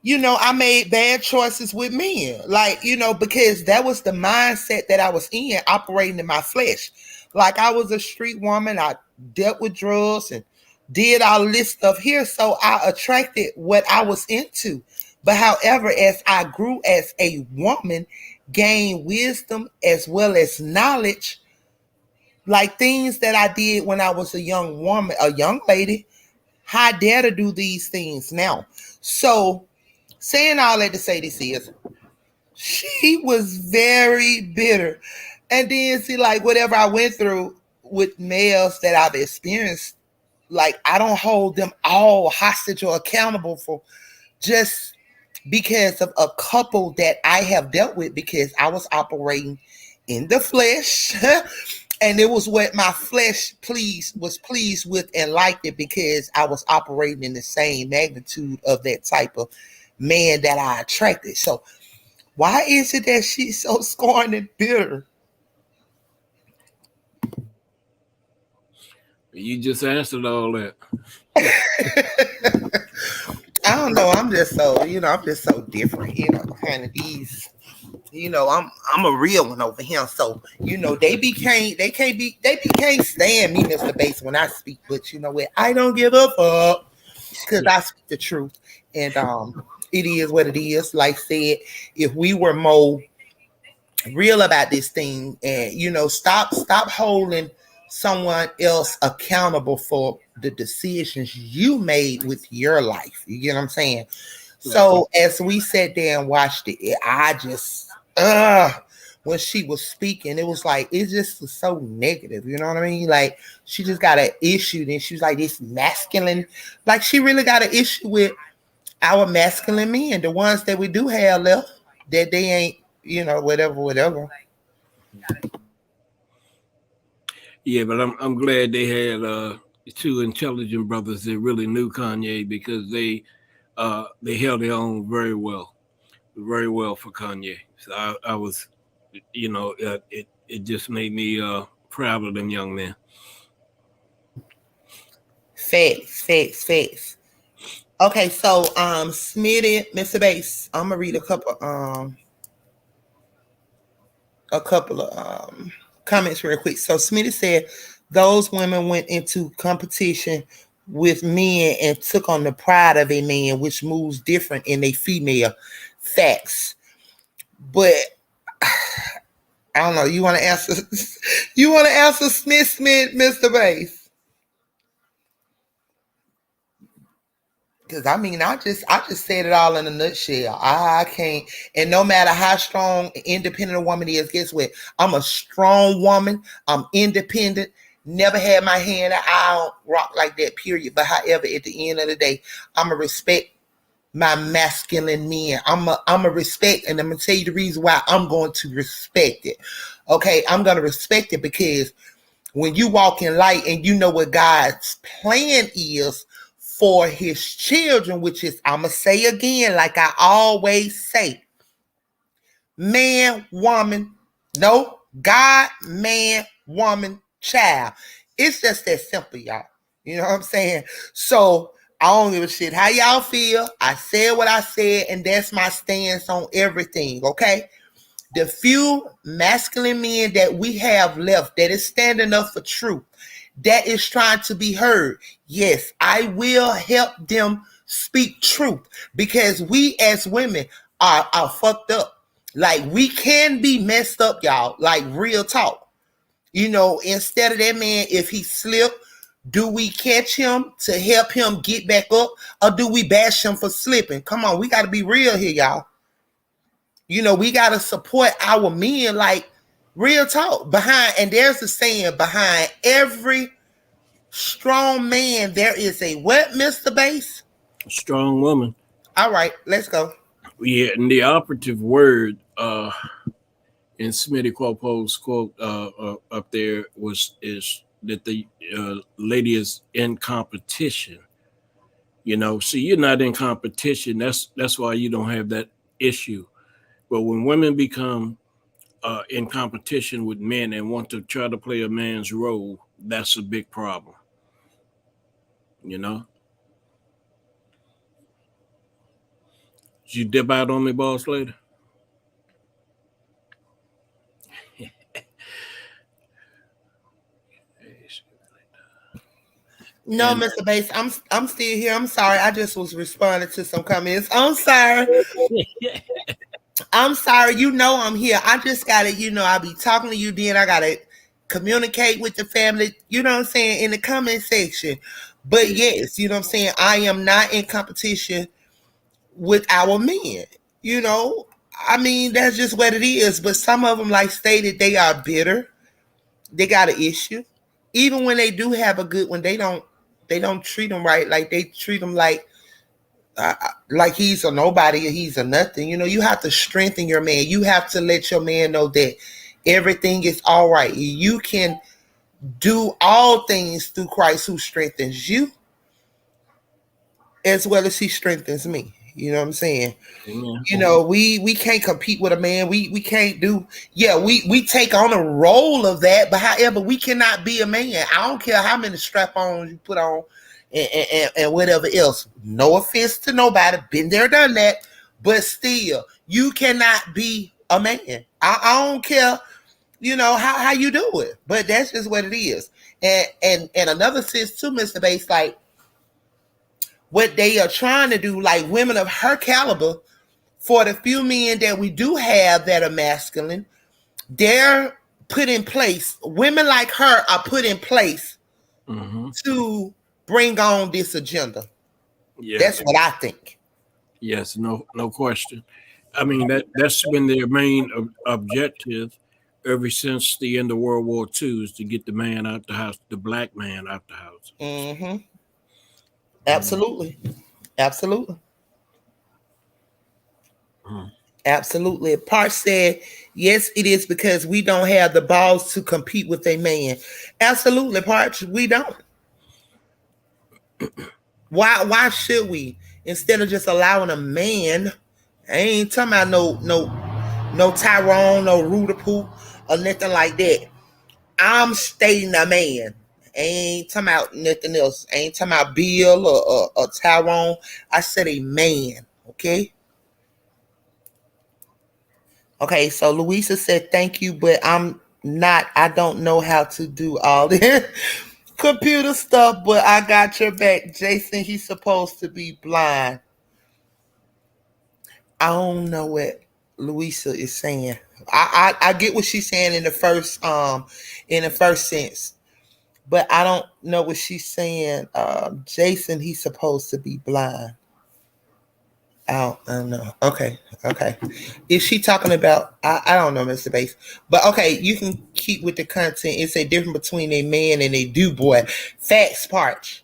you know, I made bad choices with men. Like, you know, because that was the mindset that I was in, operating in my flesh. Like I was a street woman. I dealt with drugs and did all this stuff here. So I attracted what I was into. But however, as I grew as a woman, gained wisdom as well as knowledge, like things that I did when I was a young woman, a young lady, I dare to do these things now. So saying all that to say this is, she was very bitter. And then see, like whatever I went through with males that I've experienced, like I don't hold them all hostage or accountable for just because of a couple that I have dealt with, because I was operating in the flesh. And it was what my flesh was pleased with and liked it, because I was operating in the same magnitude of that type of man that I attracted. So why is it that she's so scorned and bitter? You just answered all that. I don't know. I'm just so, I'm just so different, kind of these, I'm a real one over here. So, they can't stand me, Mr. Bass, when I speak, but you know what? I don't give a fuck, because I speak the truth. And it is what it is. Like I said, if we were more real about this thing, and stop holding someone else accountable for the decisions you made with your life. You get what I'm saying? So as we sat there and watched it, I just when she was speaking, it was like it just was so negative. You know what I mean? Like she just got an issue, and she was like this masculine, like she really got an issue with our masculine men, the ones that we do have left, that they ain't, whatever. Yeah, but I'm glad they had two intelligent brothers that really knew Kanye, because they held their own very well for Kanye. So I was, it just made me proud of them young men. Facts. Okay, so Smitty, Mr. Bass, I'm gonna read a couple of comments real quick. So Smitty said those women went into competition with men and took on the pride of a man, which moves different in a female. Facts. But I don't know. You want to answer? You want to answer Smith, Mr. Bass? Because I just said it all in a nutshell. I can't, and no matter how strong and independent a woman is, guess what? I'm a strong woman. I'm independent. Never had my hand out. I don't rock like that, period. But however, at the end of the day, I'm a respect my masculine men. I'm a respect, and I'm gonna tell you the reason why I'm going to respect it. Okay, I'm gonna respect it because when you walk in light and you know what God's plan is for his children, which is, I'm going to say again, like I always say, man, woman, no, God, man, woman, child. It's just that simple, y'all. You know what I'm saying? So I don't give a shit how y'all feel. I said what I said, and that's my stance on everything, okay? The few masculine men that we have left that is standing up for truth, that is trying to be heard, yes, I will help them speak truth, because we as women are fucked up. Like, we can be messed up, y'all. Like, real talk. Instead of that man, if he slipped, do we catch him to help him get back up, or do we bash him for slipping? Come on, we got to be real here, y'all. We got to support our men, like, real talk. And there's a saying, behind every strong man, there is a what, Mr. Bass? A strong woman. All right, let's go. Yeah, and the operative word in Smitty Quopo's quote up there is that the lady is in competition. So you're not in competition. That's why you don't have that issue. But when women become in competition with men and want to try to play a man's role, that's a big problem. Did you dip out on me, boss lady? No, Mr. Bass, I'm still here. I'm sorry. I just was responding to some comments. I'm sorry. I'm sorry. I'm here. I just gotta, I be talking to you, then I gotta communicate with the family, you know what I'm saying, in the comment section. But yes, you know what I'm saying, I am not in competition with our men. I mean, that's just what it is. But some of them, like stated, they are bitter. They got an issue. Even when they do have a good one, they don't They don't treat him right. Like they treat him like he's a nobody or he's a nothing. You know, you have to strengthen your man. You have to let your man know that everything is all right. You can do all things through Christ who strengthens you as well as he strengthens me. You know what I'm saying? Amen. You know, we can't compete with a man. We can't do. Yeah, we take on a role of that, but however, we cannot be a man. I don't care how many strap-ons you put on and whatever else. No offense to nobody, been there, done that, but still, you cannot be a man. I don't care, you know, how you do it, but that's just what it is. And another sense too, Mr. Bass, like what they are trying to do, like women of her caliber, for the few men that we do have that are masculine, they're put in place. Women like her are put in place to bring on this agenda. Yes. That's what I think. Yes, no question. I mean, that's been their main objective ever since the end of World War II, is to get the man out the house, the black man out the house. Mm-hmm. Absolutely. Absolutely. Absolutely. Parch said, yes, it is because we don't have the balls to compete with a man. Absolutely, Parch, we don't. Why should we? Instead of just allowing a man, I ain't talking about no Tyrone, no Ruder Poop, or nothing like that. I'm stating a man. I ain't talking about nothing else. I ain't talking about Bill or Tyrone. I said a man. Okay. Okay, so Louisa said thank you, but I don't know how to do all this computer stuff, but I got your back. Jason, he's supposed to be blind. I don't know what Louisa is saying. I get what she's saying in the first sense, but I don't know what she's saying. Jason, he's supposed to be blind. I don't know. Okay. Is she talking about? I don't know, Mr. Bass. But okay, you can keep with the content. It's a difference between a man and a do boy. Facts, Parch.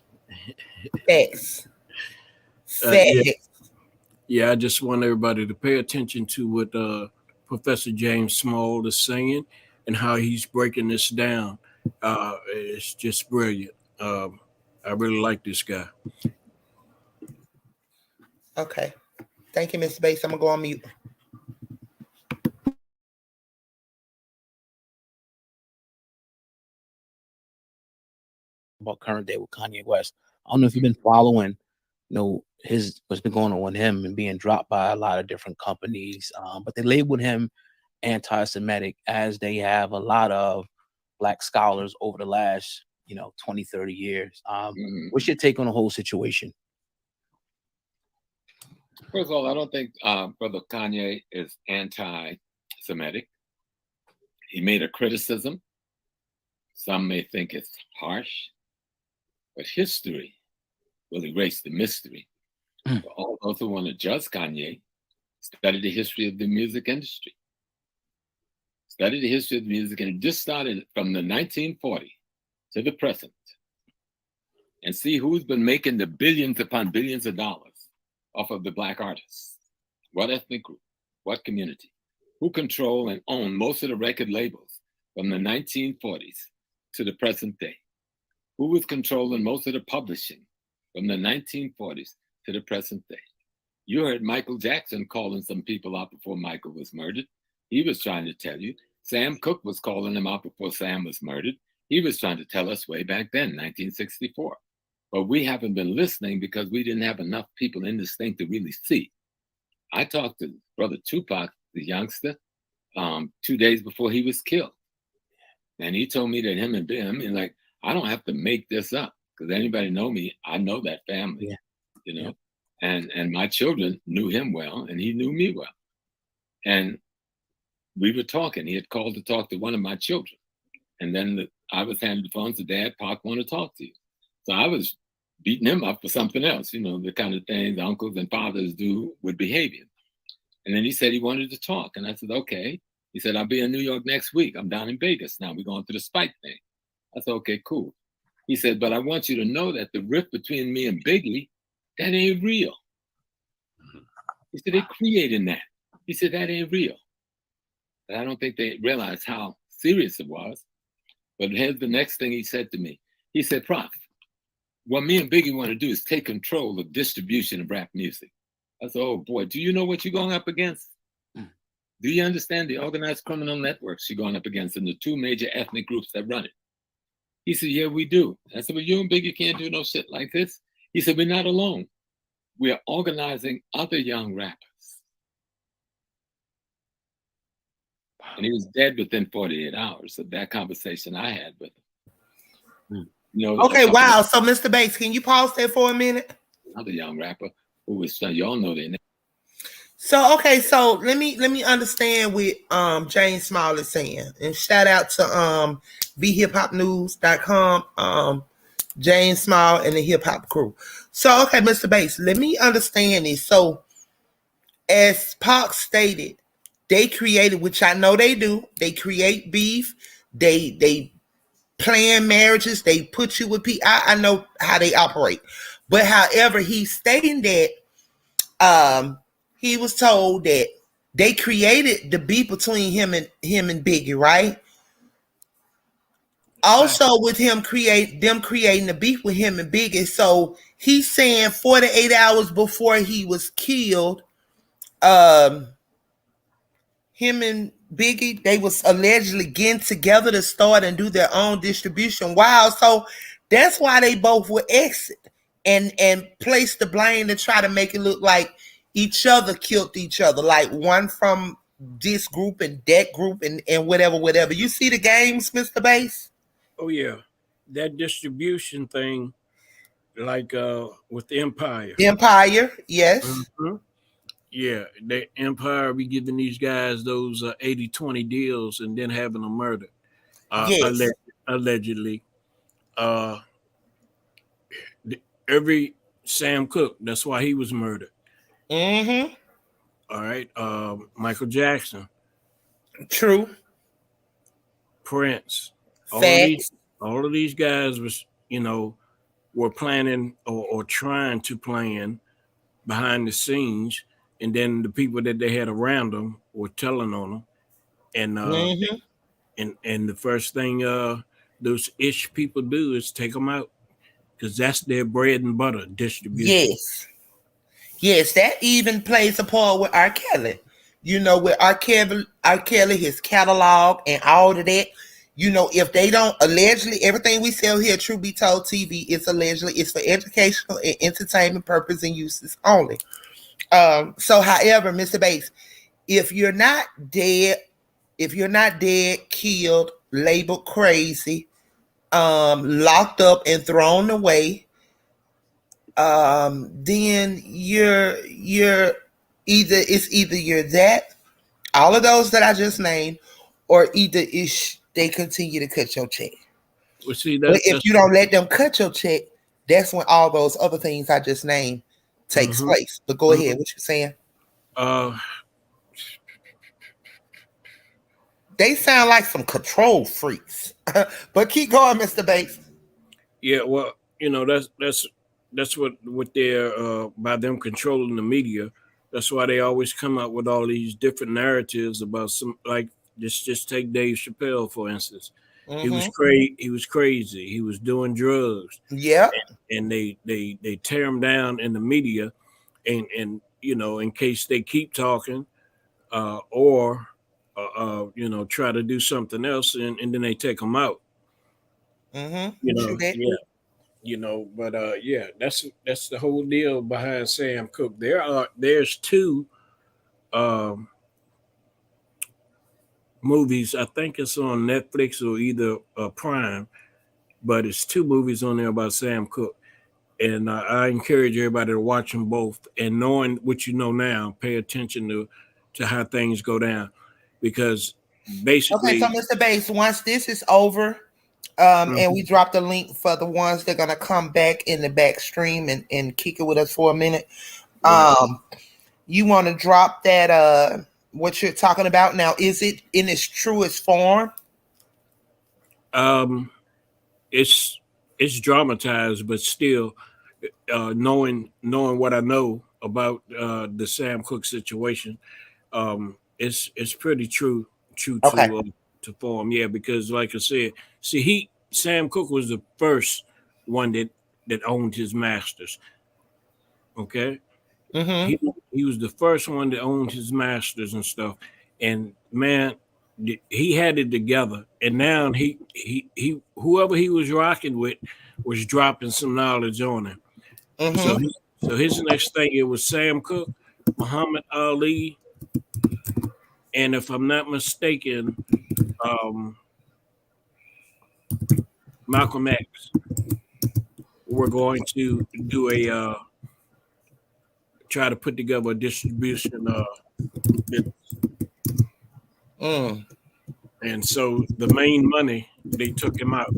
Facts. Yeah, I just want everybody to pay attention to what Professor James Small is saying and how he's breaking this down. It's just brilliant. I really like this guy. Okay. Thank you, Mr. Bass. I'm gonna go on mute. About current day with Kanye West. I don't know if you've been following, what's been going on with him and being dropped by a lot of different companies. But they labeled him anti-Semitic, as they have a lot of Black scholars over the last, 20, 30 years. What's your take on the whole situation? First of all, I don't think Brother Kanye is anti-Semitic. He made a criticism. Some may think it's harsh, but history will erase the mystery. For all those who want to judge Kanye, study the history of the music industry. Study the history of the music, and it just started from the 1940s to the present, and see who's been making the billions upon billions of dollars off of the Black artists. What ethnic group, what community, who control and own most of the record labels from the 1940s to the present day, who was controlling most of the publishing from the 1940s to the present day. You heard Michael Jackson calling some people out before Michael was murdered. He was trying to tell you. Sam Cooke was calling him out before Sam was murdered. He was trying to tell us way back then, 1964. But we haven't been listening because we didn't have enough people in this thing to really see. I talked to Brother Tupac, the youngster, 2 days before he was killed. And he told me that him and Bim, and like, I don't have to make this up, because anybody know me, I know that family, and my children knew him well, and he knew me well. And we were talking. He had called to talk to one of my children. And then I was handed the phone and said, Dad, Pac want to talk to you. So I was beating him up for something else, the kind of things uncles and fathers do with behavior. And then he said he wanted to talk. And I said, okay. He said, I'll be in New York next week. I'm down in Vegas now. We're going through the Spike thing. I said, okay, cool. He said, but I want you to know that the rift between me and Biggie, that ain't real. He said, they're creating that. He said, that ain't real. But I don't think they realized how serious it was. But here's the next thing he said to me. He said, Prof, what me and Biggie want to do is take control of distribution of rap music. I said, oh boy, do you know what you're going up against? Do you understand the organized criminal networks you're going up against and the two major ethnic groups that run it? He said, yeah, we do. I said, well, you and Biggie can't do no shit like this. He said, we're not alone. We are organizing other young rappers. And he was dead within 48 hours of that conversation I had with him. You know, okay, wow. So, Mr. Bates, can you pause there for a minute? Another young rapper who was, y'all know their name. So, okay, so let me understand what James Small is saying. And shout out to bhiphopnews.com, James Small and the hip hop crew. So, okay, Mr. Bates, let me understand this. So, as Pac stated, they created, which I know they do, they create beef, they plan marriages, they put you with people. I know how they operate. But however, he's stating that he was told that they created the beef between him and Biggie, right? Also, with him creating the beef with him and Biggie. So he's saying 48 hours before he was killed, him and Biggie, they was allegedly getting together to start and do their own distribution. Wow. So that's why they both would exit and place the blame to try to make it look like each other killed each other, like one from this group and that group and whatever. You see the games, Mr. Bass? Oh yeah, that distribution thing, like with the Empire. Empire, yes. Mm-hmm. Yeah, the Empire be giving these guys those 80-20 deals and then having them murdered. Yes. Allegedly. Every Sam Cooke, that's why he was murdered. Mm-hmm. All right. Michael Jackson. True. Prince. Facts. All of these guys was, were planning or trying to plan behind the scenes, and then the people that they had around them were telling on them, and and the first thing those ish people do is take them out because that's their bread and butter distribution. Yes, that even plays a part with Rkelly. With Rkelly, his catalog and all of that. If they don't allegedly, everything we sell here, True Be Told TV, is allegedly it's for educational and entertainment purposes and uses only. So, however, Mr. Bates, if you're not dead, killed, labeled crazy, locked up and thrown away, then you're either you're that, all of those that I just named, or either they continue to cut your check. Well, see, but if you don't let them cut your check, that's when all those other things I just named takes place. But go ahead, what you saying? They sound like some control freaks. But keep going, Mr. Bates. Yeah, well, that's what they're by them controlling the media. That's why they always come up with all these different narratives about some, like just take Dave Chappelle for instance. He was crazy. He was doing drugs. Yeah. And they tear him down in the media, and in case they keep talking, or try to do something else, and then they take him out. But that's the whole deal behind Sam Cooke. There's two movies. I think it's on Netflix or either Prime, but it's two movies on there about Sam Cooke. And I encourage everybody to watch them both. And knowing what you know now, pay attention to how things go down, because basically. Okay, so Mr. Bates, once this is over, and we drop the link for the ones that are gonna come back in the back stream and kick it with us for a minute. You want to drop that what you're talking about now? Is it in its truest form? It's it's dramatized, but still, knowing what I know about the Sam Cooke situation, it's pretty true Okay. to form. Yeah, because like I said, see, Sam Cooke was the first one that owned his masters. Okay, Mm-hmm. he was the first one that owned his masters and stuff, and man, he had it together. And now he whoever he was rocking with was dropping some knowledge on him. So Mm-hmm. his next thing, it was Sam Cooke, Muhammad Ali, and if I'm not mistaken, um, Malcolm X. We're going to do a try to put together a distribution business. Mm. And so the main money, they took him out.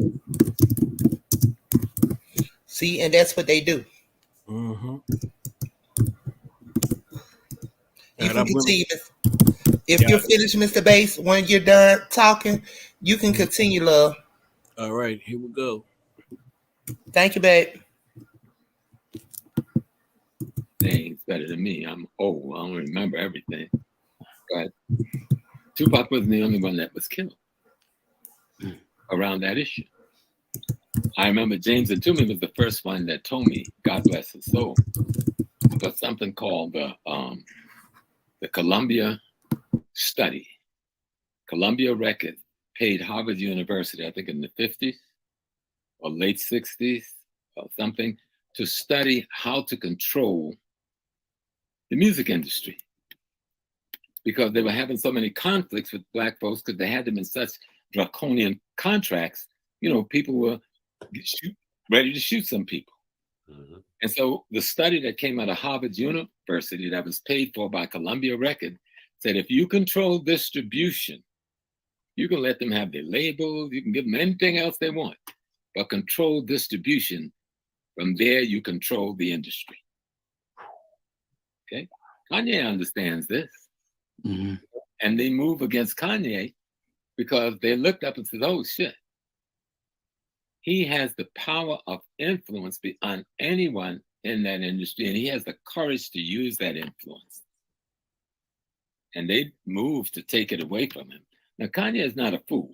See, and that's what they do. Mm-hmm. You And can I'm gonna, continue. If yeah. you're finished, Mr. Bass, when you're done talking, you can continue, love. All right, here we go. Thank you, babe. It's better than me. I'm old. I don't remember everything. But Tupac wasn't the only one that was killed around that issue. I remember James and Toomey was the first one that told me, God bless his soul, about something called the Columbia study. Columbia Records paid Harvard University, I think in the 50s or late 60s or something, to study how to control the music industry, because they were having so many conflicts with Black folks because they had them in such draconian contracts. You know, people were ready to shoot some people. And so the study that came out of Harvard University that was paid for by Columbia Records said, if you control distribution, you can let them have their labels, you can give them anything else they want, but control distribution. From there, you control the industry. Okay? Kanye understands this. Mm-hmm. And they move against Kanye because they looked up and said, oh shit. He has the power of influence beyond anyone in that industry, and he has the courage to use that influence. And they moved to take it away from him. Now, Kanye is not a fool.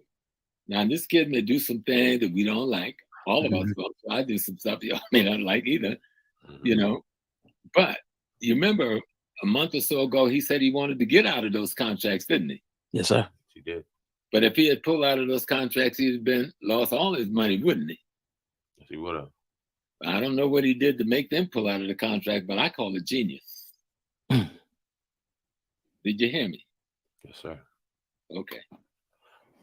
Now, this kid may do some things that we don't like. All of us will. I do some stuff y'all may not like either, you know. But you remember a month or so ago, he said he wanted to get out of those contracts, didn't he? Yes, sir. He did. But if he had pulled out of those contracts, he'd have lost all his money, wouldn't he? Yes, he would have. I don't know what he did to make them pull out of the contract, but I call it genius. Did you hear me? Yes, sir. Okay.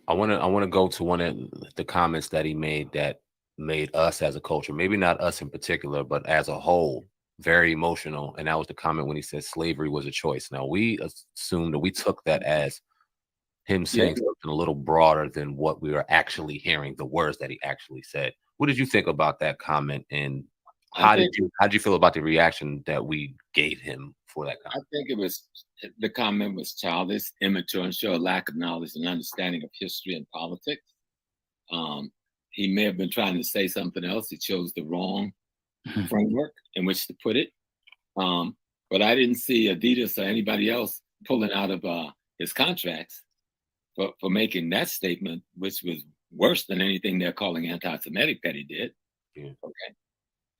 I want to go to one of the comments that he made that made us as a culture, maybe not us in particular, but as a whole, very emotional. And that was the comment when he said slavery was a choice. Now, we assumed that we took that as him saying something a little broader than what we were actually hearing, the words that he actually said. What did you think about that comment, and how did you feel about the reaction that we gave him for that comment? I think the comment was childish, immature, and showed a lack of knowledge and understanding of history and politics. He may have been trying to say something else. He chose the wrong framework in which to put it. But I didn't see Adidas or anybody else pulling out of his contracts for making that statement, which was worse than anything they're calling anti-Semitic that he did. Yeah. Okay.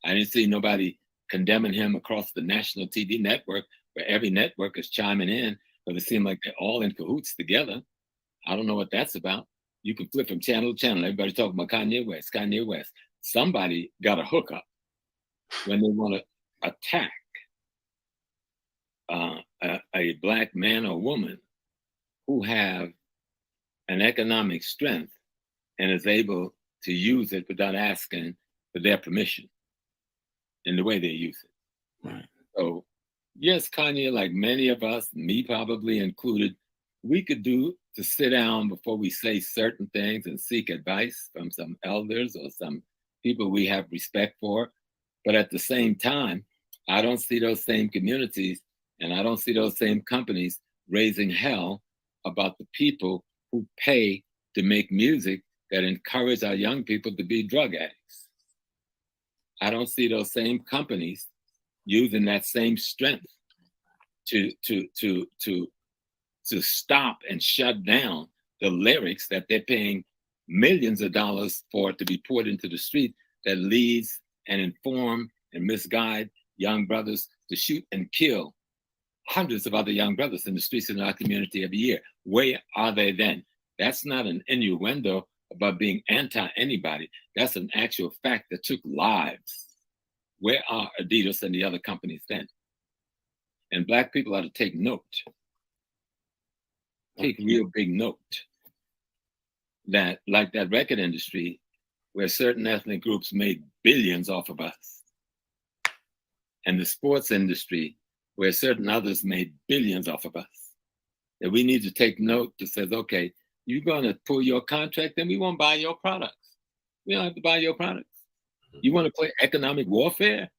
I didn't see nobody condemning him across the national TV network, where every network is chiming in, but it seemed like they're all in cahoots together. I don't know what that's about. You can flip from channel to channel. Everybody talking about Kanye West, Kanye West. Somebody got a hookup when they want to attack a Black man or woman who have an economic strength and is able to use it without asking for their permission in the way they use it. Right. So, yes, Kanye, like many of us, me probably included, we could do to sit down before we say certain things and seek advice from some elders or some people we have respect for. But at the same time, I don't see those same communities and I don't see those same companies raising hell about the people who pay to make music that encourage our young people to be drug addicts. I don't see those same companies using that same strength to stop and shut down the lyrics that they're paying millions of dollars for to be poured into the street that leads and inform and misguide young brothers to shoot and kill hundreds of other young brothers in the streets of our community every year. Where are they then? That's not an innuendo about being anti-anybody. That's an actual fact that took lives. Where are Adidas and the other companies then? And Black people ought to take note. Take real big note that, like that record industry, where certain ethnic groups made billions off of us, and the sports industry, where certain others made billions off of us, that we need to take note that says, okay, you're going to pull your contract, then we won't buy your products. We don't have to buy your products. You want to play economic warfare?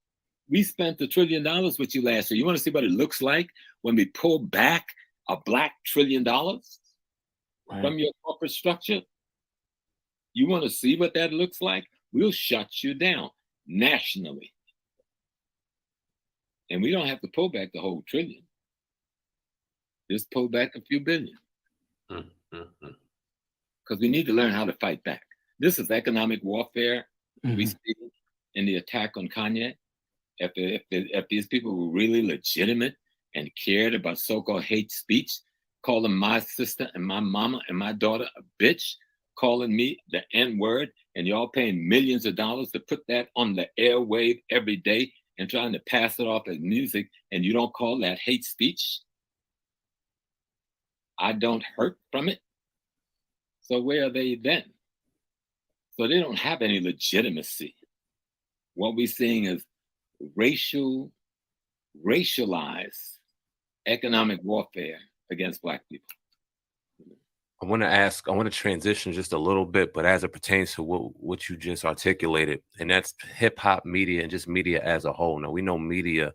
We spent $1 trillion with you last year. You want to see what it looks like when we pull back a black $1 trillion from your corporate structure? You want to see what that looks like? We'll shut you down nationally. And we don't have to pull back the whole trillion. Just pull back a few billion. Because we need to learn how to fight back. This is economic warfare we see in the attack on Kanye. If these people were really legitimate and cared about so-called hate speech, calling my sister and my mama and my daughter a bitch, calling me the N-word, and y'all paying millions of dollars to put that on the airwave every day and trying to pass it off as music, and you don't call that hate speech? I don't hurt from it. So where are they then? So they don't have any legitimacy. What we're seeing is racialized economic warfare against Black people. I want to transition just a little bit, but as it pertains to what you just articulated, and that's hip hop media and just media as a whole. Now, we know media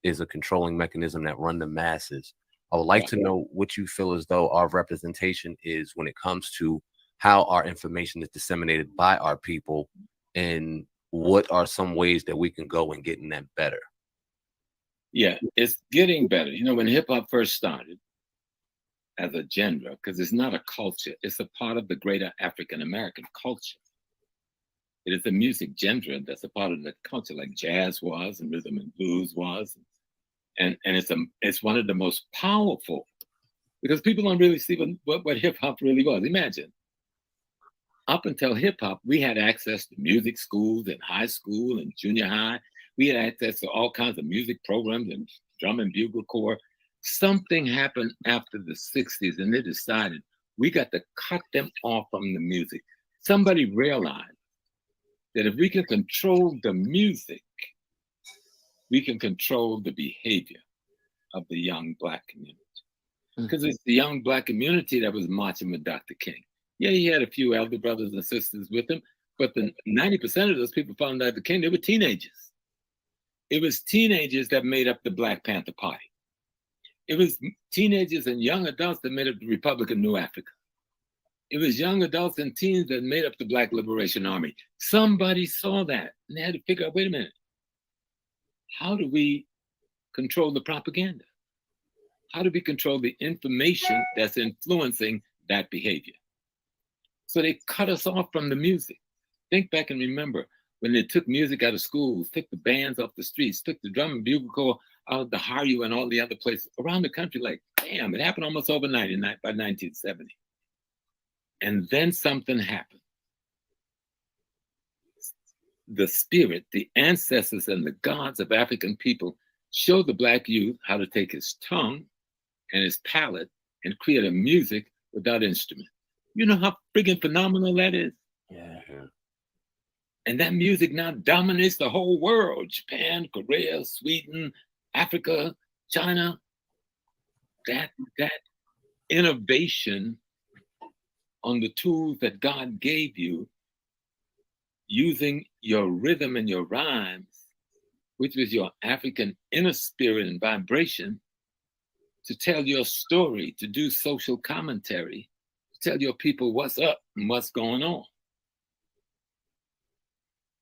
is a controlling mechanism that run the masses. I would like to know what you feel as though our representation is when it comes to how our information is disseminated by our people, and what are some ways that we can go and getting that better? Yeah, it's getting better. You know, when hip hop first started as a genre, because it's not a culture, it's a part of the greater African American culture. It is a music genre that's a part of the culture, like jazz was and rhythm and blues was. And it's one of the most powerful, because people don't really see what hip hop really was. Imagine, up until hip hop, we had access to music schools and high school and junior high. We had access to all kinds of music programs and drum and bugle corps. Something happened after the 60s, and they decided we got to cut them off from the music. Somebody realized that if we can control the music, we can control the behavior of the young Black community. Because it's the young Black community that was marching with Dr. King. Yeah, he had a few elder brothers and sisters with him, but the 90% of those people following Dr. King, they were teenagers. It was teenagers that made up the Black Panther Party. It was teenagers and young adults that made up the Republic of New Africa. It was young adults and teens that made up the Black Liberation Army. Somebody saw that and they had to figure out, wait a minute, how do we control the propaganda? How do we control the information that's influencing that behavior? So they cut us off from the music. Think back and remember when they took music out of schools, took the bands off the streets, took the drum and bugle corps out of the Haru and all the other places around the country. Like, damn, it happened almost overnight by 1970. And then something happened. The spirit, the ancestors and the gods of African people showed the Black youth how to take his tongue and his palate and create a music without instrument. You know how friggin' phenomenal that is? Yeah. And that music now dominates the whole world. Japan, Korea, Sweden, Africa, China. That innovation on the tools that God gave you, using your rhythm and your rhymes, which was your African inner spirit and vibration, to tell your story, to do social commentary, to tell your people what's up and what's going on.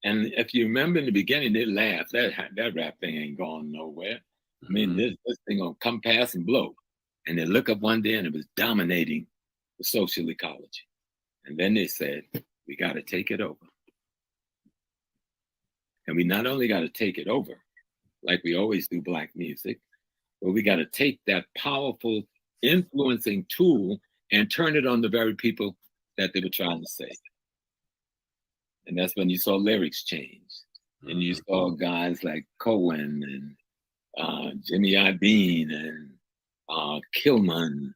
And if you remember in the beginning, they laughed. That rap thing ain't going nowhere. I mean, this thing gonna come past and blow. And they look up one day and it was dominating the social ecology. And then they said, we got to take it over. And we not only got to take it over, like we always do Black music, but we got to take that powerful influencing tool and turn it on the very people that they were trying to save. And that's when you saw lyrics change. And you saw guys like Cohen and Jimmy Iovine and Kilman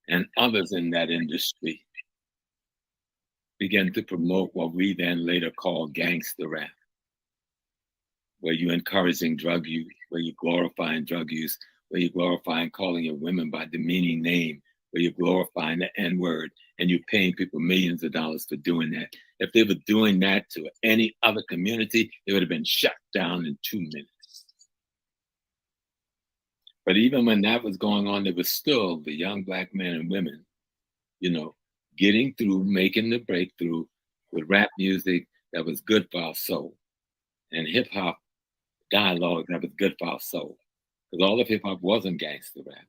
and others in that industry begin to promote what we then later called gangster rap, where you're encouraging drug use, where you're glorifying drug use, where you're glorifying calling your women by demeaning name, where you're glorifying the N-word, and you're paying people millions of dollars for doing that. If they were doing that to any other community, it would have been shut down in 2 minutes. But even when that was going on, there was still the young Black men and women, you know, getting through, making the breakthrough with rap music that was good for our soul, and hip hop dialogue that was good for our soul. Because all of hip hop wasn't gangster rap.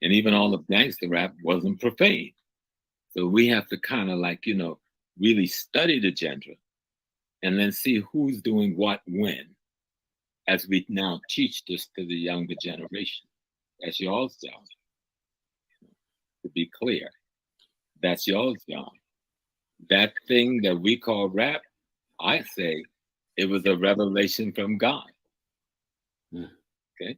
And even all of gangster rap wasn't profane. So we have to kind of like, you know, really study the genre and then see who's doing what when, as we now teach this to the younger generation. That's y'all's job. To be clear, that's y'all's job. That thing that we call rap, I say it was a revelation from God. Okay?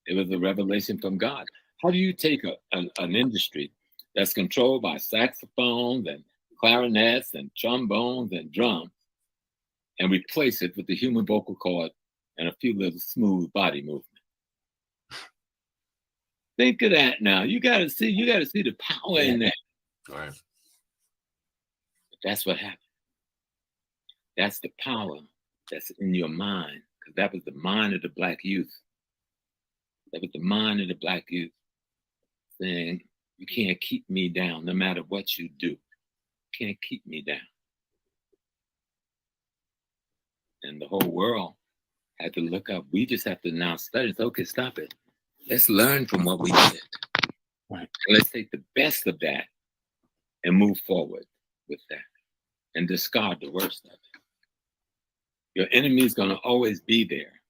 It was a revelation from God. How do you take an industry that's controlled by saxophones and clarinets and trombones and drums and replace it with the human vocal cord and a few little smooth body movement? Think of that now. You gotta see the power in that. Right. That's what happened. That's the power that's in your mind, because that was the mind of the Black youth. That was the mind of the Black youth saying, you can't keep me down no matter what you do. You can't keep me down. And the whole world had to look up. We just have to now study. Okay, stop it. Let's learn from what we did. Right. And let's take the best of that and move forward with that and discard the worst of it. Your enemy is going to always be there.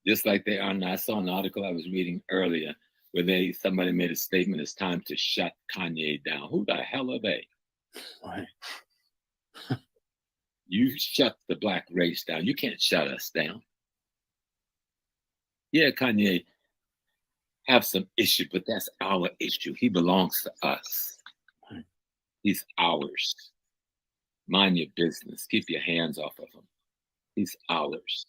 Just like they are now. I saw an article I was reading earlier where somebody made a statement, it's time to shut Kanye down. Who the hell are they? Right. You shut the Black race down. You can't shut us down. Yeah, Kanye have some issue, but that's our issue. He belongs to us. Right. He's ours. Mind your business. Keep your hands off of him. He's ours.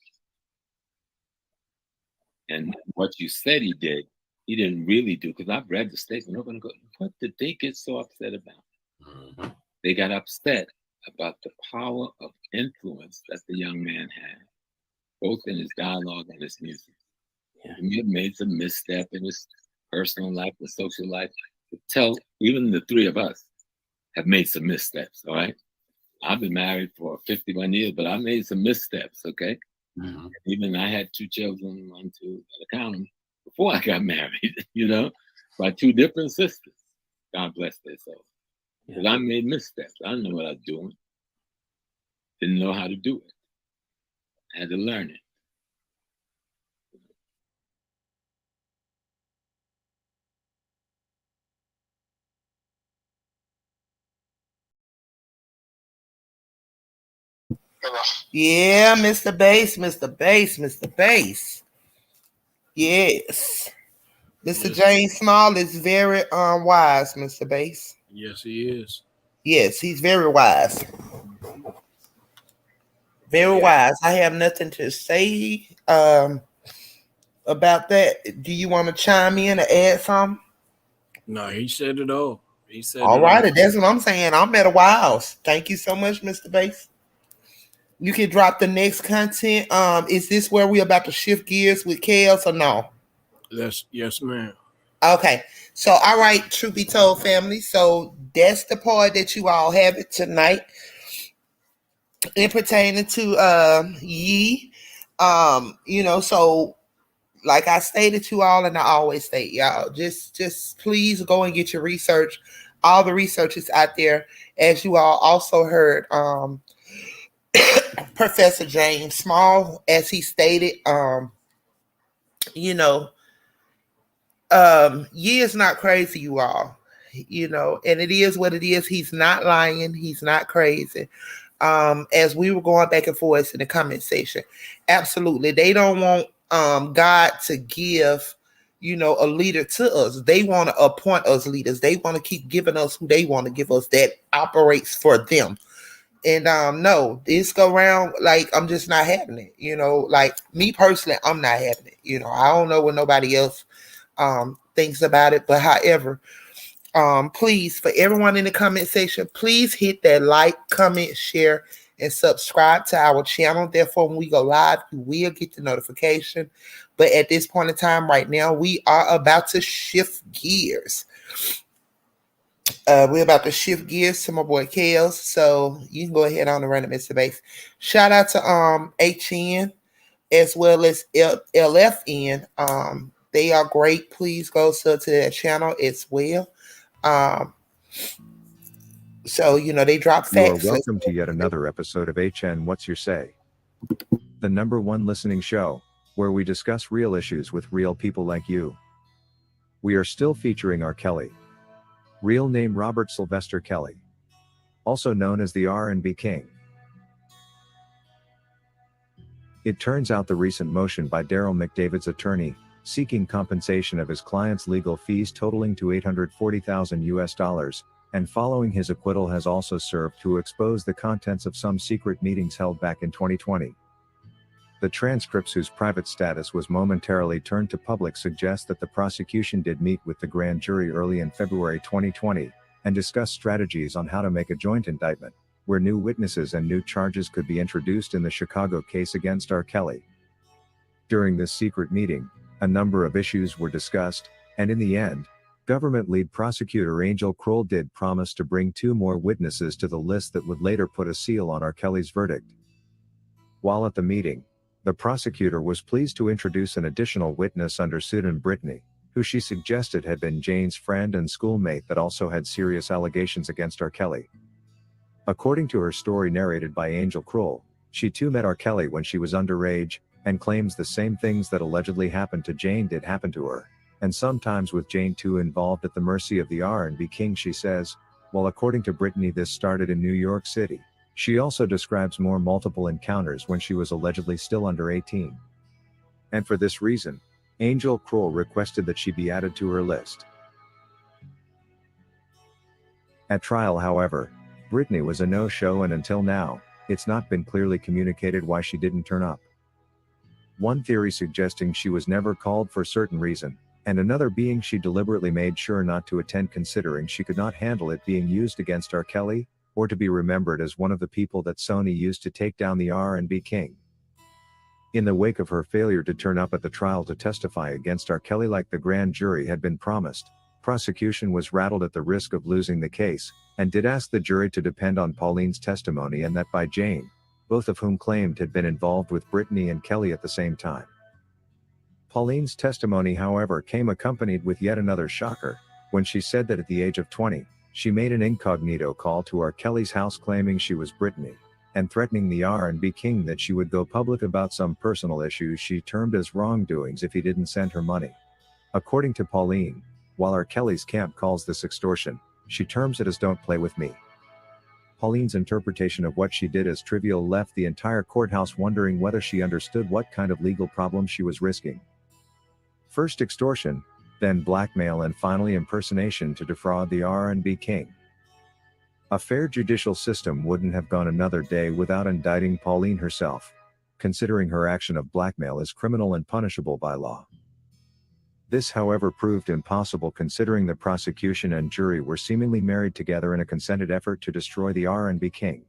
And what you said he did, he didn't really do, because I've read the statement. I'm going to go, what did they get so upset about? Mm-hmm. They got upset about the power of influence that the young man had, both in his dialogue and his music. Yeah. He may have made some misstep in his personal life, the social life. Even the three of us have made some missteps, all right? I've been married for 51 years, but I made some missteps, okay? Mm-hmm. Even I had 2 children, 1, 2, I count them, before I got married, you know, by 2 different sisters. God bless their souls. Because I made missteps. I didn't know what I was doing. Didn't know how to do it. I had to learn it. Yeah, Mr. Bass, Mr. Bass, Mr. Bass. Yes. Mr. Yes. James Small is very wise, Mr. Bass. Yes, he is. Yes, he's very wise. Very wise. I have nothing to say about that. Do you want to chime in or add something? No, he said it all. He said all righty. That's what I'm saying. I'm at a Wiles. Thank you so much, Mr. Bass. You can drop the next content. Is this where we're about to shift gears with Kels or no? Yes, ma'am. Okay. So, all right, truth be told, family. So that's the part that you all have it tonight. in pertaining to Yee. So like I stated to all, and I always state, y'all, just please go and get your research. All the research is out there. As you all also heard, Professor James Small, as he stated, you know, Yee is not crazy, you all. And it is what it is. He's not lying. He's not crazy. As we were going back and forth in the comment section, absolutely, they don't want God to give a leader to us. They want to appoint us leaders. They want to keep giving us who they want to give us that operates for them. And no, this go round, like, I'm just not having it. Like, me personally, I'm not having it. I don't know what nobody else thinks about it, but however, please, for everyone in the comment section, please hit that like, comment, share, and subscribe to our channel. Therefore, when we go live, you will get the notification. But at this point in time, right now, we are about to shift gears. We're about to shift gears to my boy Kels. So you can go ahead on and run it, Mr. Bass. Shout out to HN as well as LFN. They are great. Please go sub to their channel as well. So, they drop You are facts. welcome to yet another episode of HN What's Your Say? The #1 listening show, where we discuss real issues with real people like you. We are still featuring Rkelly. Real name Robert Sylvester Kelly. Also known as the R&B King. It turns out the recent motion by Daryl McDavid's attorney, seeking compensation of his client's legal fees totaling to $840,000, and following his acquittal has also served to expose the contents of some secret meetings held back in 2020. The transcripts whose private status was momentarily turned to public suggest that the prosecution did meet with the grand jury early in February 2020, and discuss strategies on how to make a joint indictment, where new witnesses and new charges could be introduced in the Chicago case against Rkelly. During this secret meeting, a number of issues were discussed, and in the end, government lead prosecutor Angel Kroll did promise to bring 2 more witnesses to the list that would later put a seal on Rkelly's verdict. While at the meeting, the prosecutor was pleased to introduce an additional witness under pseudonym Brittany, who she suggested had been Jane's friend and schoolmate that also had serious allegations against Rkelly. According to her story narrated by Angel Kroll, she too met Rkelly when she was underage, and claims the same things that allegedly happened to Jane did happen to her, and sometimes with Jane too involved at the mercy of the R&B King, she says. While according to Brittany this started in New York City, she also describes more multiple encounters when she was allegedly still under 18. And for this reason, Angel Kroll requested that she be added to her list. At trial, however, Brittany was a no-show, and until now, it's not been clearly communicated why she didn't turn up. One theory suggesting she was never called for certain reason, and another being she deliberately made sure not to attend considering she could not handle it being used against Rkelly, or to be remembered as one of the people that Sony used to take down the R&B King. In the wake of her failure to turn up at the trial to testify against Rkelly like the grand jury had been promised, prosecution was rattled at the risk of losing the case, and did ask the jury to depend on Pauline's testimony and that by Jane, both of whom claimed had been involved with Brittany and Kelly at the same time. Pauline's testimony, however, came accompanied with yet another shocker, when she said that at the age of 20, she made an incognito call to Rkelly's house claiming she was Brittany, and threatening the R&B King that she would go public about some personal issues she termed as wrongdoings if he didn't send her money. According to Pauline, while Rkelly's camp calls this extortion, she terms it as "don't play with me." Pauline's interpretation of what she did as trivial left the entire courthouse wondering whether she understood what kind of legal problem she was risking. First extortion, then blackmail, and finally impersonation to defraud the R&B King. A fair judicial system wouldn't have gone another day without indicting Pauline herself, considering her action of blackmail is criminal and punishable by law. This, however, proved impossible considering the prosecution and jury were seemingly married together in a concerted effort to destroy the R&B King.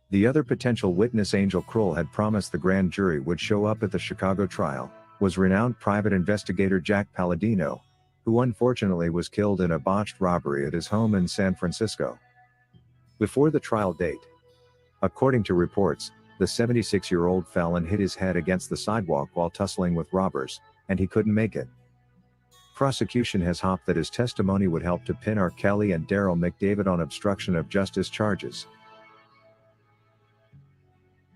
The other potential witness Angel Kroll had promised the grand jury would show up at the Chicago trial was renowned private investigator Jack Palladino, who unfortunately was killed in a botched robbery at his home in San Francisco. before the trial date. According to reports, the 76-year-old fell and hit his head against the sidewalk while tussling with robbers, and he couldn't make it. Prosecution has hoped that his testimony would help to pin Rkelly and Daryl McDavid on obstruction of justice charges.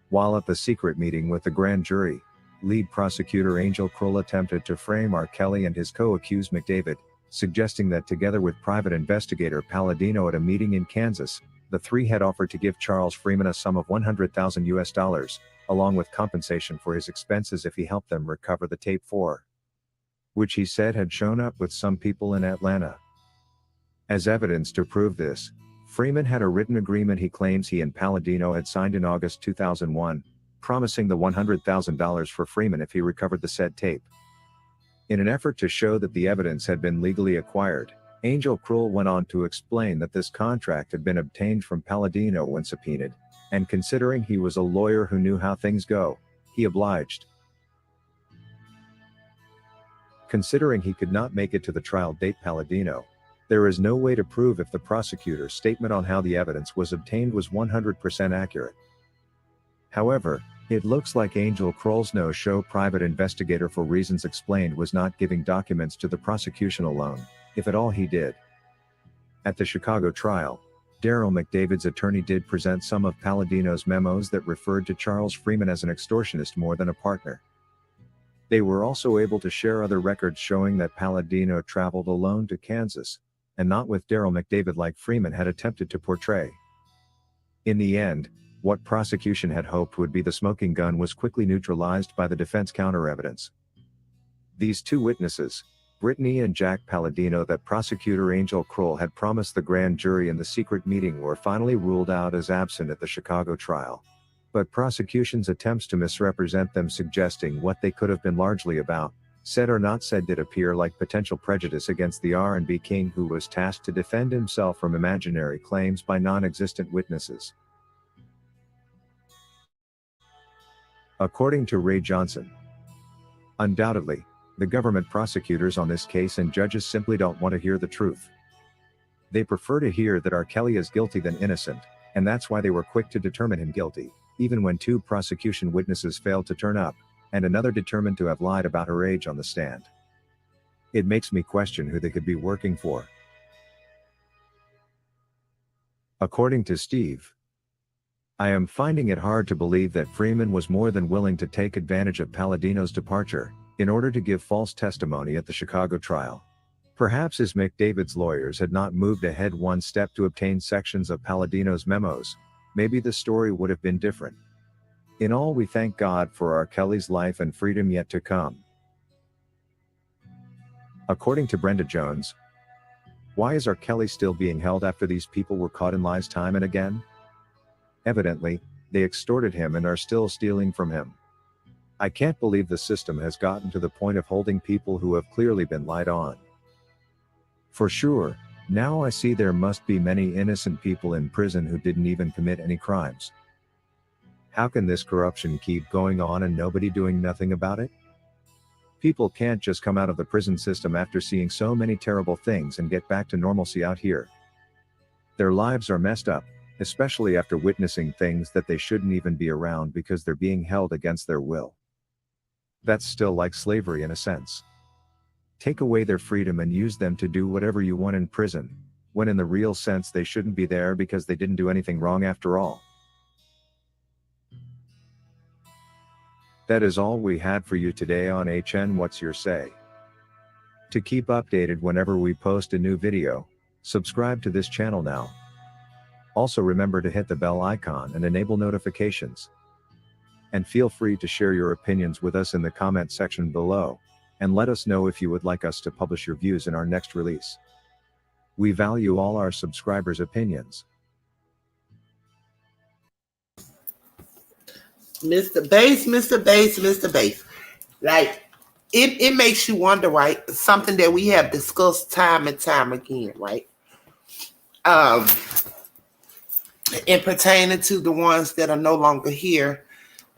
While at the secret meeting with the grand jury, lead prosecutor Angel Kroll attempted to frame Rkelly and his co-accused McDavid, suggesting that together with private investigator Palladino at a meeting in Kansas, the three had offered to give Charles Freeman a sum of $100,000, along with compensation for his expenses if he helped them recover the tape which he said had shown up with some people in Atlanta. As evidence to prove this, Freeman had a written agreement he claims he and Palladino had signed in August 2001, promising the $100,000 for Freeman if he recovered the said tape. In an effort to show that the evidence had been legally acquired, Angel Kroll went on to explain that this contract had been obtained from Palladino when subpoenaed, and considering he was a lawyer who knew how things go, he obliged. Considering he could not make it to the trial date Palladino, there is no way to prove if the prosecutor's statement on how the evidence was obtained was 100% accurate. However, it looks like Angel Kroll's no-show private investigator for reasons explained was not giving documents to the prosecution alone, if at all he did. At the Chicago trial, Daryl McDavid's attorney did present some of Palladino's memos that referred to Charles Freeman as an extortionist more than a partner. They were also able to share other records showing that Palladino traveled alone to Kansas, and not with Daryl McDavid like Freeman had attempted to portray. In the end, what prosecution had hoped would be the smoking gun was quickly neutralized by the defense counter-evidence. These two witnesses, Brittany and Jack Palladino, that prosecutor Angel Kroll had promised the grand jury in the secret meeting, were finally ruled out as absent at the Chicago trial. But prosecution's attempts to misrepresent them, suggesting what they could have been largely about, said or not said, did appear like potential prejudice against the R&B king, who was tasked to defend himself from imaginary claims by non-existent witnesses. According to Ray Johnson, undoubtedly, the government prosecutors on this case and judges simply don't want to hear the truth. They prefer to hear that Rkelly is guilty than innocent, and that's why they were quick to determine him guilty, even when two prosecution witnesses failed to turn up, and another determined to have lied about her age on the stand. It makes me question who they could be working for. According to Steve, I am finding it hard to believe that Freeman was more than willing to take advantage of Palladino's departure, in order to give false testimony at the Chicago trial. Perhaps his McDavid's lawyers had not moved ahead one step to obtain sections of Palladino's memos, maybe the story would have been different. In all, we thank God for Rkelly's life and freedom yet to come. According to Brenda Jones, why is Rkelly still being held after these people were caught in lies time and again? Evidently, they extorted him and are still stealing from him. I can't believe the system has gotten to the point of holding people who have clearly been lied on. For sure, now I see there must be many innocent people in prison who didn't even commit any crimes. How can this corruption keep going on and nobody doing nothing about it? People can't just come out of the prison system after seeing so many terrible things and get back to normalcy out here. Their lives are messed up, especially after witnessing things that they shouldn't even be around because they're being held against their will. That's still like slavery in a sense. Take away their freedom and use them to do whatever you want in prison, when in the real sense they shouldn't be there because they didn't do anything wrong after all. That is all we had for you today on HN What's Your Say? To keep updated whenever we post a new video, subscribe to this channel now. Also remember to hit the bell icon and enable notifications. And feel free to share your opinions with us in the comment section below, and let us know if you would like us to publish your views in our next release. We value all our subscribers' opinions. Mr. Bass, Mr. Bass, Mr. Bass. Like, it makes you wonder, right? Something that we have discussed time and time again, right? In pertaining to the ones that are no longer here,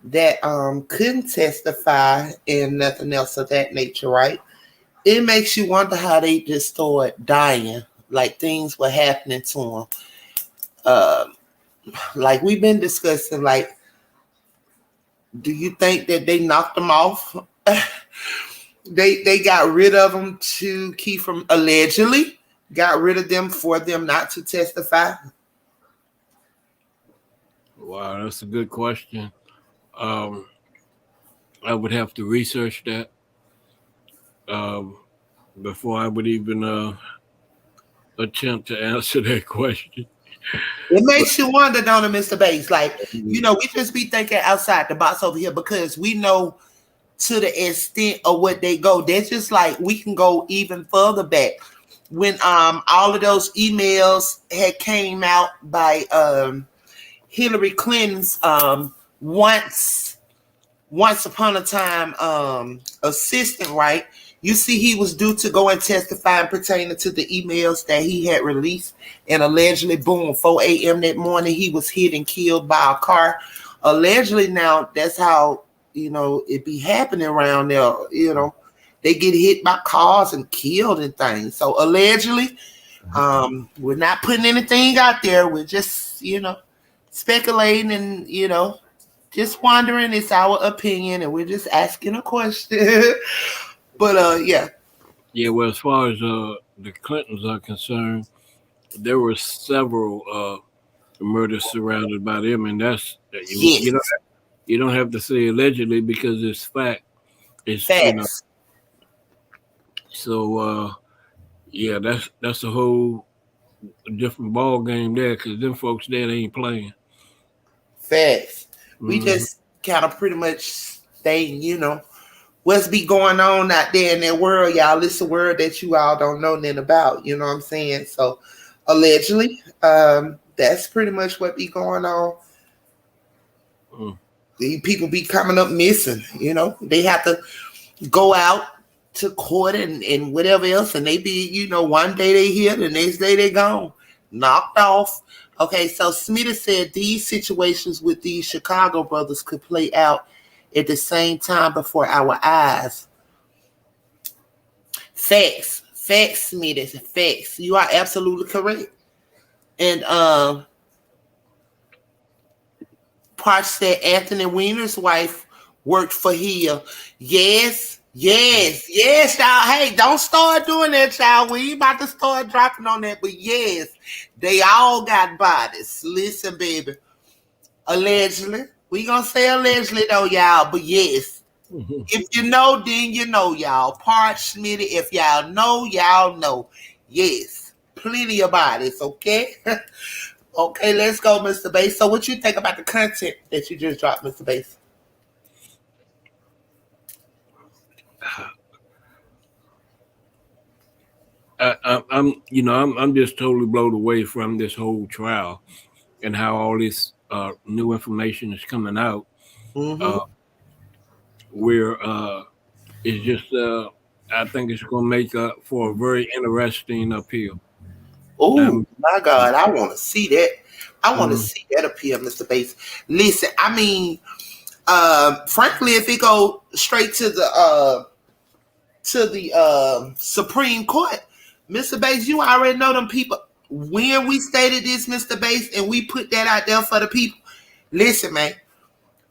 that couldn't testify and nothing else of that nature, right? It makes you wonder how they just started dying, like things were happening to them. like we've been discussing, like, do you think that they knocked them off? They got rid of them to keep from, allegedly got rid of them for them not to testify. Wow, that's a good question. I would have to research that um, before I would even attempt to answer that question. It makes you wonder, don't it, Mr. Bass? Like, we just be thinking outside the box over here because we know to the extent of what they go. That's just like we can go even further back when all of those emails had came out by Hillary Clinton's once upon a time assistant, right? You see, he was due to go and testify pertaining to the emails that he had released, and allegedly, boom, 4 a.m. that morning, he was hit and killed by a car. Allegedly, now that's how it be happening around there. They get hit by cars and killed and things. So allegedly, we're not putting anything out there. We're just speculating and just wondering. It's our opinion, and we're just asking a question. But yeah. Yeah, well, as far as the Clintons are concerned, there were several murders surrounded by them, and that's Yes. you don't have to say allegedly because it's fact. It's Facts. So yeah, that's a whole different ball game there because them folks there they ain't playing. Facts. We just kind of pretty much saying, what's be going on out there in that world, y'all. It's a world that you all don't know nothing about. You know what I'm saying? So allegedly, that's pretty much what be going on. These people be coming up missing. They have to go out to court and whatever else, and they be, one day they here, the next day they gone, knocked off. Okay, so Smitty said these situations with these Chicago brothers could play out at the same time before our eyes. Facts, Smitty, facts. You are absolutely correct. And Parch said Anthony Weiner's wife worked for Hill. Yes, y'all. Hey, don't start doing that, y'all. We ain't about to start dropping on that. But yes, they all got bodies. Listen, baby. Allegedly. We gonna say allegedly though, y'all. But yes. If you know, then you know, y'all. Parch, Smitty, if y'all know, y'all know. Yes. Plenty of bodies, okay? Okay, let's go, Mr. Bass. So what you think about the content that you just dropped, Mr. Bass? I'm just totally blown away from this whole trial and how all this new information is coming out. Where it's just I think it's going to make for a very interesting appeal. Oh my God, I want to see that. I want to see that appeal, Mr. Bass. Listen, I mean, frankly, if it go straight to the Supreme Court, Mr. Bass, you already know them people. When we stated this, Mr. Bass, and we put that out there for the people. Listen, man,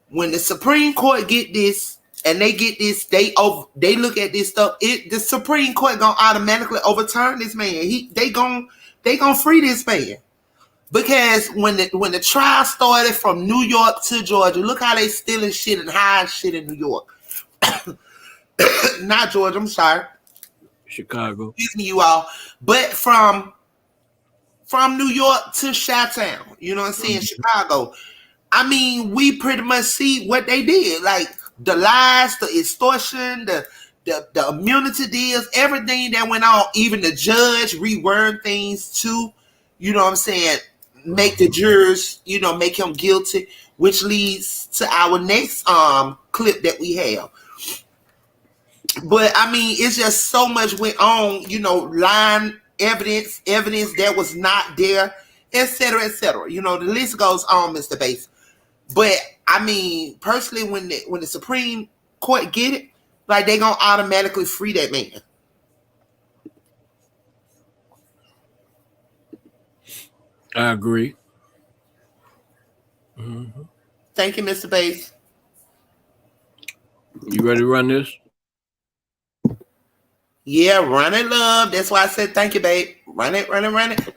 when the Supreme Court get this and they get this, they look at this stuff. The Supreme Court gonna automatically overturn this man. They gonna free this man. Because when the trial started from New York to Georgia, look how they stealing shit and hiding shit in New York. Not Georgia, I'm sorry. Chicago. Excuse me, you all. But from New York to Chi-Town, you know what I'm saying, Chicago. I mean, we pretty much see what they did. Like the lies, the extortion, the immunity deals, everything that went on. Even the judge reword things too. You know what I'm saying? Make the jurors, make him guilty, which leads to our next clip that we have. But I mean, it's just so much went on, lying evidence that was not there, etc., etc. The list goes on, Mr. Bass. But I mean, personally, when the Supreme Court get it, like they gonna automatically free that man. I agree. Mm-hmm. Thank you, Mr. Bates. You ready to run this? Yeah, run it, love. That's why I said thank you, babe. Run it, run it, run it.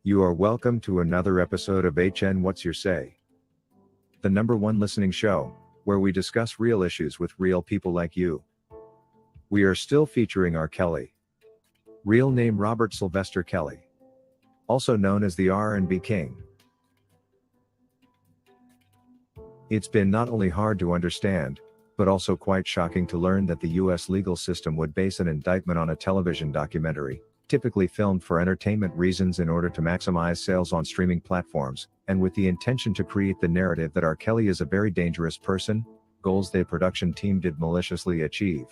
You are welcome to another episode of HN What's Your Say? The #1 listening show, where we discuss real issues with real people like you. We are still featuring Rkelly. Real name Robert Sylvester Kelly. Also known as the R&B King. It's been not only hard to understand, but also quite shocking to learn that the US legal system would base an indictment on a television documentary, typically filmed for entertainment reasons in order to maximize sales on streaming platforms, and with the intention to create the narrative that Rkelly is a very dangerous person, goals the production team did maliciously achieve.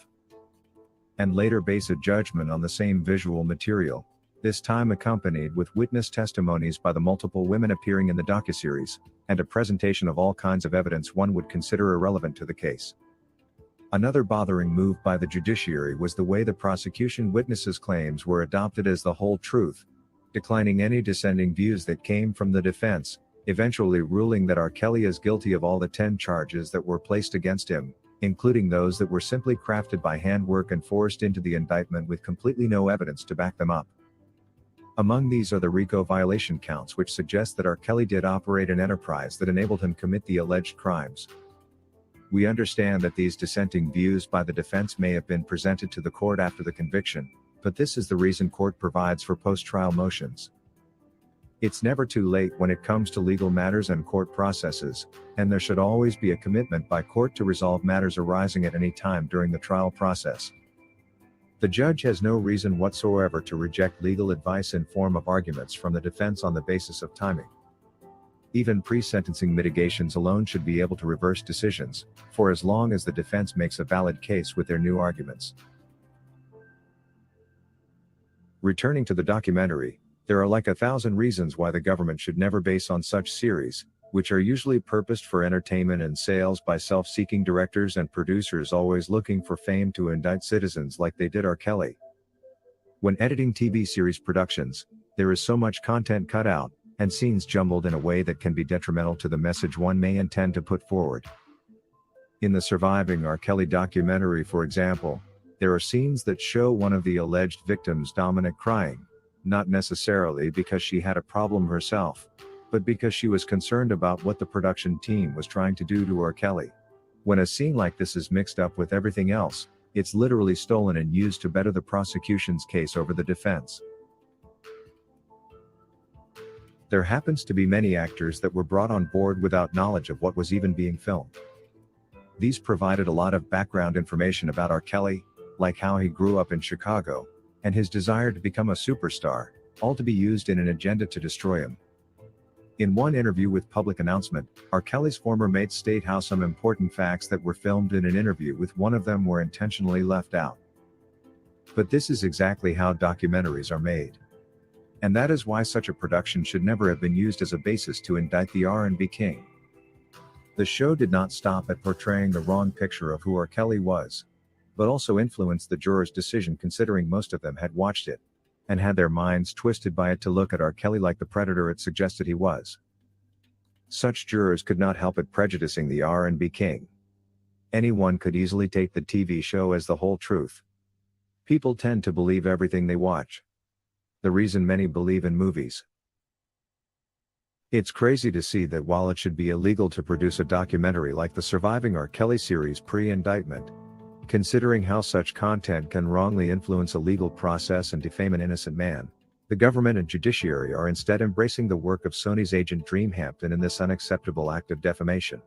And later base a judgment on the same visual material, this time accompanied with witness testimonies by the multiple women appearing in the docuseries, and a presentation of all kinds of evidence one would consider irrelevant to the case. Another bothering move by the judiciary was the way the prosecution witnesses' claims were adopted as the whole truth, declining any dissenting views that came from the defense, eventually ruling that Rkelly is guilty of all the 10 charges that were placed against him, including those that were simply crafted by handwork and forced into the indictment with completely no evidence to back them up. Among these are the RICO violation counts, which suggest that Rkelly did operate an enterprise that enabled him commit the alleged crimes. We understand that these dissenting views by the defense may have been presented to the court after the conviction, but this is the reason court provides for post-trial motions. It's never too late when it comes to legal matters and court processes, and there should always be a commitment by court to resolve matters arising at any time during the trial process. The judge has no reason whatsoever to reject legal advice in form of arguments from the defense on the basis of timing. Even pre-sentencing mitigations alone should be able to reverse decisions, for as long as the defense makes a valid case with their new arguments. Returning to the documentary, there are like 1,000 reasons why the government should never base on such series, which are usually purposed for entertainment and sales by self-seeking directors and producers always looking for fame to indict citizens like they did Rkelly. When editing TV series productions, there is so much content cut out, and scenes jumbled in a way that can be detrimental to the message one may intend to put forward. In the Surviving Rkelly documentary, for example, there are scenes that show one of the alleged victims, Dominic, crying, not necessarily because she had a problem herself, but because she was concerned about what the production team was trying to do to Rkelly. When a scene like this is mixed up with everything else, it's literally stolen and used to better the prosecution's case over the defense. There happens to be many actors that were brought on board without knowledge of what was even being filmed. These provided a lot of background information about Rkelly, like how he grew up in Chicago, and his desire to become a superstar, all to be used in an agenda to destroy him. In one interview with Public Announcement, Rkelly's former mates state how some important facts that were filmed in an interview with one of them were intentionally left out. But this is exactly how documentaries are made. And that is why such a production should never have been used as a basis to indict the R&B King. The show did not stop at portraying the wrong picture of who Rkelly was, but also influenced the jurors' decision, considering most of them had watched it, and had their minds twisted by it to look at Rkelly like the predator it suggested he was. Such jurors could not help it prejudicing the R&B King. Anyone could easily take the TV show as the whole truth. People tend to believe everything they watch. The reason many believe in movies. It's crazy to see that while it should be illegal to produce a documentary like the Surviving Rkelly series pre-indictment, considering how such content can wrongly influence a legal process and defame an innocent man, the government and judiciary are instead embracing the work of Sony's agent Dream Hampton in this unacceptable act of defamation.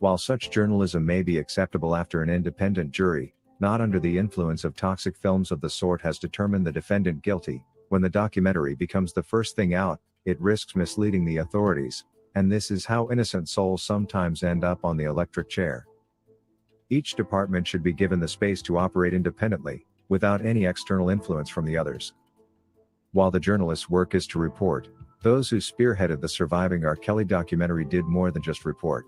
While such journalism may be acceptable after an independent jury, not under the influence of toxic films of the sort, has determined the defendant guilty, when the documentary becomes the first thing out, it risks misleading the authorities, and this is how innocent souls sometimes end up on the electric chair. Each department should be given the space to operate independently, without any external influence from the others. While the journalist's work is to report, those who spearheaded the Surviving Rkelly documentary did more than just report.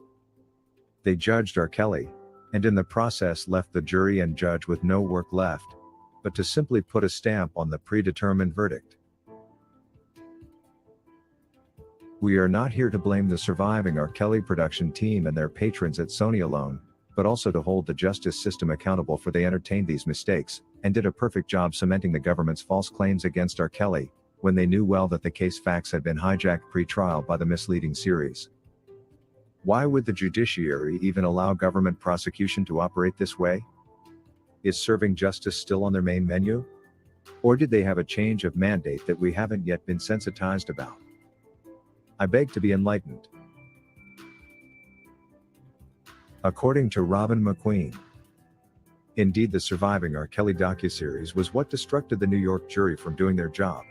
They judged Rkelly, and in the process left the jury and judge with no work left, but to simply put a stamp on the predetermined verdict. We are not here to blame the surviving Rkelly production team and their patrons at Sony alone, but also to hold the justice system accountable for they entertained these mistakes, and did a perfect job cementing the government's false claims against Rkelly, when they knew well that the case facts had been hijacked pre-trial by the misleading series. Why would the judiciary even allow government prosecution to operate this way? Is serving justice still on their main menu? Or did they have a change of mandate that we haven't yet been sensitized about? I beg to be enlightened. According to Robin McQueen, indeed the surviving Rkelly docuseries was what distracted the New York jury from doing their job.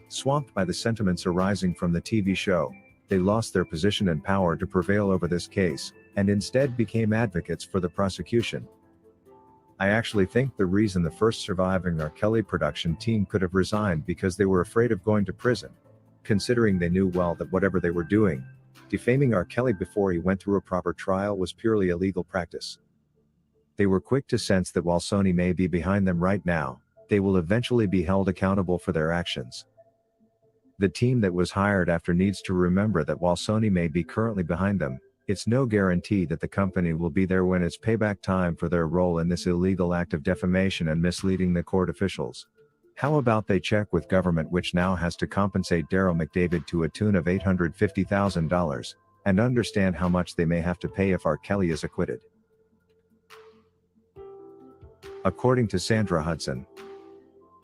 Swamped by the sentiments arising from the TV show, they lost their position and power to prevail over this case, and instead became advocates for the prosecution. I actually think the reason the first surviving Rkelly production team could have resigned because they were afraid of going to prison, considering they knew well that whatever they were doing, defaming Rkelly before he went through a proper trial, was purely illegal practice. They were quick to sense that while Sony may be behind them right now, they will eventually be held accountable for their actions. The team that was hired after needs to remember that while Sony may be currently behind them, it's no guarantee that the company will be there when it's payback time for their role in this illegal act of defamation and misleading the court officials. How about they check with government, which now has to compensate Daryl McDavid to a tune of $850,000, and understand how much they may have to pay if Rkelly is acquitted. According to Sandra Hudson,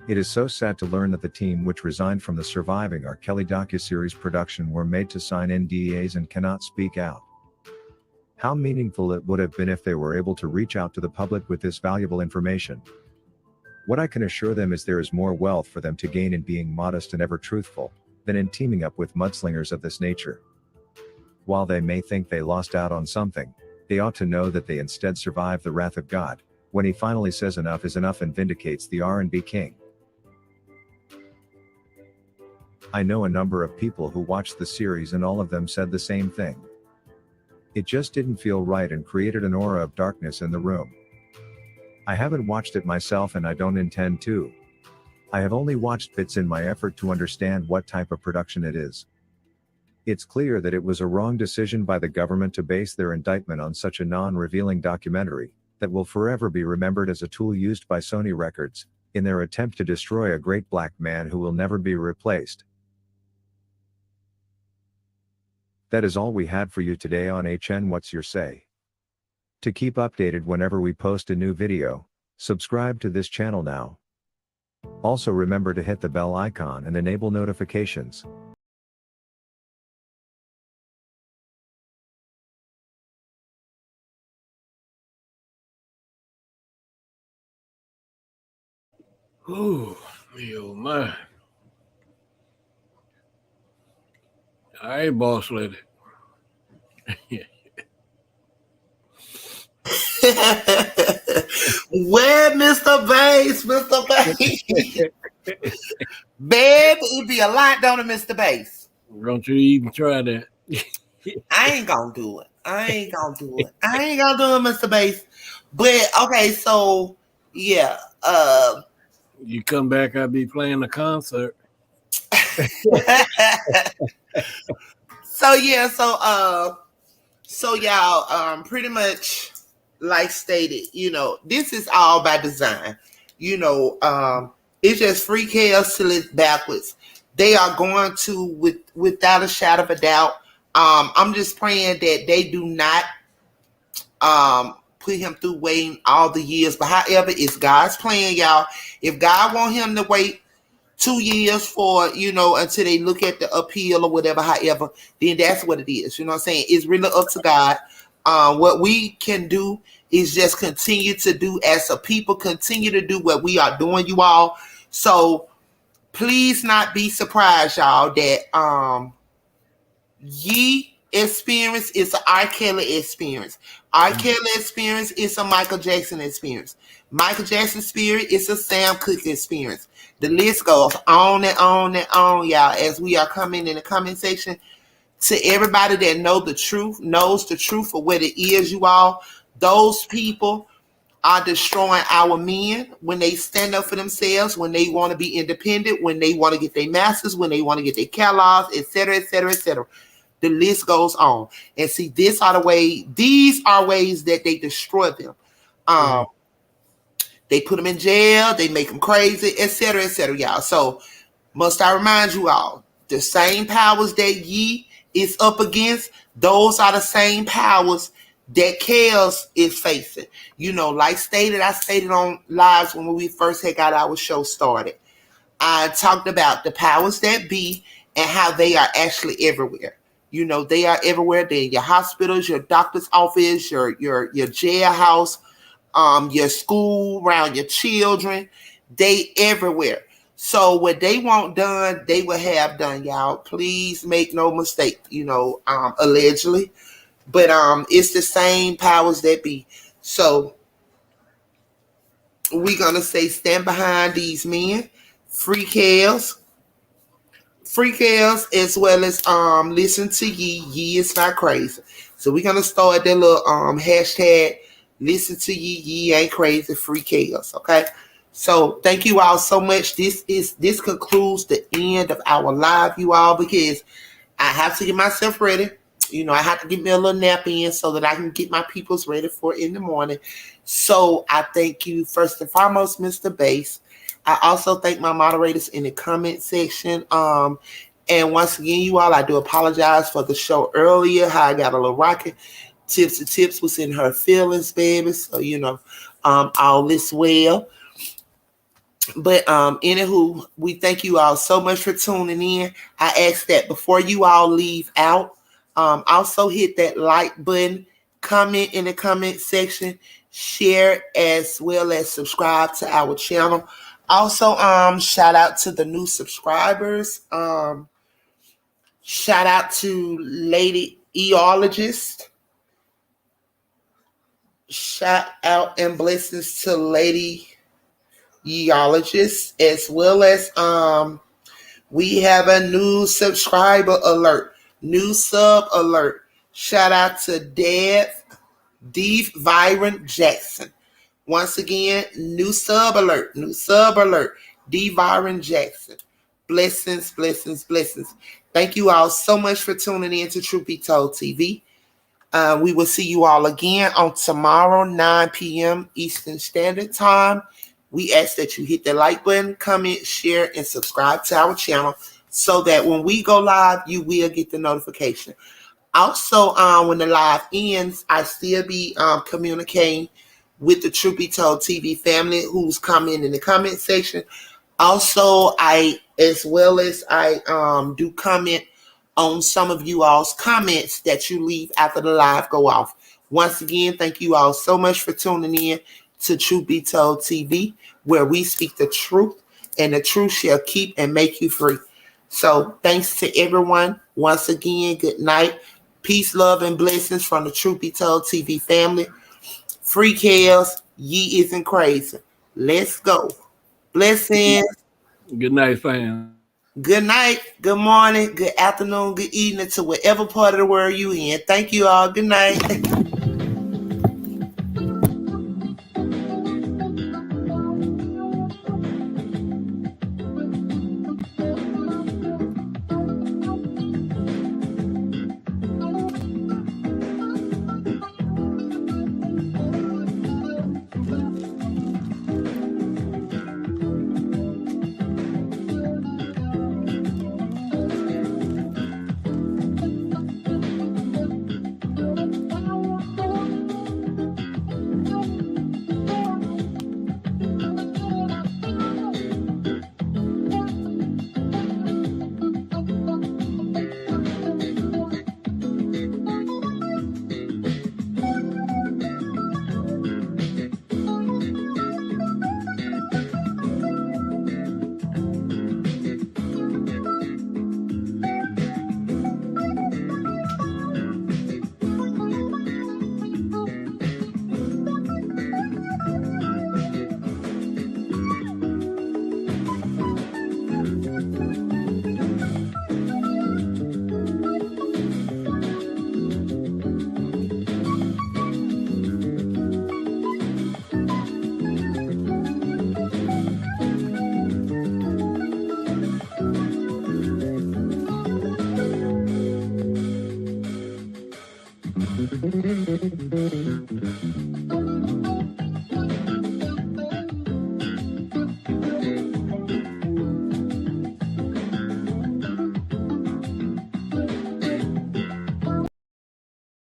it is so sad to learn that the team which resigned from the surviving Rkelly docuseries production were made to sign NDAs and cannot speak out. How meaningful it would have been if they were able to reach out to the public with this valuable information. What I can assure them is there is more wealth for them to gain in being modest and ever truthful, than in teaming up with mudslingers of this nature. While they may think they lost out on something, they ought to know that they instead survived the wrath of God, when he finally says enough is enough and vindicates the R&B king. I know a number of people who watched the series and all of them said the same thing. It just didn't feel right and created an aura of darkness in the room. I haven't watched it myself and I don't intend to. I have only watched bits in my effort to understand what type of production it is. It's clear that it was a wrong decision by the government to base their indictment on such a non-revealing documentary, that will forever be remembered as a tool used by Sony Records, in their attempt to destroy a great black man who will never be replaced. That is all we had for you today on HN What's Your Say? To keep updated whenever we post a new video, subscribe to this channel now. Also remember to hit the bell icon and enable notifications. Ooh, me oh my. All right, boss lady. Where Mr. Bass, Mr. Bass? Babe, it be a lot, don't it, Mr. Bass? Don't you even try that. I ain't gonna do it. I ain't gonna do it, Mr. Bass. But okay, so yeah. You come back, I'll be playing a concert. So y'all, pretty much like stated, this is all by design. It's just free chaos till it's backwards. They are going to, without a shadow of a doubt. I'm just praying that they do not put him through waiting all the years. But however, it's God's plan, y'all. If God want him to wait 2 years for, until they look at the appeal or whatever, however, then that's what it is. You know what I'm saying? It's really up to God. What we can do is just continue to do as a people, continue to do what we are doing, you all. So please not be surprised, y'all, that Yee experience is an Rkelly experience. Rkelly experience is a Michael Jackson experience. Michael Jackson spirit is a Sam Cooke experience. The list goes on and on and on, y'all, as we are coming in the comment section. To everybody that knows the truth of what it is, you all, those people are destroying our men when they stand up for themselves, when they want to be independent, when they want to get their masters, when they want to get their Kellogg's, etc., etc., etc. The list goes on. And see, these are ways that they destroy them. They put them in jail, they make them crazy, etc., etc., y'all. So must I remind you all, the same powers that Yee is up against, those are the same powers that Kels is facing. You know, like I stated on lives when we first had got our show started. I talked about the powers that be and how they are actually everywhere. You know, they are everywhere. They're in your hospitals, your doctor's office, your jailhouse, your school, around your children. They everywhere. So what they want done, they will have done, y'all. Please make no mistake, you know, allegedly. But it's the same powers that be. So we're gonna say stand behind these men, free Kels, as well as listen to Yee. Yee is not crazy. So we're gonna start that little hashtag listen to Yee. Yee ain't crazy, free Kels. Okay. So thank you all so much. This concludes the end of our live, you all, because I have to get myself ready. You know, I have to get me a little nap in so that I can get my peoples ready for in the morning. So I thank you first and foremost, Mr. Bass. I also thank my moderators in the comment section. And once again, you all, I do apologize for the show earlier, how I got a little rocket. Tips was in her feelings, baby. So, you know, all is well. But anywho, we thank you all so much for tuning in. I ask that before you all leave out, also hit that like button, comment in the comment section, share as well as subscribe to our channel. Also, shout out to the new subscribers. Shout out to Lady Eologist. Shout out and blessings to Lady Yeologist, as well as we have a new subscriber alert, new sub alert. Shout out to Dev Viren Jackson. Once again, new sub alert, D Viren Jackson. Blessings, blessings, blessings. Thank you all so much for tuning in to Truth Be Told TV. We will see you all again on tomorrow, 9 p.m. Eastern Standard Time. We ask that you hit the like button, comment, share, and subscribe to our channel so that when we go live, you will get the notification. Also, when the live ends, I still be communicating with the Truth Be Told TV family who's coming in the comment section. Also, I do comment on some of you all's comments that you leave after the live go off. Once again, thank you all so much for tuning in to Truth Be Told TV, where we speak the truth and the truth shall keep and make you free. So thanks to everyone. Once again, good night. Peace, love, and blessings from the Truth Be Told TV family. Free Kels, Yee isn't crazy. Let's go. Blessings. Good night, fam. Good night, good morning, good afternoon, good evening to whatever part of the world you in. Thank you all. Good night.